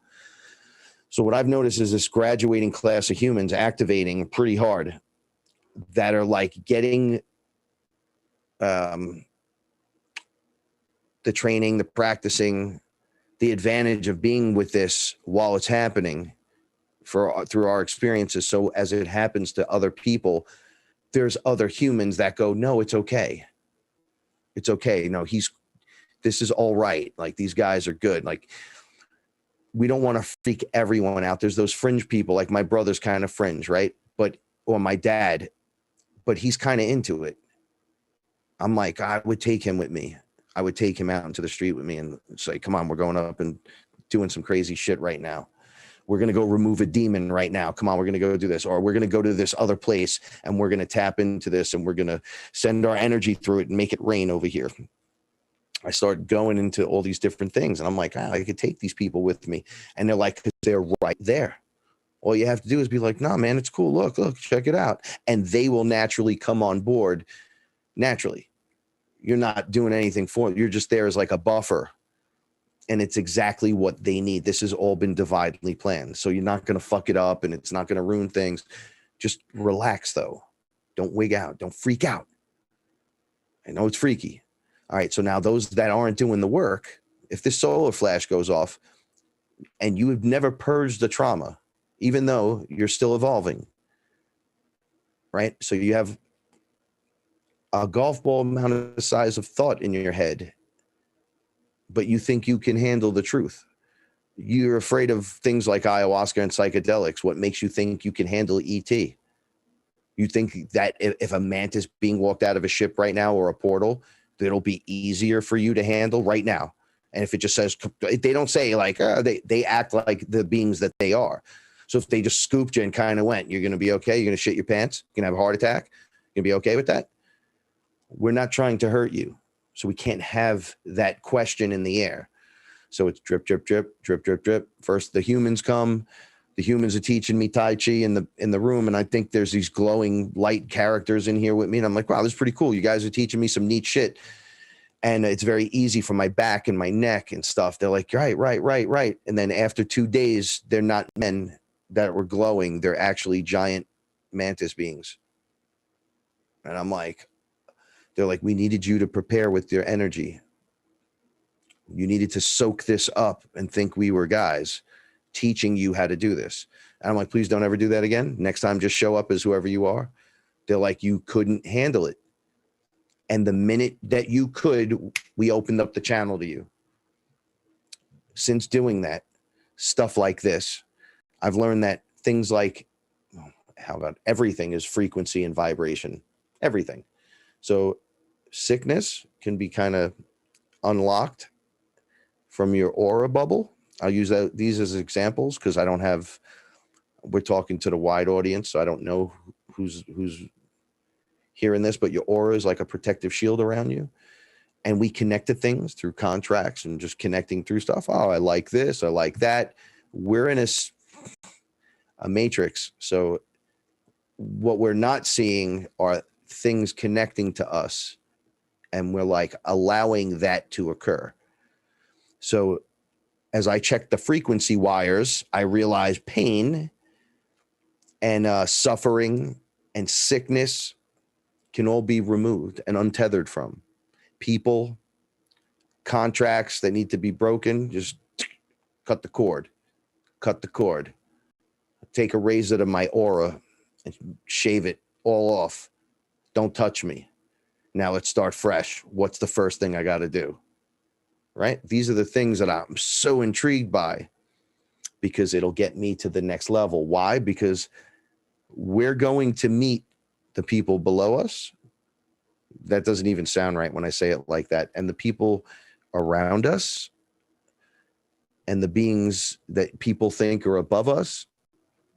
So what I've noticed is this graduating class of humans activating pretty hard that are like getting the training, the practicing, the advantage of being with this while it's happening through our experiences. So as it happens to other people, there's other humans that go, no, it's okay. It's okay. No, this is all right. Like, these guys are good. Like, we don't want to freak everyone out. There's those fringe people, like my brother's kind of fringe, right? Or my dad, but he's kind of into it. I'm like, I would take him with me. I would take him out into the street with me and say, come on, we're going up and doing some crazy shit right now. We're going to go remove a demon right now. Come on, we're going to go do this. Or we're going to go to this other place and we're going to tap into this and we're going to send our energy through it and make it rain over here. I started going into all these different things and I'm like, I could take these people with me. And they're like, they're right there. All you have to do is be like, no, man, it's cool. Look, check it out. And they will naturally come on board naturally. You're not doing anything for them. You're just there as like a buffer. And it's exactly what they need. This has all been divinely planned. So you're not going to fuck it up and it's not going to ruin things. Just relax, though. Don't wig out. Don't freak out. I know it's freaky. All right. So now those that aren't doing the work, if this solar flash goes off and you have never purged the trauma, even though you're still evolving, right? So you have a golf ball amount of the size of thought in your head, but you think you can handle the truth. You're afraid of things like ayahuasca and psychedelics. What makes you think you can handle ET? You think that if a mantis being walked out of a ship right now or a portal, it'll be easier for you to handle right now. And if it just says, they don't say like, they act like the beings that they are. So if they just scooped you and kind of went, you're going to be okay. You're going to shit your pants. You're going to have a heart attack. You're going to be okay with that. We're not trying to hurt you. So we can't have that question in the air. So it's drip, drip, drip, drip, drip, drip. First, the humans come. The humans are teaching me Tai Chi in the room. And I think there's these glowing light characters in here with me. And I'm like, wow, this is pretty cool. You guys are teaching me some neat shit. And it's very easy for my back and my neck and stuff. They're like, right. And then after 2 days, they're not men that were glowing. They're actually giant mantis beings. And I'm like, they're like, we needed you to prepare with your energy. You needed to soak this up and think we were guys teaching you how to do this. And I'm like, please don't ever do that again. Next time, just show up as whoever you are. They're like, you couldn't handle it. And the minute that you could, we opened up the channel to you. Since doing that, stuff like this, I've learned that things like, how about everything is frequency and vibration, everything. So sickness can be kind of unlocked from your aura bubble. I'll use these as examples because we're talking to the wide audience, so I don't know who's hearing this, but your aura is like a protective shield around you. And we connect to things through contracts and just connecting through stuff. Oh, I like this, I like that. We're in a matrix. So what we're not seeing are things connecting to us. And we're like allowing that to occur. So as I check the frequency wires, I realize pain and suffering and sickness can all be removed and untethered from. People, contracts that need to be broken, just cut the cord. Take a razor to my aura and shave it all off. Don't touch me. Now let's start fresh. What's the first thing I got to do? Right? These are the things that I'm so intrigued by, because it'll get me to the next level. Why? Because we're going to meet the people below us. That doesn't even sound right when I say it like that. And the people around us and the beings that people think are above us,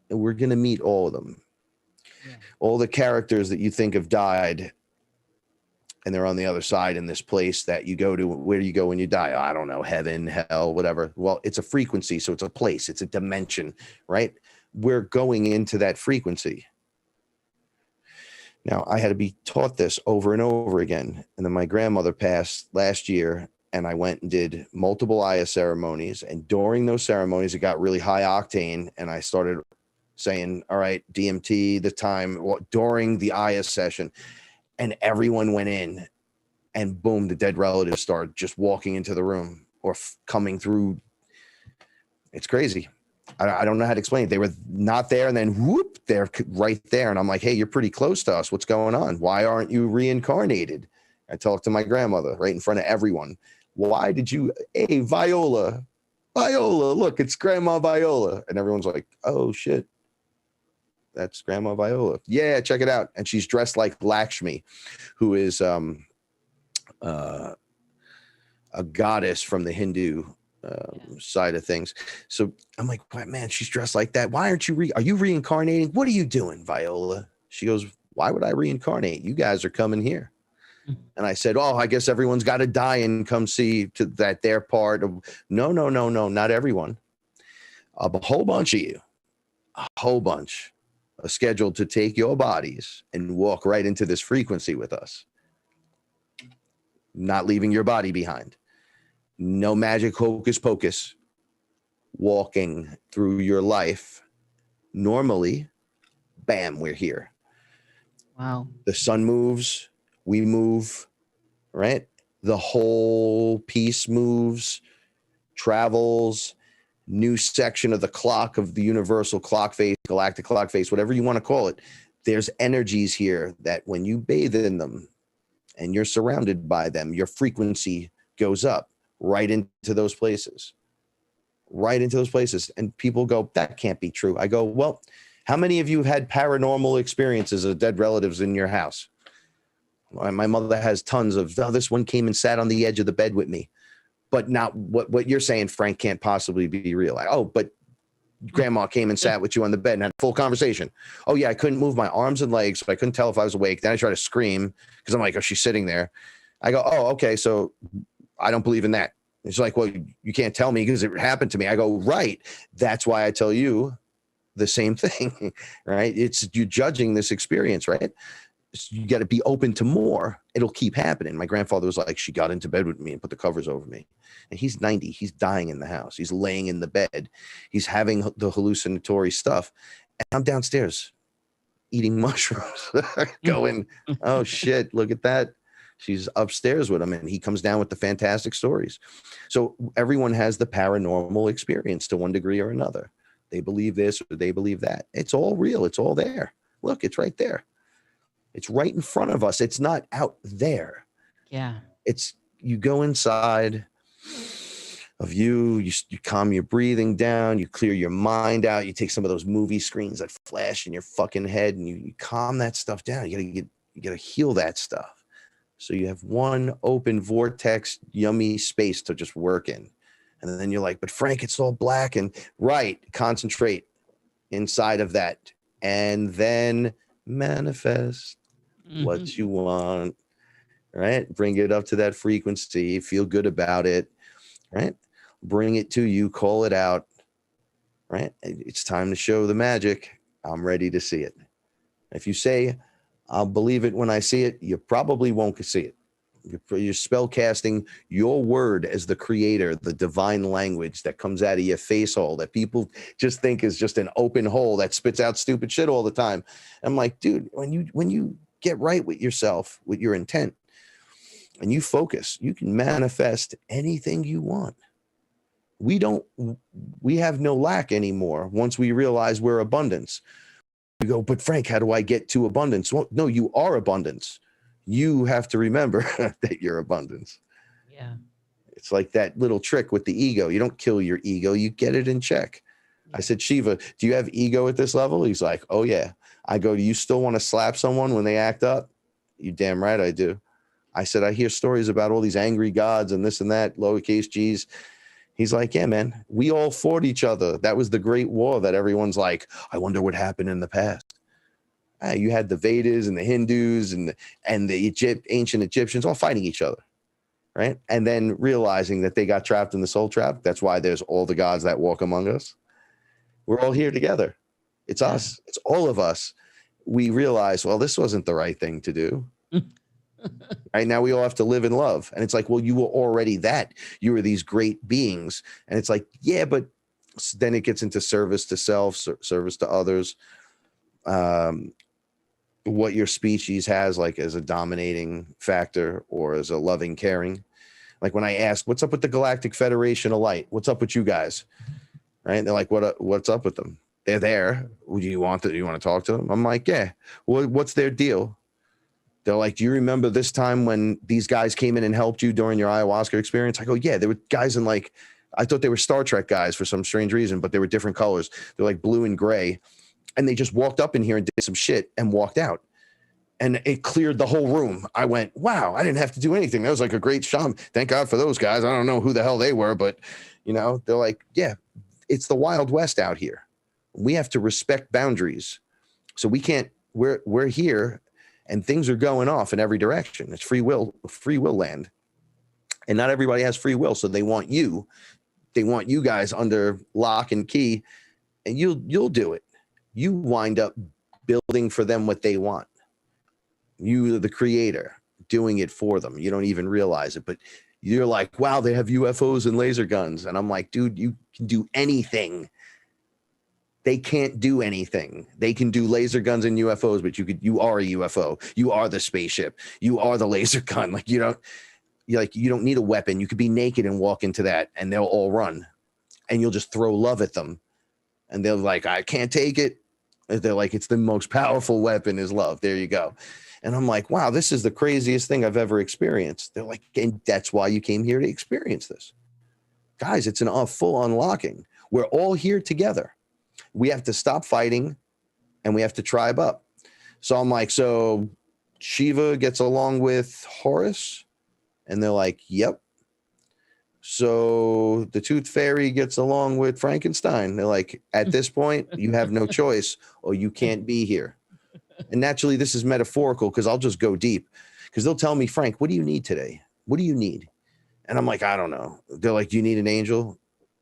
and we're going to meet all of them. Yeah. All the characters that you think have died, and they're on the other side in this place that you go to. Where do you go when you die? I don't know, heaven, hell, whatever. Well, it's a frequency, so it's a place, it's a dimension, right? We're going into that frequency. Now, I had to be taught this over and over again. And then my grandmother passed last year, and I went and did multiple Aya ceremonies. And during those ceremonies, it got really high octane, and I started saying, all right, DMT, the time, during the Aya session. And everyone went in, and boom, the dead relatives started just walking into the room or coming through. It's crazy. I don't know how to explain it. They were not there, and then whoop, they're right there. And I'm like, hey, you're pretty close to us. What's going on? Why aren't you reincarnated? I talked to my grandmother right in front of everyone. Why did you, hey, Viola, look, it's Grandma Viola. And everyone's like, oh, shit. That's Grandma Viola. Yeah, check it out. And she's dressed like Lakshmi, who is a goddess from the Hindu side of things. So I'm like, man, she's dressed like that. Why aren't you are you reincarnating? What are you doing, Viola? She goes, why would I reincarnate? You guys are coming here. And I said, oh, I guess everyone's got to die and come see to that their part of. No, not everyone. A whole bunch of you, a whole bunch are scheduled to take your bodies and walk right into this frequency with us, not leaving your body behind. No magic hocus pocus, walking through your life. Normally, bam, we're here. Wow. The sun moves, we move, right? The whole piece moves, travels, new section of the clock of the universal clock face, galactic clock face, whatever you want to call it. There's energies here that when you bathe in them and you're surrounded by them, your frequency goes up right into those places. And people go, that can't be true. I go, well, how many of you have had paranormal experiences of dead relatives in your house? My mother has tons of, this one came and sat on the edge of the bed with me. But not what you're saying, Frank, can't possibly be real. But Grandma came and sat with you on the bed and had a full conversation. Oh, yeah, I couldn't move my arms and legs, so I couldn't tell if I was awake. Then I tried to scream because I'm like, oh, she's sitting there. I go, oh, okay, so I don't believe in that. It's like, well, you can't tell me because it happened to me. I go, right. That's why I tell you the same thing, right? It's you judging this experience, right? You got to be open to more. It'll keep happening. My grandfather was like, she got into bed with me and put the covers over me. And he's 90. He's dying in the house. He's laying in the bed. He's having the hallucinatory stuff. And I'm downstairs eating mushrooms, going, oh, shit, look at that. She's upstairs with him, and he comes down with the fantastic stories. So everyone has the paranormal experience to one degree or another. They believe this or they believe that. It's all real. It's all there. Look, it's right there. It's right in front of us. It's not out there. Yeah. It's you go inside of you calm your breathing down, you clear your mind out, you take some of those movie screens that flash in your fucking head, and you calm that stuff down. You gotta heal that stuff. So you have one open vortex, yummy space to just work in. And then you're like, but Frank, it's all black. And right, concentrate inside of that. And then manifest what you want, right? Bring it up to that frequency. Feel good about it, right? Bring it to you. Call it out, right? It's time to show the magic. I'm ready to see it. If you say, I'll believe it when I see it, you probably won't see it. You're spell casting your word as the creator, the divine language that comes out of your face hole that people just think is just an open hole that spits out stupid shit all the time. I'm like, dude, when you get right with yourself, with your intent, and you focus, you can manifest anything you want. We have no lack anymore once we realize we're abundance. You go, but Frank, how do I get to abundance? Well, no, you are abundance. You have to remember that you're abundance. Yeah. It's like that little trick with the ego. You don't kill your ego, you get it in check. I said, Shiva, do you have ego at this level? He's like, oh, yeah. I go, do you still want to slap someone when they act up? You damn right I do. I said, I hear stories about all these angry gods and this and that, lowercase g's. He's like, yeah, man, we all fought each other. That was the great war that everyone's like, I wonder what happened in the past. You had the Vedas and the Hindus and the ancient Egyptians all fighting each other. Right. And then realizing that they got trapped in the soul trap. That's why there's all the gods that walk among us. We're all here together. It's us. It's all of us. We realize, well, this wasn't the right thing to do. Right now, we all have to live in love. And it's like, well, you were already that. You were these great beings. And it's like, yeah, but then it gets into service to self, service to others. What your species has, like, as a dominating factor or as a loving, caring. Like when I ask, what's up with the Galactic Federation of Light? What's up with you guys? Right? And they're like, what's up with them? They're there. Do you want to talk to them? I'm like, yeah. What's their deal? They're like, do you remember this time when these guys came in and helped you during your ayahuasca experience? I go, yeah, there were guys in like, I thought they were Star Trek guys for some strange reason, but they were different colors. They're like blue and gray. And they just walked up in here and did some shit and walked out. And it cleared the whole room. I went, wow, I didn't have to do anything. That was like a great shaman. Thank God for those guys. I don't know who the hell they were, but they're like, yeah, it's the Wild West out here. We have to respect boundaries. So we can't, we're here and things are going off in every direction. It's free will land. And not everybody has free will. So they want you guys under lock and key, and you'll do it. You wind up building for them what they want. You, the creator, doing it for them. You don't even realize it, but you're like, wow, they have UFOs and laser guns. And I'm like, dude, you can do anything. They can't do anything. They can do laser guns and UFOs, but you are a UFO. You are the spaceship. You are the laser gun. Like, you don't need a weapon. You could be naked and walk into that and they'll all run and you'll just throw love at them. And they're like, I can't take it. And they're like, it's the most powerful weapon is love. There you go. And I'm like, wow, this is the craziest thing I've ever experienced. They're like, and that's why you came here to experience this. Guys, it's a full unlocking. We're all here together. We have to stop fighting and we have to tribe up. So I'm like, so Shiva gets along with Horus? And they're like, yep. So the Tooth Fairy gets along with Frankenstein. They're like, at this point, you have no choice or you can't be here. And naturally, this is metaphorical because I'll just go deep because they'll tell me, Frank, what do you need today? What do you need? And I'm like, I don't know. They're like, do you need an angel?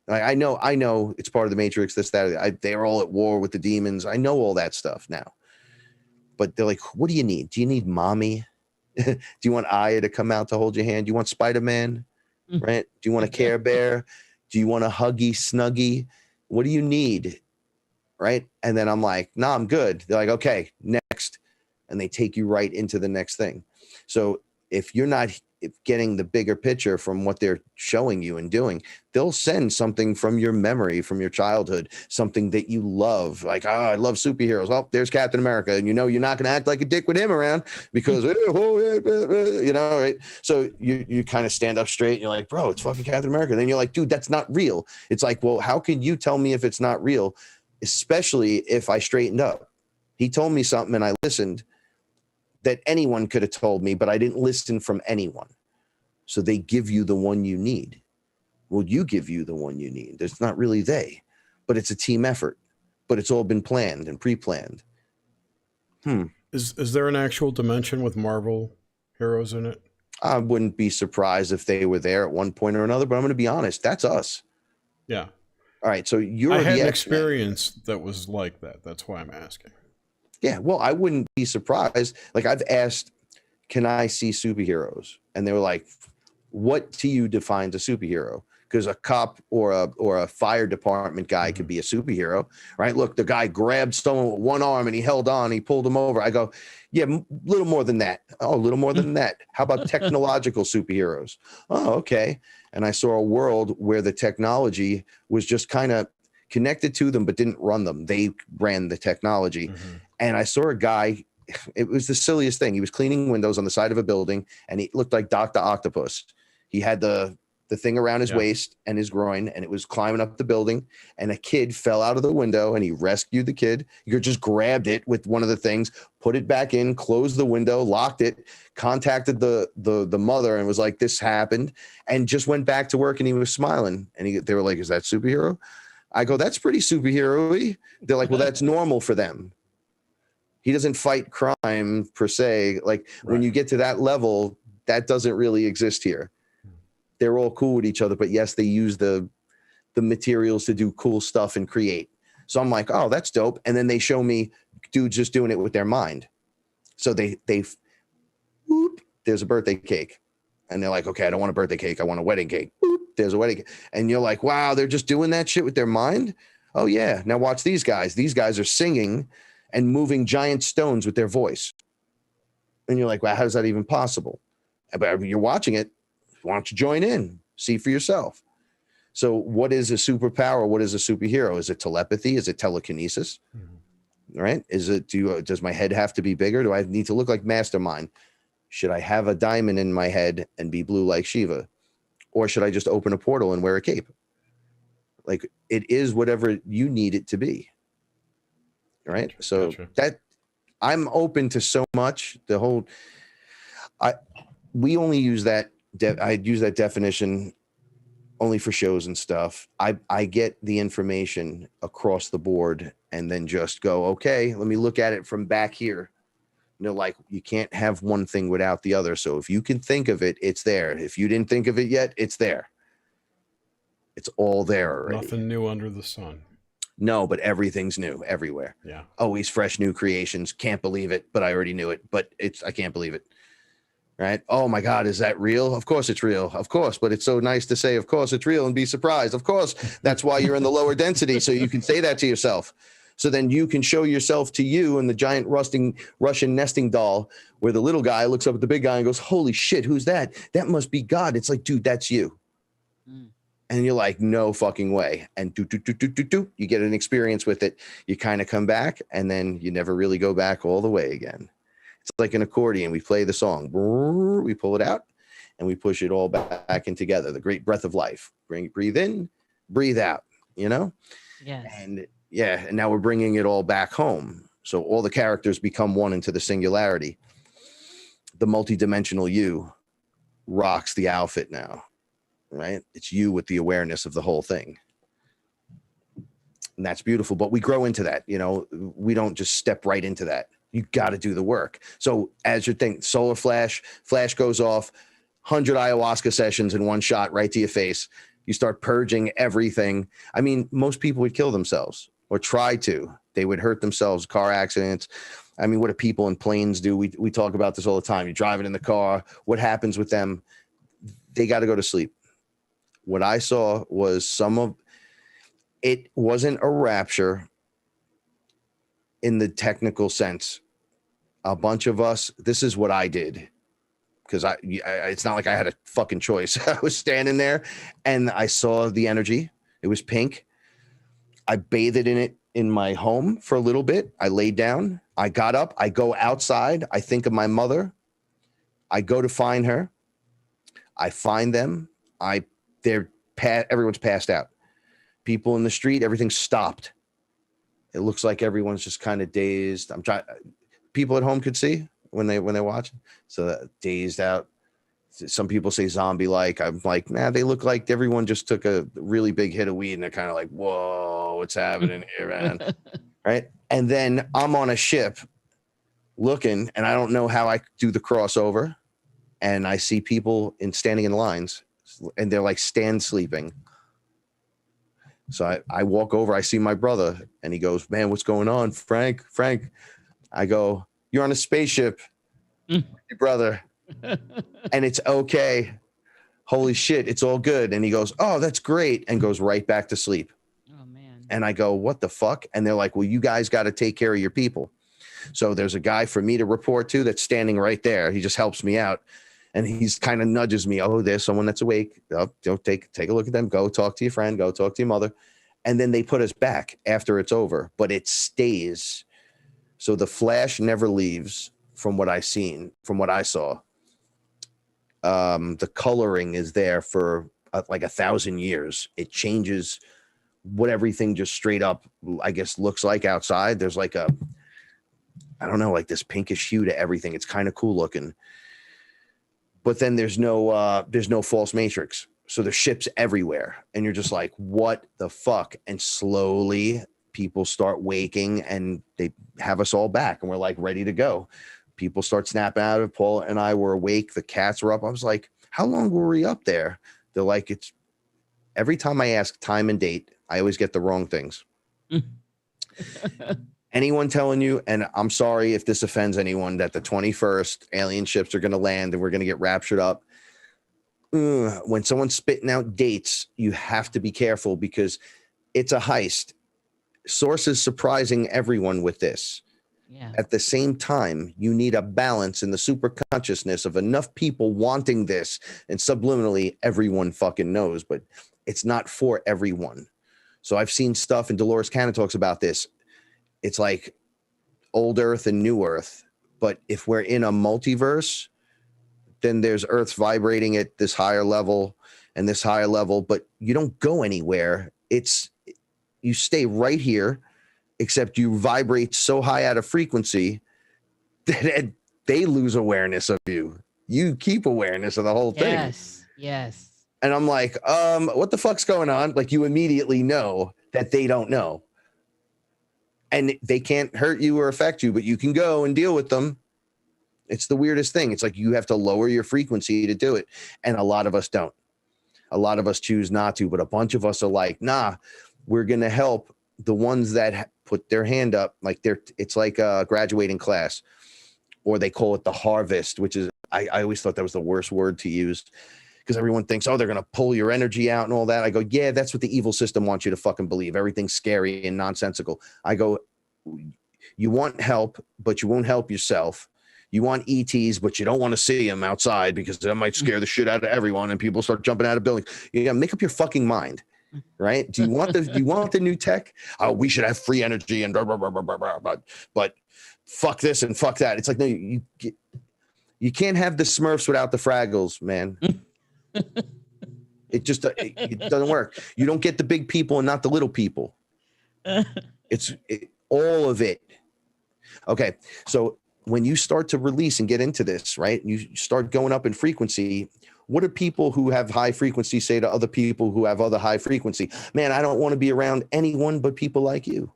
I know it's part of the Matrix, this, that. They're all at war with the demons. I know all that stuff now. But they're like, what do you need? Do you need mommy? Do you want Aya to come out to hold your hand? Do you want Spider-Man? Right? Do you want a Care Bear? Do you want a Huggy Snuggy? What do you need? Right? And then I'm like, no, I'm good. They're like, okay, next. And they take you right into the next thing. So if you're not getting the bigger picture from what they're showing you and doing, they'll send something from your memory, from your childhood, something that you love. Like, oh, I love superheroes. Oh, there's Captain America. And you're not going to act like a dick with him around because, right? So you kind of stand up straight and you're like, bro, it's fucking Captain America. And then you're like, dude, that's not real. It's like, well, how can you tell me if it's not real? Especially if I straightened up. He told me something and I listened that anyone could have told me, but I didn't listen from anyone. So they give you the one you need. Well, you give you the one you need. It's not really they, but it's a team effort. But it's all been planned and pre-planned. Is there an actual dimension with Marvel heroes in it? I wouldn't be surprised if they were there at one point or another, but I'm going to be honest. That's us. Yeah. All right. So I had an experience that was like that. That's why I'm asking. Yeah, well, I wouldn't be surprised. Like I've asked, can I see superheroes? And they were like, what to you defines a superhero? Because a cop or a fire department guy could be a superhero, right? Look, the guy grabbed someone with one arm and he held on, he pulled him over. I go, yeah, a little more than that. Oh, a little more than that. How about technological superheroes? Oh, okay. And I saw a world where the technology was just kind of connected to them, but didn't run them. They ran the technology. And I saw a guy it was the silliest thing. He was cleaning windows on the side of a building, and he looked like Dr. Octopus. He had the thing around his waist and his groin, and it was climbing up the building, and a kid fell out of the window, and he rescued the kid. You just grabbed it with one of the things, put it back in, closed the window, locked it, contacted the mother, and was like, this happened, and just went back to work, and he was smiling. And they were like, is that superhero? I go, that's pretty superhero-y. They're like, well, that's normal for them. He doesn't fight crime per se. Like when you get to that level, that doesn't really exist here. They're all cool with each other, but yes, they use the materials to do cool stuff and create. So I'm like, oh, that's dope. And then they show me dudes just doing it with their mind. So they whoop, there's a birthday cake. And they're like, okay, I don't want a birthday cake. I want a wedding cake. Whoop, there's a wedding cake. And you're like, wow, they're just doing that shit with their mind? Oh, yeah. Now watch these guys. These guys are singing and moving giant stones with their voice. And you're like, wow, how is that even possible? But you're watching it. Why don't you join in? See for yourself. So what is a superpower? What is a superhero? Is it telepathy? Is it telekinesis? Mm-hmm. Right? Is it, does my head have to be bigger? Do I need to look like Mastermind? Should I have a diamond in my head and be blue like Shiva? Or should I just open a portal and wear a cape? Like it is whatever you need it to be. Right? So that I'm open to so much. We only use that. I use that definition only for shows and stuff. I get the information across the board and then just go, okay, let me look at it from back here. Like you can't have one thing without the other. So if you can think of it, it's there. If you didn't think of it yet, it's there. It's all there already. Nothing new under the sun. No, but everything's new everywhere. Yeah. Always fresh new creations. Can't believe it, but I already knew it. But I can't believe it. Right? Oh my God, is that real? Of course it's real. Of course, but it's so nice to say, of course it's real and be surprised. Of course, that's why you're in the lower density, so you can say that to yourself. So then you can show yourself to you and the giant Russian nesting doll where the little guy looks up at the big guy and goes, holy shit, who's that? That must be God. It's like, dude, that's you. Mm. And you're like, no fucking way. And you get an experience with it. You kind of come back and then you never really go back all the way again. It's like an accordion. We play the song, we pull it out, and we push it all back in together. The great breath of life. Breathe in, breathe out, Yes. And now we're bringing it all back home. So all the characters become one into the singularity. The multidimensional you rocks the outfit now, right? It's you with the awareness of the whole thing. And that's beautiful. But we grow into that, we don't just step right into that. You got to do the work. So as you think, solar flash goes off, 100 ayahuasca sessions in one shot right to your face. You start purging everything. I mean, most people would kill themselves or try to. They would hurt themselves, car accidents. I mean, what do people in planes do? We talk about this all the time. You're driving in the car. What happens with them? They got to go to sleep. What I saw was it wasn't a rapture in the technical sense. A bunch of us, this is what I did. Because it's not like I had a fucking choice. I was standing there and I saw the energy. It was pink. I bathed in it in my home for a little bit. I laid down. I got up. I go outside. I think of my mother. I go to find her. I find them. Everyone's passed out. People in the street, everything stopped. It looks like everyone's just kind of dazed. People at home could see when they're watching. So dazed out. Some people say zombie-like. I'm like, nah, they look like everyone just took a really big hit of weed and they're kind of like, whoa, what's happening here, man? Right? And then I'm on a ship looking, and I don't know how I do the crossover. And I see people standing in lines, and they're like sleeping. So I walk over, I see my brother, and he goes, man, what's going on? Frank. I go, you're on a spaceship, your brother. And it's okay. Holy shit, it's all good. And he goes, oh, that's great. And goes right back to sleep. Oh, man. And I go, what the fuck? And they're like, well, you guys got to take care of your people. So there's a guy for me to report to that's standing right there. He just helps me out. And he's kind of nudges me. Oh, there's someone that's awake. Oh, don't take a look at them. Go talk to your friend. Go talk to your mother. And then they put us back after it's over. But it stays So the flash never leaves from what I saw. The coloring is there for like 1,000 years. It changes what everything just straight up, I guess, looks like outside. There's like I don't know, like this pinkish hue to everything. It's kind of cool looking. But then there's no false matrix. So there's ships everywhere. And you're just like, what the fuck? And slowly people start waking and they have us all back and we're like ready to go. People start snapping out of it. Paul and I were awake. The cats were up. I was like, how long were we up there? They're like, it's every time I ask time and date, I always get the wrong things. Anyone telling you, and I'm sorry if this offends anyone, that the 21st alien ships are going to land and we're going to get raptured up. When someone's spitting out dates, you have to be careful because it's a heist. Sources surprising everyone with this. Yeah. At the same time, you need a balance in the super consciousness of enough people wanting this, and subliminally everyone fucking knows, but it's not for everyone. So I've seen stuff, and Dolores Cannon talks about this. It's like old Earth and new Earth, but if we're in a multiverse, then there's Earth's vibrating at this higher level and this higher level, but you don't go anywhere. You stay right here, except you vibrate so high out of frequency that they lose awareness of you. You keep awareness of the whole thing. Yes. And I'm like, what the fuck's going on? Like, you immediately know that they don't know. And they can't hurt you or affect you, but you can go and deal with them. It's the weirdest thing. It's like you have to lower your frequency to do it. And a lot of us don't. A lot of us choose not to, but a bunch of us are like, nah, we're going to help the ones that put their hand up. Like it's like a graduating class, or they call it the harvest, which is, I always thought that was the worst word to use because everyone thinks, oh, they're going to pull your energy out and all that. I go, yeah, that's what the evil system wants you to fucking believe. Everything's scary and nonsensical. I go, you want help, but you won't help yourself. You want ETs, but you don't want to see them outside because that might scare the shit out of everyone and people start jumping out of buildings. You got to make up your fucking mind, right? Do you want the new tech? Oh, we should have free energy and blah, blah, blah, blah, blah, blah, but fuck this and fuck that. It's like, no, you can't have the Smurfs without the Fraggles, man. It just it doesn't work. You don't get the big people and not the little people. It's all of it. Okay, so when you start to release and get into this, right, you start going up in frequency, what do people who have high frequency say to other people who have other high frequency? Man, I don't want to be around anyone but people like you,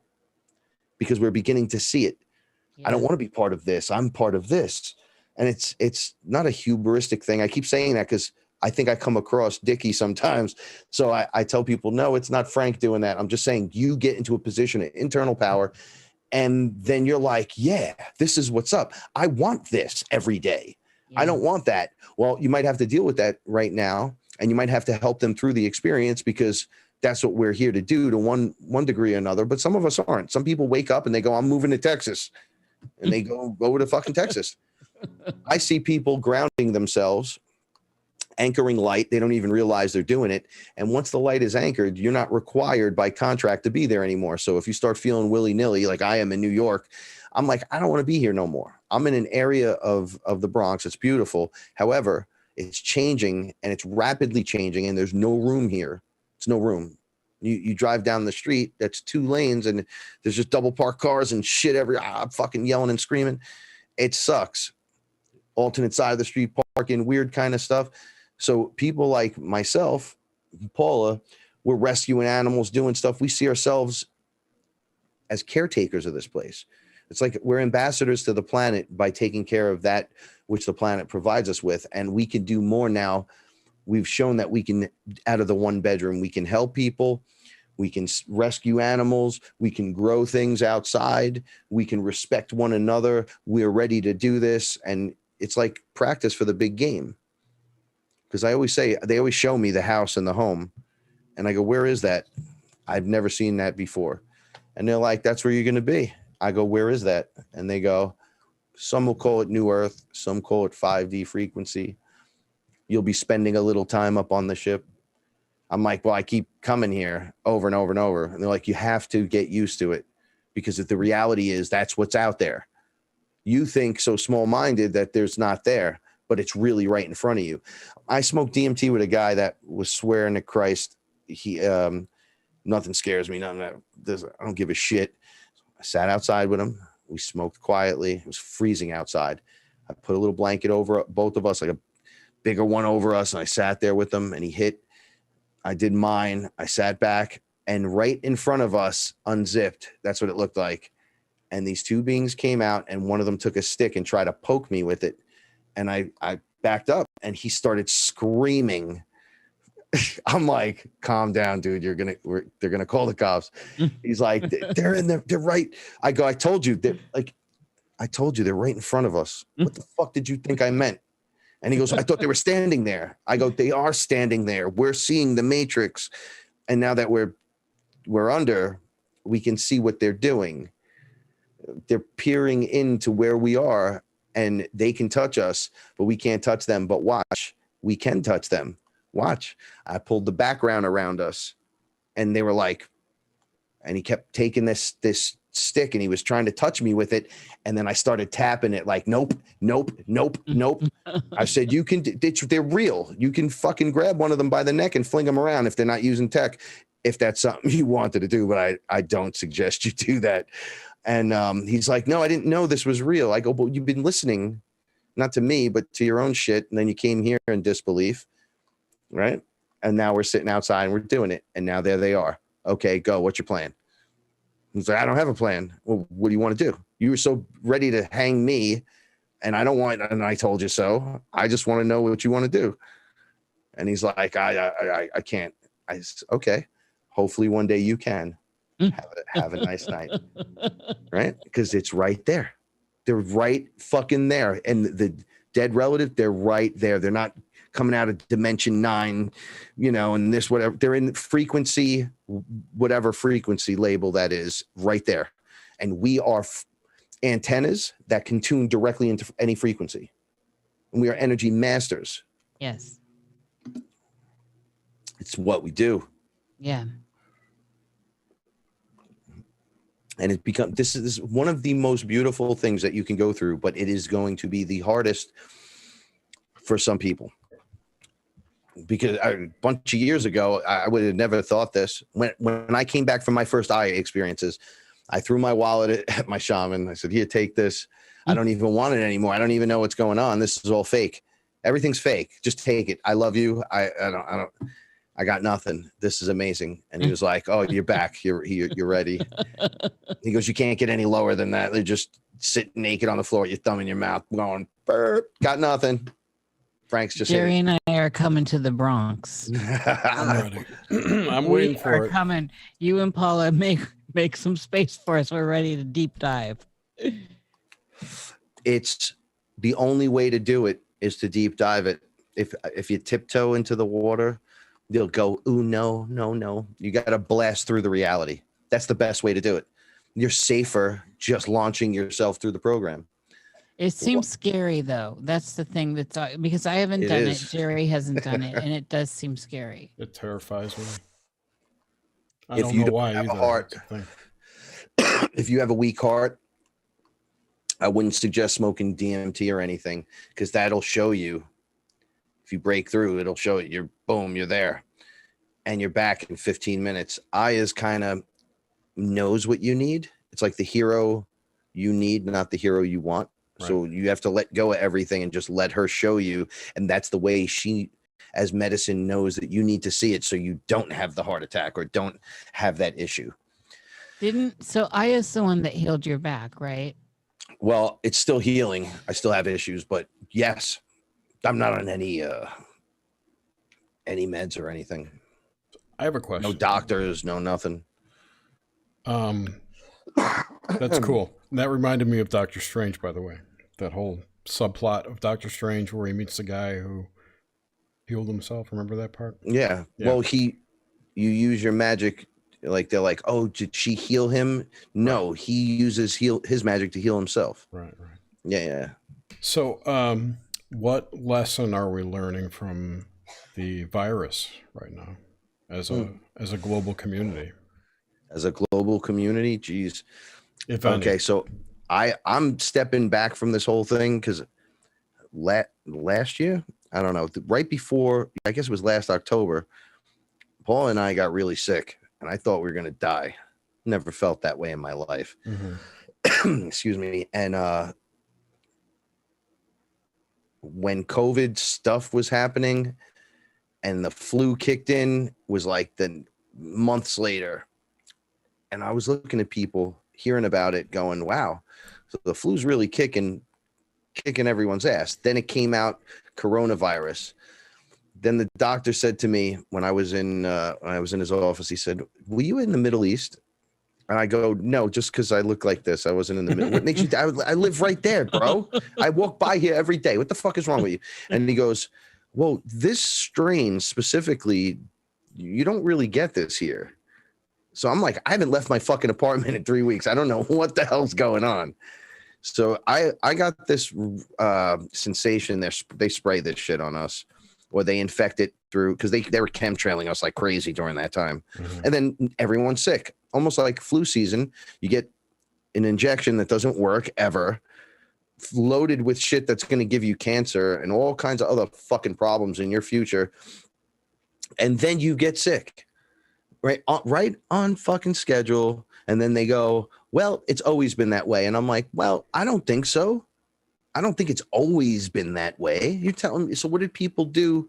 because we're beginning to see it. Yeah. I don't want to be part of this. I'm part of this. And it's not a hubristic thing. I keep saying that because I think I come across dicky sometimes. So I tell people, no, it's not Frank doing that. I'm just saying you get into a position of internal power, and then you're like, yeah, this is what's up. I want this every day. Yeah. I don't want that. Well, you might have to deal with that right now, and you might have to help them through the experience because that's what we're here to do to one degree or another. But some of us aren't. Some people wake up and they go, I'm moving to Texas. And they go over to fucking Texas. I see people grounding themselves, anchoring light. They don't even realize they're doing it. And once the light is anchored, you're not required by contract to be there anymore. So if you start feeling willy-nilly, like I am in New York, I'm like, I don't want to be here no more. I'm in an area of the Bronx. It's beautiful. However, it's changing, and it's rapidly changing, and there's no room here. It's no room. You drive down the street, that's 2 lanes, and there's just double parked cars and shit I'm fucking yelling and screaming. It sucks. Alternate side of the street parking, weird kind of stuff. So people like myself, Paula, we're rescuing animals, doing stuff. We see ourselves as caretakers of this place. It's like we're ambassadors to the planet by taking care of that which the planet provides us with. And we can do more now. We've shown that we can, out of the 1 bedroom, we can help people. We can rescue animals. We can grow things outside. We can respect one another. We're ready to do this. And it's like practice for the big game. Because I always say, they always show me the house and the home. And I go, where is that? I've never seen that before. And they're like, that's where you're going to be. I go, where is that? And they go, some will call it New Earth. Some call it 5D frequency. You'll be spending a little time up on the ship. I'm like, well, I keep coming here over and over and over. And they're like, you have to get used to it. because if the reality is that's what's out there. You think so small-minded that there's not there, but it's really right in front of you. I smoked DMT with a guy that was swearing to Christ. He, nothing scares me. None of that. I don't give a shit. I sat outside with him. We smoked quietly. It was freezing outside. I put a little blanket over both of us, like a bigger one over us, and I sat there with him, and he hit. I did mine. I sat back, and right in front of us, unzipped. That's what it looked like. And these two beings came out, and one of them took a stick and tried to poke me with it. And I backed up, and he started screaming. I'm like, calm down, dude. They're gonna call the cops. He's like, they're in there. They're right. I told you. I told you they're right in front of us. What the fuck did you think I meant? And he goes, I thought they were standing there. I go, they are standing there. We're seeing the matrix. And now that we're under, we can see what they're doing. They're peering into where we are, and they can touch us, but we can't touch them. But watch, we can touch them. Watch. I pulled the background around us, and they were like, and he kept taking this stick, and he was trying to touch me with it. And then I started tapping it like, nope, nope, nope, nope. I said, they're real. You can fucking grab one of them by the neck and fling them around if they're not using tech, if that's something you wanted to do, but I don't suggest you do that. And he's like, no, I didn't know this was real. I go, well, you've been listening, not to me, but to your own shit. And then you came here in disbelief, right? And now we're sitting outside and we're doing it. And now there they are. Okay, go. What's your plan? He's like, I don't have a plan. Well, what do you want to do? You were so ready to hang me, and I don't want, and I told you so. I just want to know what you want to do. And he's like, I can't. I said, okay. Hopefully one day you can. Have a nice night. Right? Because it's right there. They're right fucking there. And the dead relative, they're right there. They're not coming out of dimension 9, and this, whatever. They're in frequency, whatever frequency label that is, right there. And we are antennas that can tune directly into any frequency. And we are energy masters. Yes. It's what we do. Yeah. And this is one of the most beautiful things that you can go through, but it is going to be the hardest for some people. Because a bunch of years ago, I would have never thought this. When I came back from my first eye experiences, I threw my wallet at my shaman. I said, here, take this. I don't even want it anymore. I don't even know what's going on. This is all fake. Everything's fake. Just take it. I love you. I got nothing. This is amazing. And he was like, oh, you're back. You're ready. He goes, you can't get any lower than that. They're just sitting naked on the floor, your thumb in your mouth, going, burp, got nothing. Frank's just Jerry and I are coming to the Bronx. I'm ready. I'm waiting for it. Coming. You and Paula make some space for us. We're ready to deep dive. It's the only way to do it is to deep dive it. If you tiptoe into the water, they'll go, ooh, no. You got to blast through the reality. That's the best way to do it. You're safer just launching yourself through the program. It seems scary, though. That's the thing because I haven't done it. Jerry hasn't done it, and it does seem scary. It terrifies me. If you don't have a heart, if you have a weak heart, I wouldn't suggest smoking DMT or anything, because that'll show you. If you break through, it'll show you. You're there, and you're back in 15 minutes. Aya's kind of knows what you need. It's like the hero you need, not the hero you want. Right. So you have to let go of everything and just let her show you. And that's the way she, as medicine, knows that you need to see it so you don't have the heart attack or don't have that issue. So Aya's the one that healed your back, right? Well, it's still healing. I still have issues, but yes, I'm not on any meds or anything. I have a question. No doctors, no nothing. That's cool. And that reminded me of Doctor Strange, by the way. That whole subplot of Doctor Strange where he meets the guy who healed himself. Remember that part? Yeah. Well, you use your magic. Like they're like, oh, did she heal him? No, he uses his magic to heal himself. Right. Yeah. So, what lesson are we learning from the virus right now as a global community? As a global community, geez, If any. Okay, so I'm stepping back from this whole thing because last year, I don't know, right before, I guess it was last October, Paul and I got really sick, and I thought we were gonna die. Never felt that way in my life. Excuse me. And when COVID stuff was happening and the flu kicked in, was like the months later. And I was looking at people, hearing about it, going, wow, so the flu's really kicking everyone's ass. Then it came out, coronavirus. Then the doctor said to me when I was in his office, he said, were you in the Middle East? And I go, no, just because I look like this. I wasn't in the middle. What makes you? I live right there, bro. I walk by here every day. What the fuck is wrong with you? And he goes, well, this strain specifically, you don't really get this here. So I'm like, I haven't left my fucking apartment in 3 weeks. I don't know what the hell's going on. So I got this sensation. They spray this shit on us, or they infect it through, because they were chemtrailing us like crazy during that time. And then everyone's sick, almost like flu season. You get an injection that doesn't work ever, loaded with shit that's going to give you cancer and all kinds of other fucking problems in your future. And then you get sick, right on fucking schedule. And then they go, well, it's always been that way. And I'm like, well, I don't think so. I don't think it's always been that way. You're telling me. So what did people do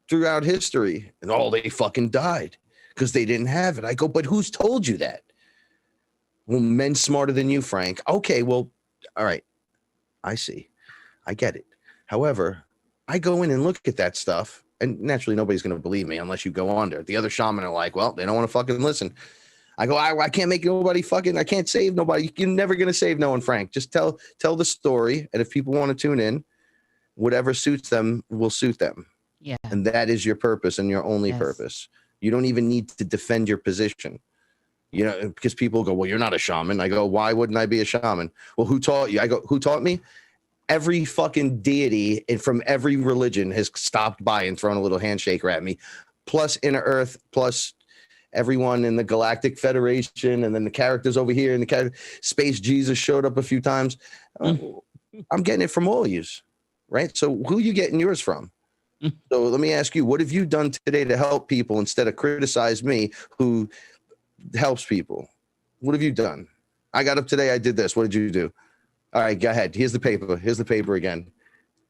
throughout history? And they fucking died because they didn't have it. I go, but who's told you that? Well, men smarter than you, Frank. Okay, well, all right. I see. I get it. However, I go in and look at that stuff, and naturally nobody's going to believe me unless you go on there. The other shaman are like, well, they don't want to fucking listen. I go, I can't make nobody fucking, I can't save nobody. You're never going to save no one, Frank. Just tell the story. And if people want to tune in, whatever suits them will suit them. Yeah. And that is your purpose and your only purpose. You don't even need to defend your position, because people go, well, you're not a shaman. I go, why wouldn't I be a shaman? Well, who taught you? I go, who taught me? Every fucking deity from every religion has stopped by and thrown a little handshaker at me, plus Inner Earth, plus everyone in the Galactic Federation, and then the characters over here, and the Space Jesus showed up a few times. I'm getting it from all of you, right? So who are you getting yours from? So let me ask you, what have you done today to help people instead of criticize me who helps people? What have you done? I got up today, I did this. What did you do? All right, go ahead. Here's the paper. Here's the paper again.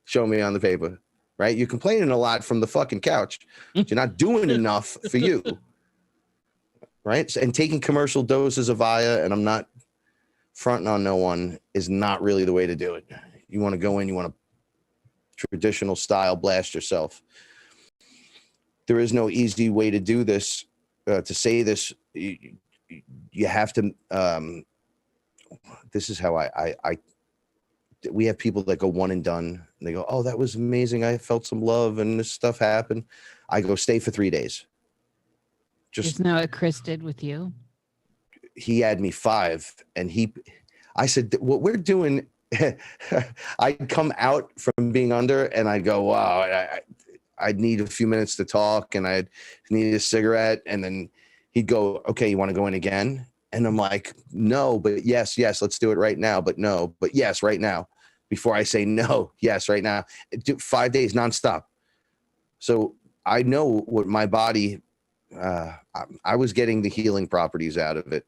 Show me on the paper, right? You're complaining a lot from the fucking couch. You're not doing enough for you. Right. And taking commercial doses of Aya, and I'm not fronting on no one, is not really the way to do it. You want to go in, you want to traditional style blast yourself. There is no easy way to do this, to say this. You have to, this is how we have people that go one and done, and they go, oh, that was amazing. I felt some love and this stuff happened. I go, stay for 3 days. Isn't that what Chris did with you? He had me 5, and I said, what we're doing, I'd come out from being under, and I'd go, wow, I'd need a few minutes to talk, and I'd need a cigarette. And then he'd go, okay, you want to go in again? And I'm like, no, but yes, let's do it right now. But no, but yes, right now. Before I say no, yes, right now. 5 days nonstop. So I know what my body, I was getting the healing properties out of it.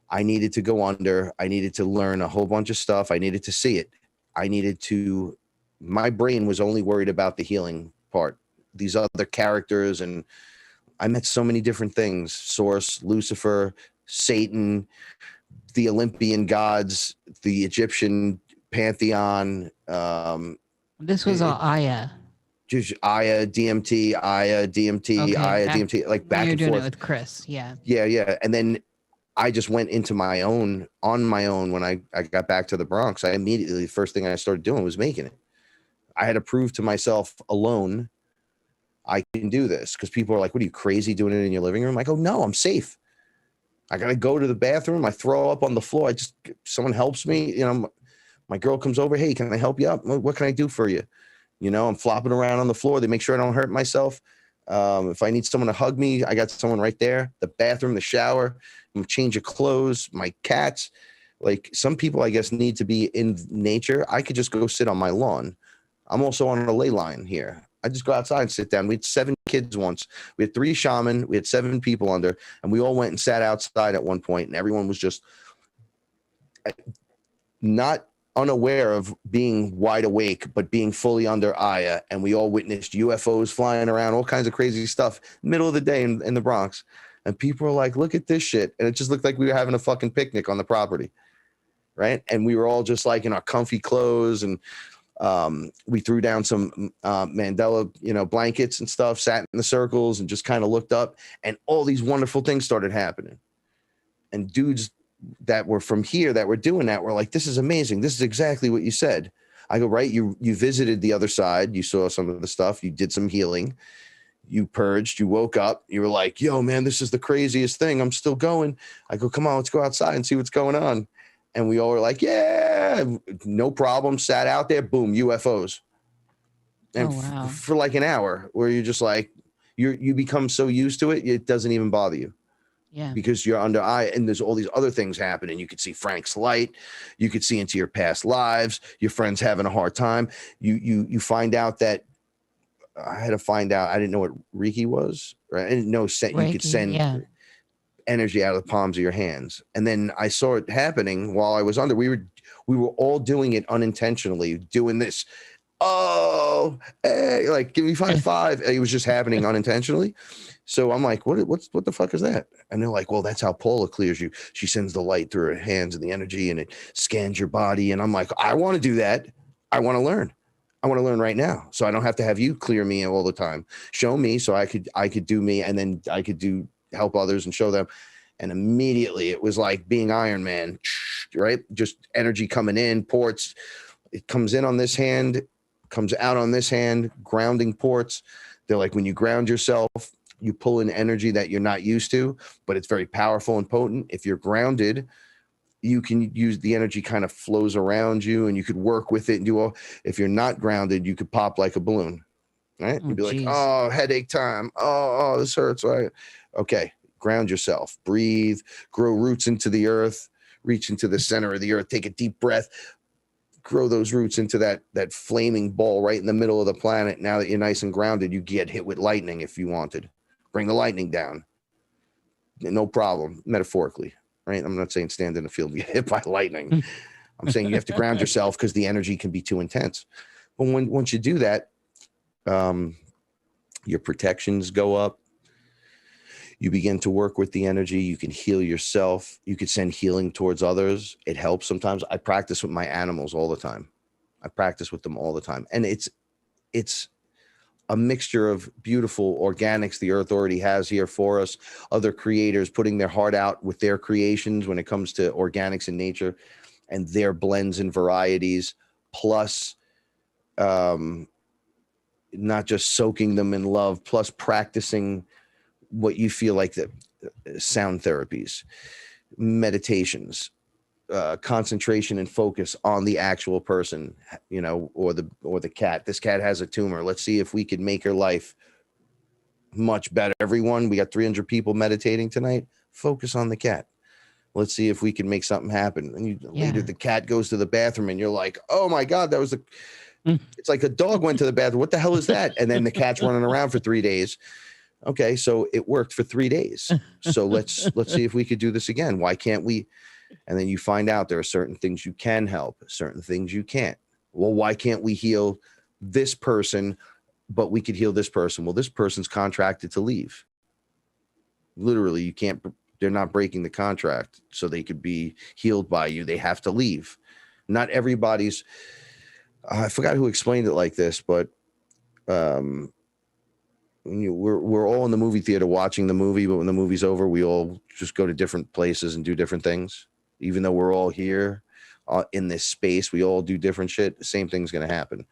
I needed to go under. I needed to learn a whole bunch of stuff. I needed to see it. My brain was only worried about the healing part, these other characters. And I met so many different things: Source, Lucifer, Satan, the Olympian gods, the Egyptian pantheon. This was all Aya. Just Aya, DMT, Aya, DMT, okay, Aya, DMT, like back and forth. You're doing it with Chris, yeah. Yeah. And then I just went into on my own when I got back to the Bronx. I immediately, the first thing I started doing was making it. I had to prove to myself alone, I can do this. Because people are like, what are you, crazy, doing it in your living room? I go, no, I'm safe. I got to go to the bathroom. I throw up on the floor. Someone helps me. My girl comes over. Hey, can I help you up? What can I do for you? I'm flopping around on the floor. They make sure I don't hurt myself. If I need someone to hug me, I got someone right there. The bathroom, the shower, change of clothes, my cats. Like some people, I guess, need to be in nature. I could just go sit on my lawn. I'm also on a ley line here. I just go outside and sit down. We had 7 kids once. We had 3 shaman. We had 7 people under, and we all went and sat outside at one point, and everyone was just not unaware of being wide awake, but being fully under Aya. And we all witnessed UFOs flying around, all kinds of crazy stuff, middle of the day in the Bronx. And people were like, look at this shit. And it just looked like we were having a fucking picnic on the property. Right. And we were all just like in our comfy clothes, and we threw down some Mandela, blankets and stuff, sat in the circles and just kind of looked up, and all these wonderful things started happening. And dudes that were from here that were doing that were like, this is amazing. This is exactly what you said. I go, right. You visited the other side. You saw some of the stuff. You did some healing. You purged. You woke up. You were like, yo, man, this is the craziest thing. I'm still going. I go, come on, let's go outside and see what's going on. And we all were like, yeah, no problem. Sat out there, boom, UFOs. And for like an hour, where you're just like, you become so used to it, it doesn't even bother you. Yeah. Because you're under eye, and there's all these other things happening. You could see Frank's light. You could see into your past lives. Your friend's having a hard time. You find out that I had to find out. I didn't know what Reiki was. Right? I didn't know Reiki, you could send energy out of the palms of your hands. And then I saw it happening while I was under. We were all doing it unintentionally, doing this. Oh, hey, like give me 5. It was just happening unintentionally. So I'm like, what the fuck is that? And they're like, well, that's how Paula clears you. She sends the light through her hands and the energy, and it scans your body. And I'm like, I want to do that. I want to learn. I want to learn right now. So I don't have to have you clear me all the time. Show me so I could do me, and then I could help others and show them. And immediately it was like being Iron Man, right? Just energy coming in, ports. It comes in on this hand, comes out on this hand, grounding ports. They're like, when you ground yourself, you pull in energy that you're not used to, but it's very powerful and potent. If you're grounded, you can use the energy kind of flows around you, and you could work with it and do all. If you're not grounded, you could pop like a balloon, right? You'd be like, oh, headache time. Oh, this hurts. Right? Okay. Ground yourself, breathe, grow roots into the earth, reach into the center of the earth, take a deep breath, grow those roots into that flaming ball right in the middle of the planet. Now that you're nice and grounded, you get hit with lightning if you wanted. Bring the lightning down. No problem, metaphorically, right? I'm not saying stand in the field and get hit by lightning. I'm saying you have to ground yourself because the energy can be too intense. But once you do that, your protections go up. You begin to work with the energy. You can heal yourself. You could send healing towards others. It helps sometimes. I practice with my animals all the time. I practice with them all the time. And it's a mixture of beautiful organics the earth already has here for us. Other creators putting their heart out with their creations when it comes to organics and nature and their blends and varieties, plus not just soaking them in love, plus practicing what you feel like the sound therapies, meditations, concentration and focus on the actual person, or the cat. This cat has a tumor. Let's see if we could make her life much better. Everyone, we got 300 people meditating tonight. Focus on the cat. Let's see if we can make something happen. And later the cat goes to the bathroom and you're like, oh my God, that was it's like a dog went to the bathroom. What the hell is that? And then the cat's running around for 3 days. Okay, so it worked for 3 days. So let's see if we could do this again. Why can't we? And then you find out there are certain things you can help, certain things you can't. Well, why can't we heal this person, but we could heal this person? Well, this person's contracted to leave. Literally, you can't. They're not breaking the contract, so they could be healed by you. They have to leave. Not everybody's. I forgot who explained it like this, but we're all in the movie theater watching the movie, but when the movie's over, we all just go to different places and do different things. Even though we're all here in this space, we all do different shit. The same thing's going to happen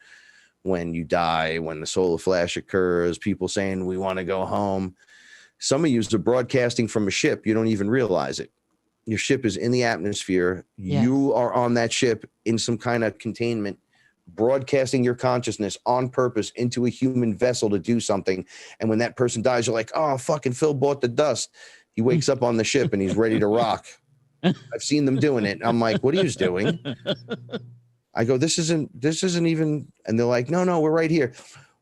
when you die, when the solar flash occurs, people saying we want to go home. Some of you are broadcasting from a ship. You don't even realize it. Your ship is in the atmosphere. Yes. You are on that ship in some kind of containment, broadcasting your consciousness on purpose into a human vessel to do something. And when that person dies, you're like, oh, fucking Phil bought the dust. He wakes up on the ship and he's ready to rock. I've seen them doing it. I'm like, what are you doing? I go, this isn't even, and they're like, no, we're right here.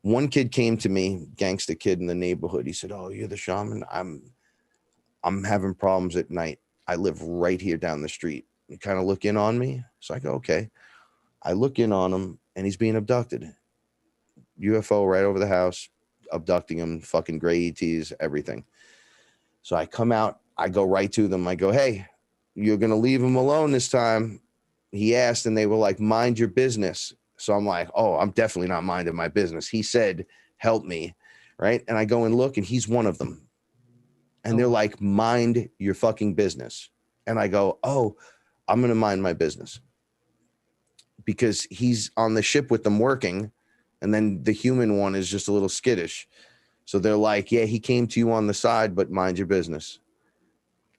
One kid came to me, gangster kid in the neighborhood. He said, oh, you're the shaman? I'm having problems at night. I live right here down the street. You kind of look in on me. So I go, okay. I look in on him and he's being abducted. UFO right over the house, abducting him, fucking gray ETs, everything. So I come out, I go right to them. I go, hey, you're going to leave him alone this time. He asked, and they were like, mind your business. So I'm like, oh, I'm definitely not minding my business. He said, help me. Right. And I go and look, and he's one of them. And they're like, mind your fucking business. And I go, oh, I'm going to mind my business. Because he's on the ship with them working. And then the human one is just a little skittish. So they're like, yeah, he came to you on the side, but mind your business.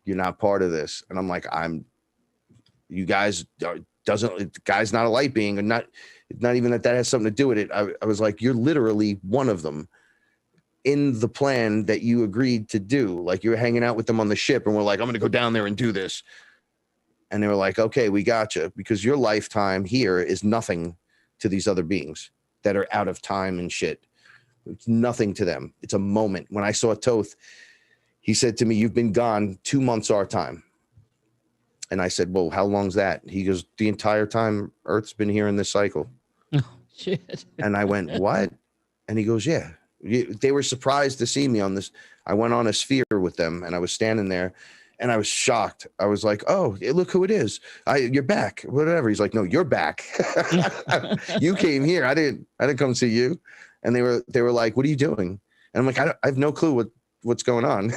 You're not part of this. And I'm like, you guys guy's not a light being, and not even that has something to do with it. I was like, you're literally one of them in the plan that you agreed to do. Like, you're hanging out with them on the ship, and we're like, I'm going to go down there and do this. And they were like, okay, we gotcha, because your lifetime here is nothing to these other beings that are out of time and shit. It's nothing to them. It's a moment. When I saw Toth, he said to me, you've been gone 2 months our time. And I said, well, how long's that? He goes, the entire time Earth's been here in this cycle. Oh, shit. And I went, what? And he goes, yeah. They were surprised to see me on this. I went on a sphere with them, and I was standing there, and I was shocked. I was like, oh, look who it is. You're back, whatever. He's like, no, you're back. You came here. I didn't come see you. And they were like, what are you doing? And I'm like, I have no clue what's going on.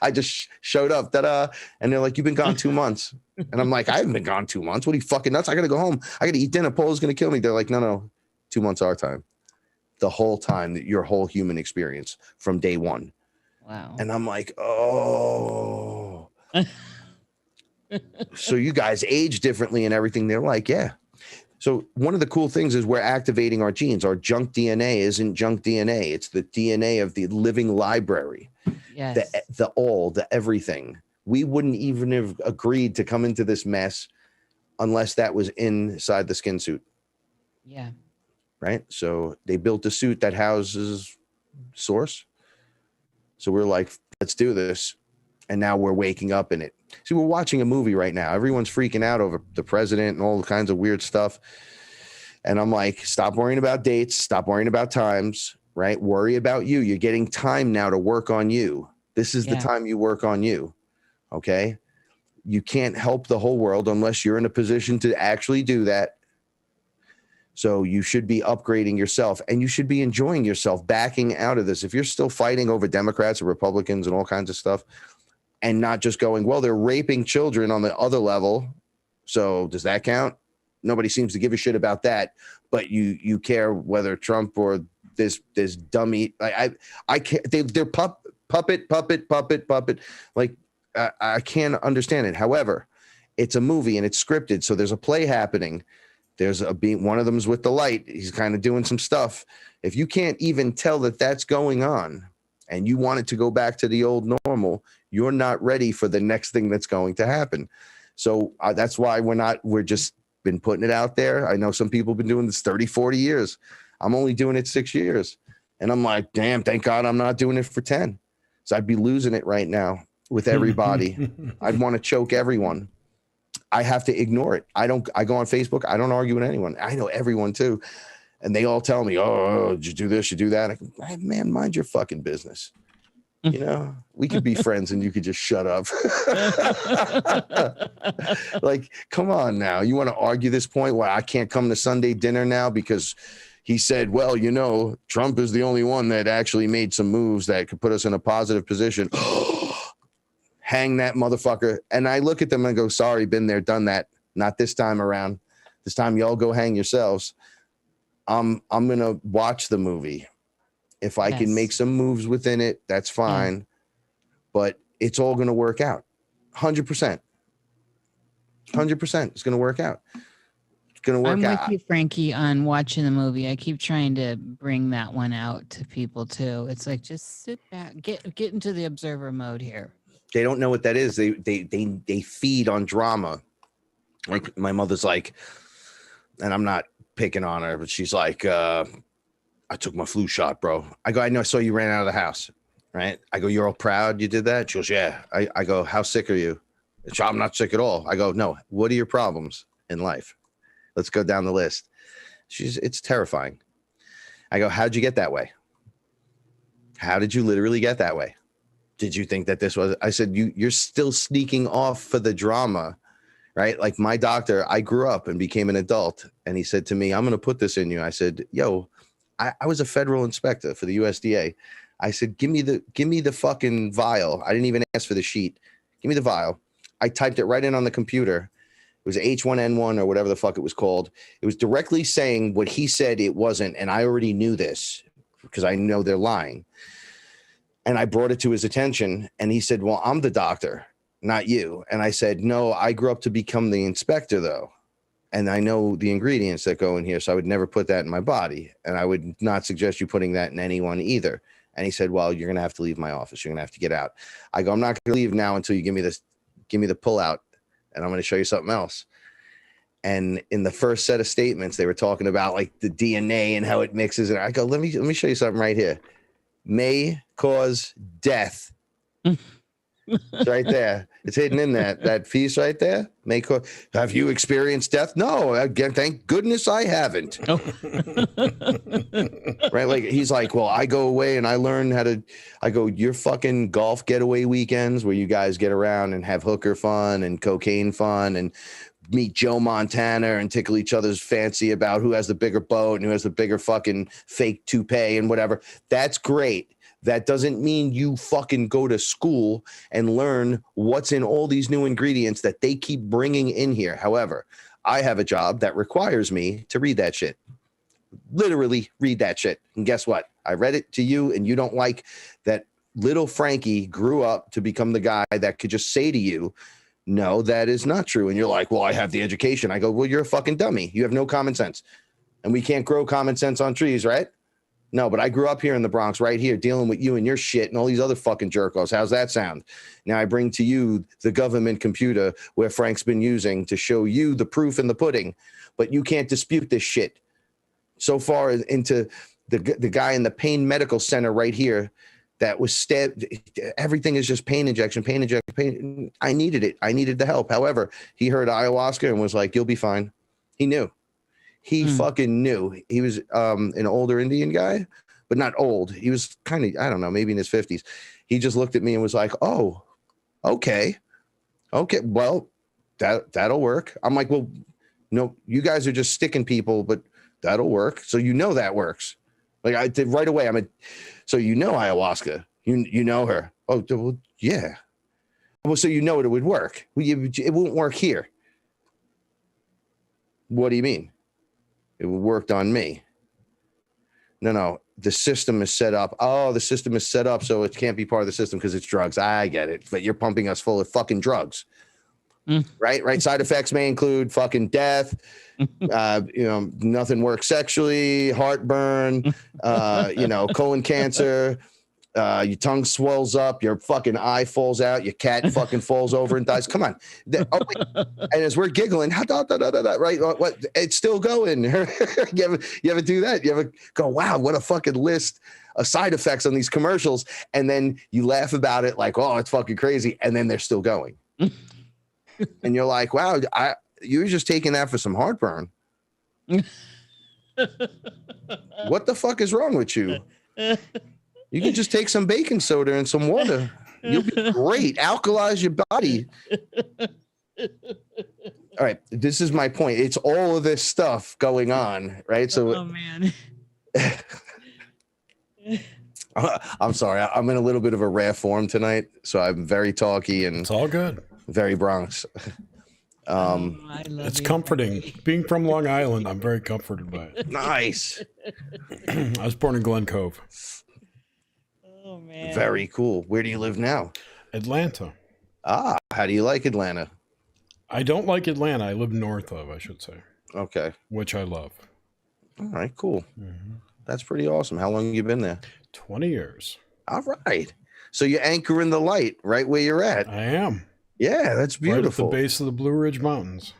I just showed up, and they're like, you've been gone 2 months. And I'm like, I haven't been gone 2 months. What are you, fucking nuts? I gotta go home. I gotta eat dinner. Polo's gonna kill me. They're like, no, 2 months our time. The whole time, your whole human experience from day one. Wow. And I'm like, oh. So you guys age differently and everything. They're like, yeah. So one of the cool things is we're activating our genes. Our junk DNA isn't junk DNA. It's the DNA of the living library. Yes. The everything. We wouldn't even have agreed to come into this mess unless that was inside the skin suit. Yeah. Right? So they built a suit that houses Source. So we're like, let's do this. And now we're waking up in it. See, we're watching a movie right now. Everyone's freaking out over the president and all kinds of weird stuff. And I'm like, stop worrying about dates. Stop worrying about times, right? Worry about you. You're getting time now to work on you. This is the time you work on you. Okay. You can't help the whole world unless you're in a position to actually do that. So you should be upgrading yourself, and you should be enjoying yourself, backing out of this. If you're still fighting over Democrats or Republicans and all kinds of stuff, and not just going, well, they're raping children on the other level, so does that count? Nobody seems to give a shit about that, but you care whether Trump or this dummy. I can't. They're puppet. Like I can't understand it. However, it's a movie and it's scripted, so there's a play happening. There's one of them's with the light. He's kind of doing some stuff. If you can't even tell that that's going on, and you want it to go back to the old normal, you're not ready for the next thing that's going to happen. So that's why we're just been putting it out there. I know some people have been doing this 30, 40 years. I'm only doing it 6 years. And I'm like, damn, thank God I'm not doing it for 10. So I'd be losing it right now with everybody. I'd want to choke everyone. I have to ignore it. I go on Facebook. I don't argue with anyone. I know everyone too. And they all tell me, oh, did you do this? You do that? I go, man, mind your fucking business. You know, we could be friends and you could just shut up. Like, come on now. You want to argue this point? Why I can't come to Sunday dinner now because he said, well, you know, Trump is the only one that actually made some moves that could put us in a positive position. Hang that motherfucker. And I look at them and go, sorry, been there, done that. Not this time around. This time y'all go hang yourselves. I'm going to watch the movie. If I can make some moves within it, that's fine. But it's all going to work out. 100%. 100%. It's going to work out. going to work I'm out. with you, Frankie, on watching the movie. I keep trying to bring that one out to people too. It's like, just sit back, get into the observer mode here. They don't know what that is. They feed on drama. Like my mother's like, and I'm not picking on her, but she's like, I took my flu shot, bro. I go, I know, I saw you ran out of the house, right? I go, you're all proud you did that? She goes, yeah. I go, how sick are you? I'm not sick at all. I go, no, what are your problems in life? Let's go down the list. It's terrifying. I go, how'd you get that way? How did you literally get that way? Did you think that this was, I said, you're still sneaking off for the drama, right? Like my doctor, I grew up and became an adult. And he said to me, I'm going to put this in you. I said, yo, I was a federal inspector for the USDA. I said, give me the fucking vial. I didn't even ask for the sheet. Give me the vial. I typed it right in on the computer. It was H1N1 or whatever the fuck it was called. It was directly saying what he said it wasn't. And I already knew this because I know they're lying. And I brought it to his attention and he said, well, I'm the doctor, not you. And I said, no, I grew up to become the inspector though. And I know the ingredients that go in here. So I would never put that in my body. And I would not suggest you putting that in anyone either. And he said, well, you're going to have to leave my office. You're going to have to get out. I go, I'm not going to leave now until you give me the pullout. And I'm going to show you something else. And in the first set of statements, they were talking about like the DNA and how it mixes. And I go, let me show you something right here. May cause death. It's right there. It's hidden in that piece right there. May cause. Have you experienced death? No. Again, thank goodness I haven't. Oh. Right? Like he's like, well, I go away and I learn how to. I go, your fucking golf getaway weekends where you guys get around and have hooker fun and cocaine fun and meet Joe Montana and tickle each other's fancy about who has the bigger boat and who has the bigger fucking fake toupee and whatever. That's great. That doesn't mean you fucking go to school and learn what's in all these new ingredients that they keep bringing in here. However, I have a job that requires me to read that shit. Literally read that shit. And guess what? I read it to you and you don't like that little Frankie grew up to become the guy that could just say to you, no, that is not true. And you're like, well, I have the education. I go, well, you're a fucking dummy. You have no common sense. And we can't grow common sense on trees, right? No, but I grew up here in the Bronx, right here, dealing with you and your shit and all these other fucking jerk-offs. How's that sound? Now I bring to you the government computer where Frank's been using to show you the proof in the pudding, but you can't dispute this shit. So far into the guy in the pain medical center right here that was stabbed. Everything is just pain injection, pain. I needed it. I needed the help. However, he heard ayahuasca and was like, you'll be fine. He knew. He fucking knew. He was an older Indian guy, but not old. He was kind of, I don't know, maybe in his 50s. He just looked at me and was like, oh, okay. Well, that'll work. I'm like, well, no, you guys are just sticking people, but that'll work. So you know that works. Like I did right away. So you know ayahuasca. You know her. Oh, well, yeah. Well, so you know it would work. It won't work here. What do you mean? It worked on me. No. The system is set up. Oh, the system is set up so it can't be part of the system because it's drugs. I get it. But you're pumping us full of fucking drugs. Right. Side effects may include fucking death. Nothing works sexually, heartburn, colon cancer. Your tongue swells up, your fucking eye falls out, your cat fucking falls over and dies. Come on. And as we're giggling, right? What? It's still going. you ever do that? You ever go, wow, what a fucking list of side effects on these commercials. And then you laugh about it like, oh, it's fucking crazy. And then they're still going. And you're like, wow, you were just taking that for some heartburn. What the fuck is wrong with you? You can just take some baking soda and some water. You'll be great. Alkalize your body. All right. This is my point. It's all of this stuff going on, right? So, oh man. I'm sorry. I'm in a little bit of a rare form tonight, so I'm very talky and it's all good. Very Bronx. It's comforting. Being from Long Island, I'm very comforted by it. Nice. I was born in Glen Cove. Oh man. Very cool. Where do you live now? Atlanta. How do you like Atlanta? I don't like Atlanta. I live north of, I should say. Okay. which I love. All right, cool. That's pretty awesome. How long have you been there? 20 years. All right. So you anchor in the light right where you're at. I am. Yeah, that's beautiful. Right at the base of the Blue Ridge Mountains.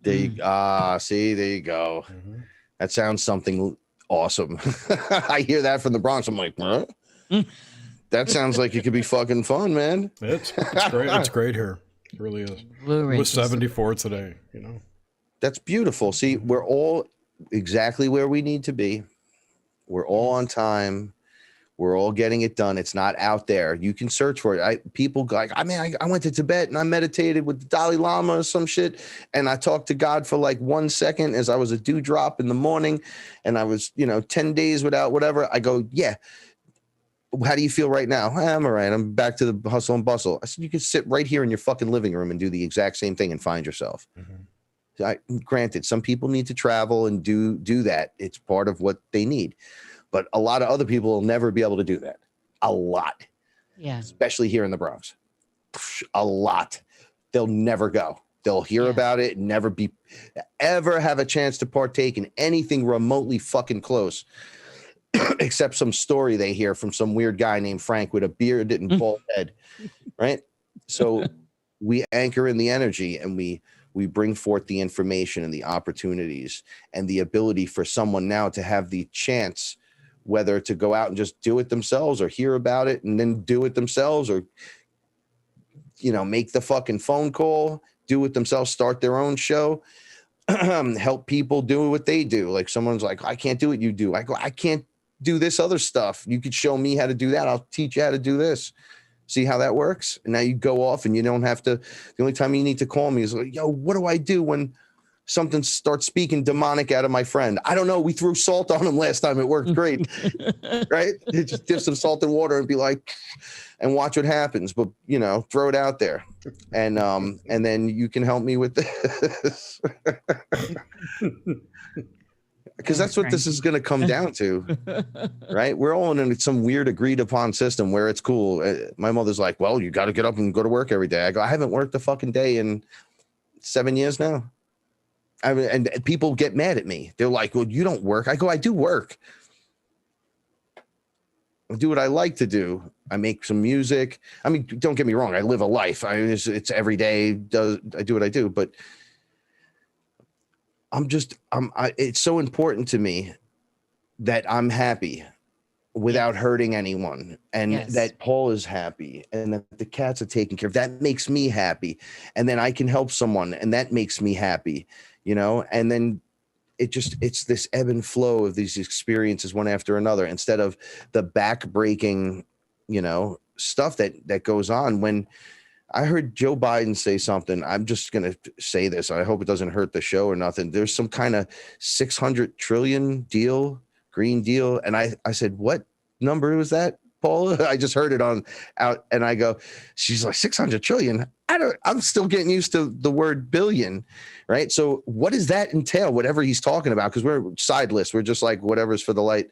There you, see, there you go. That sounds something awesome. I hear that from the Bronx. I'm like, huh? That sounds like it could be fucking fun, man. It's great. It's great here. It really is. Blue It Ridge was is- 74 today, you know. That's beautiful. See, we're all exactly where we need to be. We're all on time. We're all getting it done. It's not out there. You can search for it. People like, I went to Tibet and I meditated with the Dalai Lama or some shit. And I talked to God for like 1 second as I was a dewdrop in the morning. And I was, 10 days without whatever. I go, yeah. How do you feel right now? I'm all right. I'm back to the hustle and bustle. I said, you can sit right here in your fucking living room and do the exact same thing and find yourself. Granted, some people need to travel and do that. It's part of what they need. But a lot of other people will never be able to do that. A lot. Yeah. Especially here in the Bronx. A lot. They'll never go. They'll hear about it and never ever have a chance to partake in anything remotely fucking close. Except some story they hear from some weird guy named Frank with a beard and bald head. Right? So we anchor in the energy and we bring forth the information and the opportunities and the ability for someone now to have the chance, whether to go out and just do it themselves or hear about it and then do it themselves, or, make the fucking phone call, do it themselves, start their own show, help people do what they do. Like someone's like, I can't do what you do. I go, I can't do this other stuff. You could show me how to do that. I'll teach you how to do this. See how that works? And now you go off and you don't have to. The only time you need to call me is like, yo, what do I do when something starts speaking demonic out of my friend? I don't know. We threw salt on him last time. It worked great. Right? Just dip some salt in water and be like, and watch what happens. But, throw it out there. And then you can help me with this. Because that's what this is going to come down to, right? We're all in some weird agreed upon system where it's cool. My mother's like, well, you got to get up and go to work every day. I go, I haven't worked a fucking day in 7 years now. And people get mad at me. They're like, well, you don't work. I go, I do work. I do what I like to do. I make some music. I mean, don't get me wrong. I live a life. It's every day. I do what I do, but it's so important to me that I'm happy without hurting anyone, and that Paul is happy, and that the cats are taken care of. That makes me happy. And then I can help someone, and that makes me happy, and then it's this ebb and flow of these experiences one after another, instead of the back-breaking, stuff that goes on. When I heard Joe Biden say something, I'm just going to say this. I hope it doesn't hurt the show or nothing. There's some kind of 600 trillion deal, Green Deal. And I said, what number was that, Paula? I just heard it out and I go, she's like 600 trillion. I'm still getting used to the word billion. Right. So what does that entail? Whatever he's talking about, because we're sideless. We're just like whatever's for the light.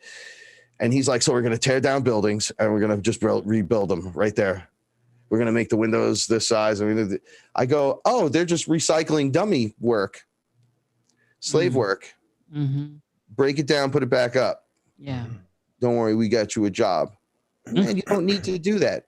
And he's like, so we're going to tear down buildings and we're going to just rebuild them right there. We're going to make the windows this size. I go, oh, they're just recycling dummy work, slave work. Break it down, put it back up. Yeah. Don't worry, we got you a job. Man, you don't need to do that.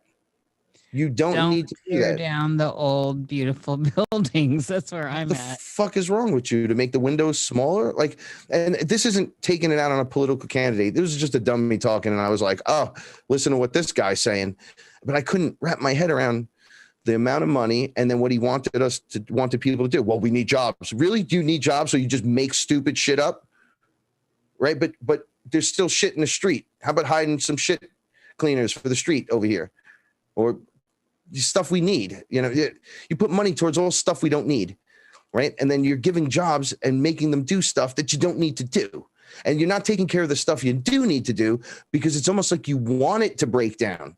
You don't need to do tear that. down the old, beautiful buildings. That's where I'm What the fuck is wrong with you to make the windows smaller? Like, and this isn't taking it out on a political candidate. This was just a dummy talking. And I was like, oh, listen to what this guy's saying. But I couldn't wrap my head around the amount of money and then what he wanted people to do. Well, we need jobs. Really? Do you need jobs? So you just make stupid shit up? Right? But there's still shit in the street. How about hiding some shit cleaners for the street over here? Or stuff we need. You put money towards all stuff we don't need. Right? And then you're giving jobs and making them do stuff that you don't need to do. And you're not taking care of the stuff you do need to do because it's almost like you want it to break down.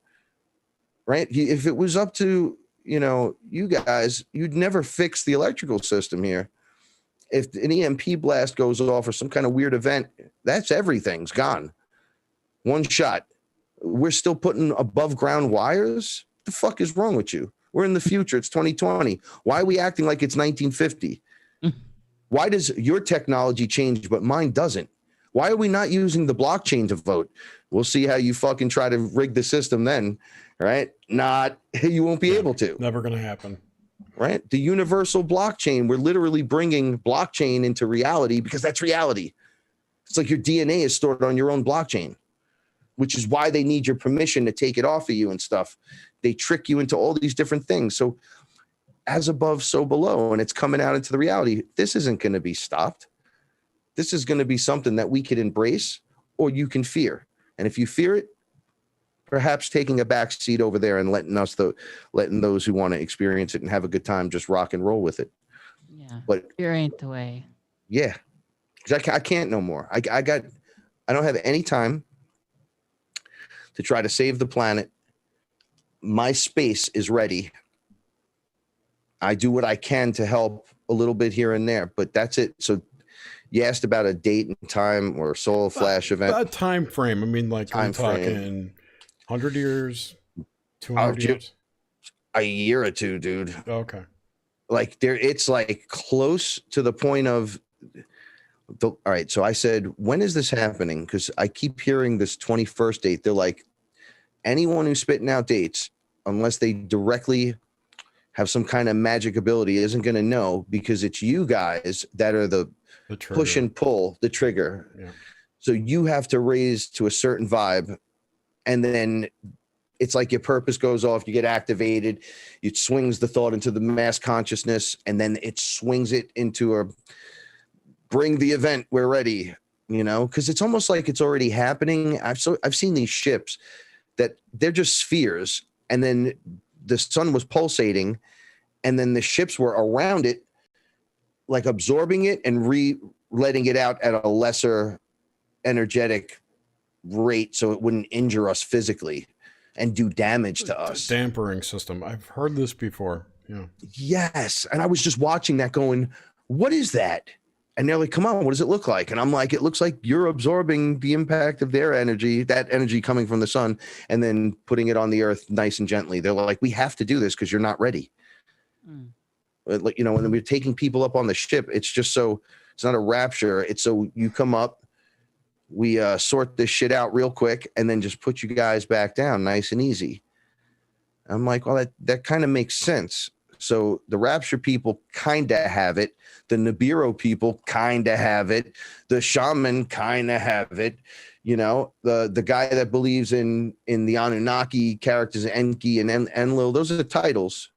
Right? If it was up to, you guys, you'd never fix the electrical system here. If an EMP blast goes off or some kind of weird event, that's everything's gone. One shot. We're still putting above ground wires? What the fuck is wrong with you? We're in the future. It's 2020. Why are we acting like it's 1950? Why does your technology change, but mine doesn't? Why are we not using the blockchain to vote? We'll see how you fucking try to rig the system then, right? You won't be able to. Never going to happen. Right? The universal blockchain, we're literally bringing blockchain into reality because that's reality. It's like your DNA is stored on your own blockchain, which is why they need your permission to take it off of you and stuff. They trick you into all these different things. So as above, so below, and it's coming out into the reality. This isn't going to be stopped. This is going to be something that we could embrace or you can fear. And if you fear it, perhaps taking a back seat over there and letting those who want to experience it and have a good time just rock and roll with it. Yeah, but fear ain't the way. Yeah, because I can't no more. I don't have any time to try to save the planet. My space is ready. I do what I can to help a little bit here and there, but that's it. So you asked about a date and time or soul flash event. A time frame. I mean, like I'm talking 100 years, 200 years? A year or two, dude. Okay. Like it's like close to the point of all right. So I said, when is this happening? Because I keep hearing this 21st date. They're like, anyone who's spitting out dates, unless they directly have some kind of magic ability, isn't going to know, because it's you guys that are the push and pull, the trigger. Yeah. So you have to raise to a certain vibe, and then it's like your purpose goes off, you get activated, it swings the thought into the mass consciousness, and then it swings it into a bring the event, we're ready, because it's almost like it's already happening. I've seen these ships that they're just spheres, and then the sun was pulsating, and then the ships were around it, like absorbing it and letting it out at a lesser energetic rate so it wouldn't injure us physically and do damage to us. Dampering system. I've heard this before. Yeah. Yes. And I was just watching that going, what is that? And they're like, come on, what does it look like? And I'm like, it looks like you're absorbing the impact of their energy, that energy coming from the sun, and then putting it on the earth nice and gently. They're like, we have to do this because you're not ready. Like, when we're taking people up on the ship, it's just so it's not a rapture. It's so you come up, we sort this shit out real quick, and then just put you guys back down nice and easy. I'm like, well, that kind of makes sense. So the rapture people kind of have it. The Nibiru people kind of have it. The shaman kind of have it. The guy that believes in the Anunnaki characters, Enki and Enlil, those are the titles.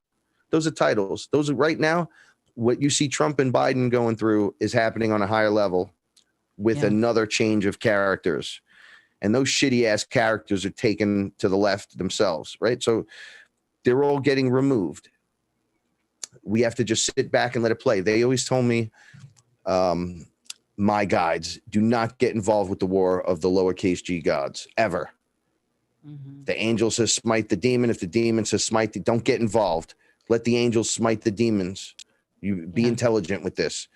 Those are right now. What you see Trump and Biden going through is happening on a higher level with another change of characters. And those shitty ass characters are taken to the left themselves, right? So they're all getting removed. We have to just sit back and let it play. They always told me, my guides, do not get involved with the war of the lowercase g gods, ever. Mm-hmm. The angel says smite the demon. If the demon says smite, don't get involved. Let the angels smite the demons. You be intelligent with this.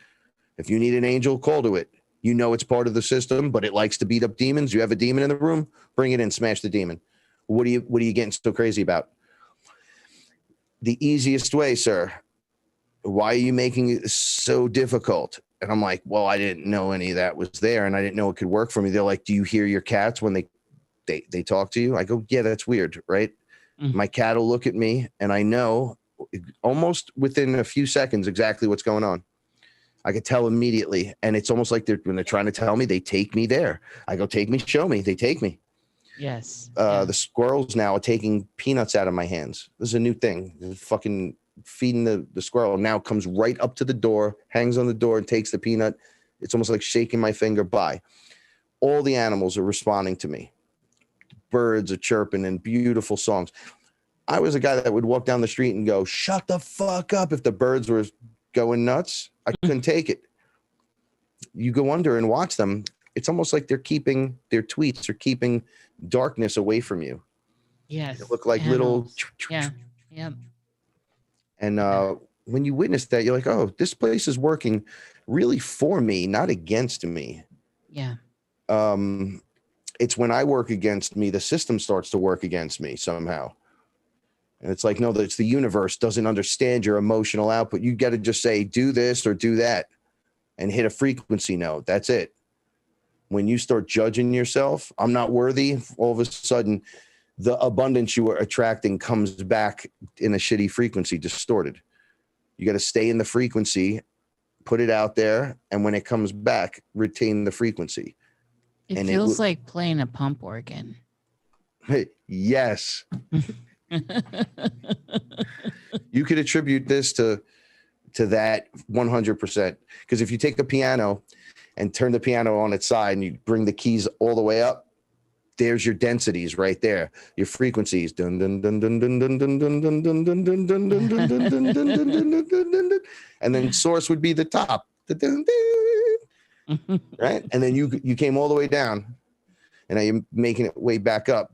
If you need an angel, call to it. It's part of the system, but it likes to beat up demons. You have a demon in the room, bring it in, smash the demon. What are you getting so crazy about? The easiest way, sir. Why are you making it so difficult? And I'm like, well, I didn't know any of that was there, and I didn't know it could work for me. They're like, do you hear your cats when they talk to you? I go, yeah, that's weird, right? Mm-hmm. My cat will look at me, and I know almost within a few seconds exactly what's going on. I could tell immediately, and it's almost like when they're trying to tell me, they take me there. I go, take me, show me. They take me. Yes. The squirrels now are taking peanuts out of my hands. This is a new thing. They're fucking feeding the squirrel now comes right up to the door, hangs on the door, and takes the peanut. It's almost like shaking my finger by. All the animals are responding to me. Birds are chirping and beautiful songs. I was a guy that would walk down the street and go, shut the fuck up if the birds were going nuts. I couldn't take it. You go under and watch them. It's almost like they're keeping their tweets or keeping darkness away from you. Yes. They look like little. Yeah. Yeah. And when you witness that, you're like, oh, this place is working really for me, not against me. Yeah. It's when I work against me, the system starts to work against me somehow. And it's like, no, the universe doesn't understand your emotional output. You got to just say, do this or do that. and hit a frequency note. That's it. When you start judging yourself, I'm not worthy, all of a sudden the abundance you are attracting comes back in a shitty frequency, distorted. You got to stay in the frequency, put it out there, and when it comes back, retain the frequency. It And feels like playing a pump organ. Yes. You could attribute this to that 100%. Because if you take a piano and turn the piano on its side and you bring the keys all the way up, there's your densities right there, your frequencies. Dun, dun, dun, dun, dun, dun, dun, dun, dun, dun, dun, dun, dun, dun, dun, dun, dun, dun, dun, dun. And then source would be the top. Right? And then you came all the way down, and now you're making it way back up.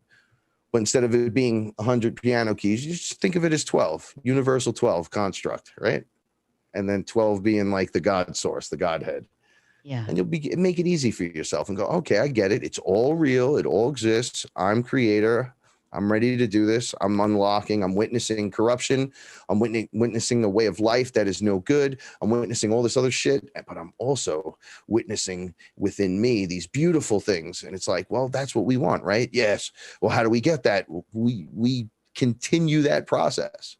But instead of it being 100 piano keys, you just think of it as 12, universal 12 construct, right? And then 12 being like the God source, the Godhead. Yeah. And you'll make it easy for yourself and go, okay, I get it. It's all real. It all exists. I'm creator. I'm ready to do this. I'm unlocking. I'm witnessing corruption. I'm witnessing a way of life that is no good. I'm witnessing all this other shit, but I'm also witnessing within me these beautiful things. And it's like, well, that's what we want, right? Yes. Well, how do we get that? We continue that process,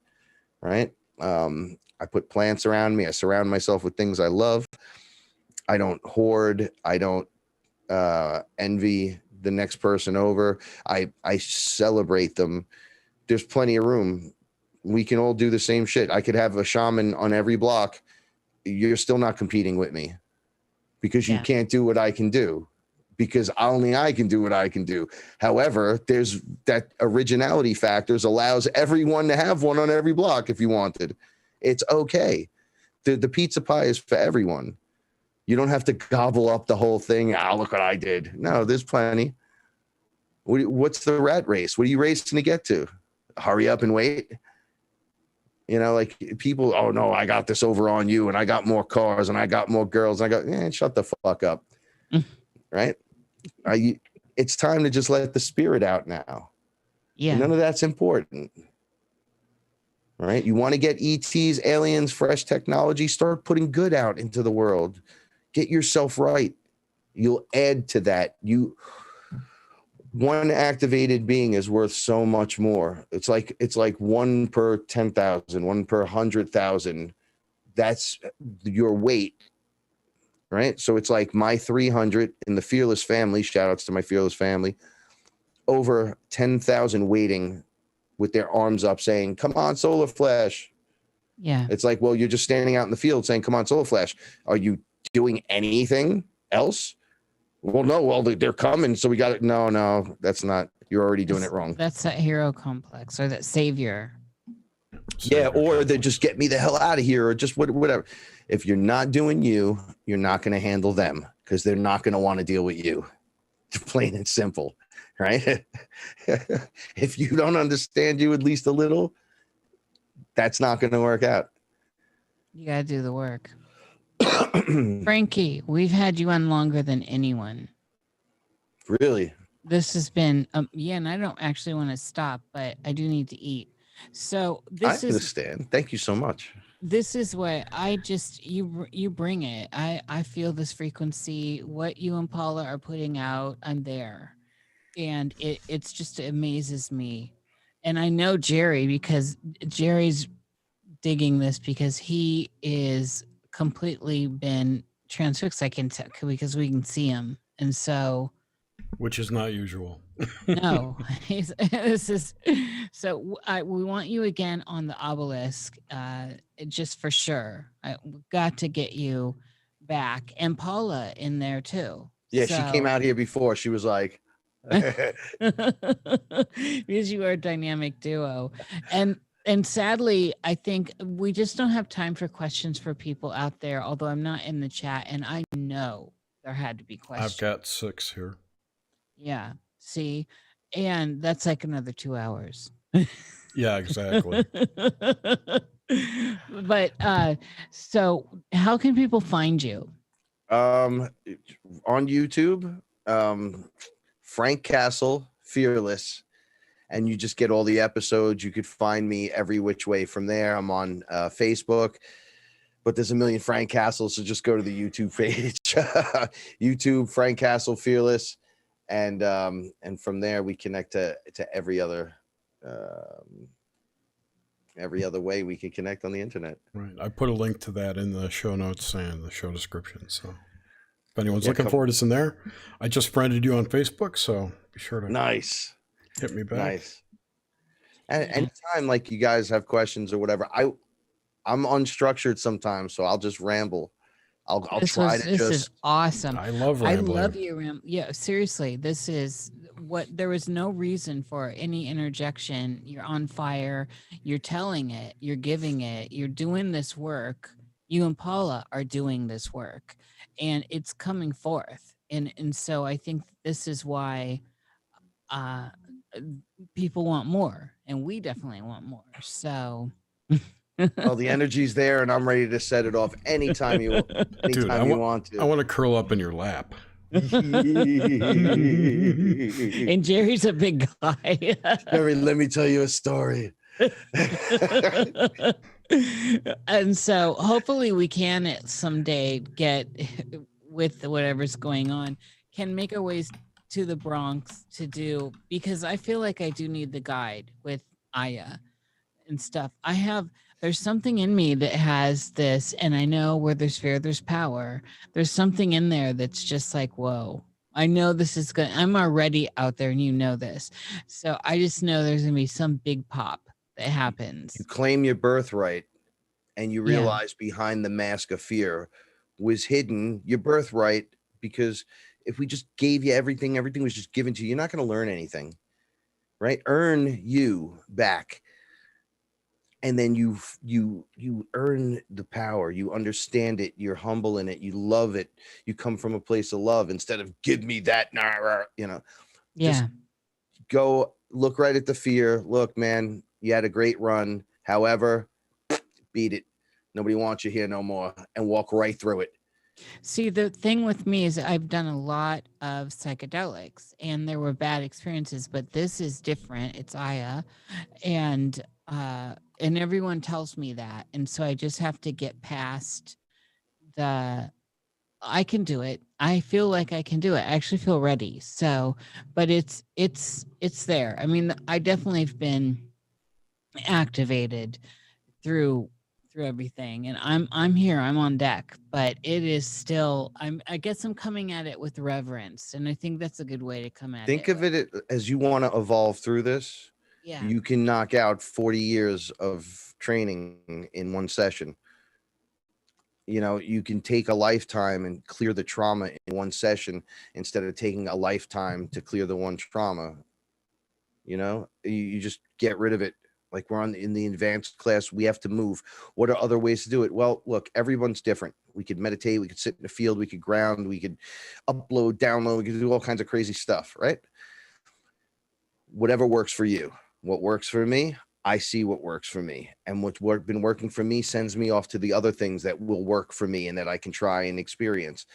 right? I put plants around me. I surround myself with things I love. I don't hoard. I don't envy the next person over. I celebrate them. There's plenty of room. We can all do the same shit. I could have a shaman on every block. You're still not competing with me because you can't do what I can do, because only I can do what I can do. However, there's that originality factors allows everyone to have one on every block if you wanted. It's okay. The pizza pie is for everyone. You don't have to gobble up the whole thing. Look what I did. No, there's plenty. What's the rat race? What are you racing to get to? Hurry up and wait. You know, like people, oh no, I got this over on you, and I got more cars, and I got more girls. And I got, shut the fuck up. Right? It's time to just let the spirit out now. Yeah. And none of that's important. All right. You want to get ETs, aliens, fresh technology, start putting good out into the world. Get yourself right. You'll add to that. One activated being is worth so much more. It's like 1 per 10,000, 1 per 100,000. That's your weight, right? So it's like my 300 in the Fearless family. Shout outs to my Fearless family. Over 10,000 waiting with their arms up saying, come on, Solar Flash. Yeah. It's like, well, you're just standing out in the field saying, come on, Solar Flash. Are you doing anything else? Well, no, well, they're coming, so we got it. No, that's not, you're already doing it wrong. That's that hero complex or that savior. Yeah, or they just get me the hell out of here, or just whatever. If you're not doing you, you're not going to handle them, because they're not going to want to deal with you. Plain and simple, right? If you don't understand you at least a little, that's not going to work out. You got to do the work. Frankie, we've had you on longer than anyone. Really? This has been, and I don't actually want to stop, but I do need to eat. So I understand. Thank you so much. This is what I just, you bring it. I feel this frequency. What you and Paula are putting out, I'm there. And it's just, it amazes me. And I know Jerry, because Jerry's digging this, because he is completely been transfixed. I can tell, because we can see him. And so, which is not usual. No, this is so. We want you again on the Obelisk, just for sure. We've got to get you back, and Paula in there too. Yeah, so, she came out here before. She was like, because you are a dynamic duo, and sadly, I think we just don't have time for questions for people out there. Although I'm not in the chat, and I know there had to be questions. I've got 6 here. Yeah. See, and that's like another 2 hours. Yeah, exactly. But so how can people find you? On YouTube, Frank Castle, Fearless, and you just get all the episodes. You could find me every which way from there. I'm on Facebook, but there's a million Frank Castles, so just go to the YouTube page. YouTube Frank Castle Fearless, and from there we connect to every other way we can connect on the internet. Right. I put a link to that in the show notes and the show description. So if anyone's looking for it, it's in there. I just friended you on Facebook, so be sure to hit me back. Nice. And anytime like you guys have questions or whatever, I'm unstructured sometimes, so I'll just ramble. I'll try to This is awesome. I love rambling. I love you, yeah, seriously. This is what there was no reason for any interjection. You're on fire. You're telling it. You're giving it. You're doing this work. You and Paula are doing this work, and it's coming forth. And so I think this is why people want more, and we definitely want more. So. Well, the energy's there, and I'm ready to set it off anytime you want to. I want to curl up in your lap. And Jerry's a big guy. Jerry, let me tell you a story. And so hopefully we can someday get, with whatever's going on, can make our ways to the Bronx to do, because I feel like I do need the guide with Aya and stuff. There's something in me that has this, and I know where there's fear, there's power. There's something in there that's just like, whoa, I know this is good. I'm already out there, and you know this. So I just know there's going to be some big pop that happens. You claim your birthright, and you realize behind the mask of fear was hidden your birthright, because if we just gave you everything was just given to you, you're not going to learn anything, right? Earn you back. And then you earn the power. You understand it. You're humble in it. You love it. You come from a place of love instead of give me that. Yeah. Just go look right at the fear. Look, man, you had a great run. However, beat it. Nobody wants you here no more. And walk right through it. See, the thing with me is I've done a lot of psychedelics, and there were bad experiences, but this is different. It's Aya, and everyone tells me that, and so I just have to get past I can do it. I feel like I can do it. I actually feel ready. So, but it's there. I mean, I definitely have been activated through everything, and I'm here, I'm on deck, but it is still, I guess I'm coming at it with reverence, and I think that's a good way to come at it. Think of it as you want to evolve through this. Yeah. You can knock out 40 years of training in one session. You know, you can take a lifetime and clear the trauma in one session instead of taking a lifetime to clear the one trauma. You know, you just get rid of it. Like we're in the advanced class, we have to move. What are other ways to do it? Well, look, everyone's different. We could meditate, we could sit in the field, we could ground, we could upload, download, we could do all kinds of crazy stuff, right? Whatever works for you. What works for me, I see what works for me. And what's been working for me sends me off to the other things that will work for me and that I can try and experience.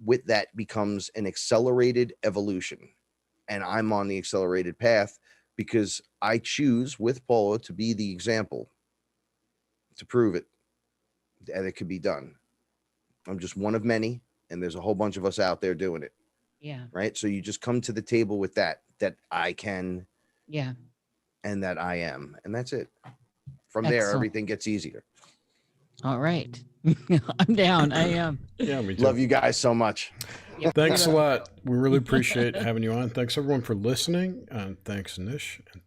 With that becomes an accelerated evolution. And I'm on the accelerated path because I choose with Paula to be the example, to prove it, that it could be done. I'm just one of many, and there's a whole bunch of us out there doing it. Yeah. Right. So you just come to the table with that I can. Yeah. And that I am. And that's it. From there, everything gets easier. All right. I'm down. I am. Yeah, me too. Love you guys so much. Yep. Thanks a lot. We really appreciate having you on. Thanks everyone for listening. And thanks, Nish. And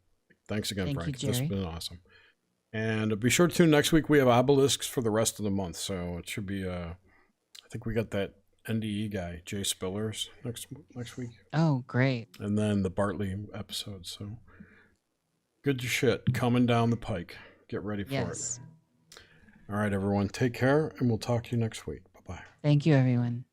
thanks again, Thank Frank. you, This has Jerry. been awesome. And be sure to tune next week. We have obelisks for the rest of the month. So it should be I think we got that NDE guy, Jay Spillers, next week. Oh, great. And then the Bartley episode. So good shit coming down the pike. Get ready for it. All right, everyone. Take care, and we'll talk to you next week. Bye-bye. Thank you, everyone.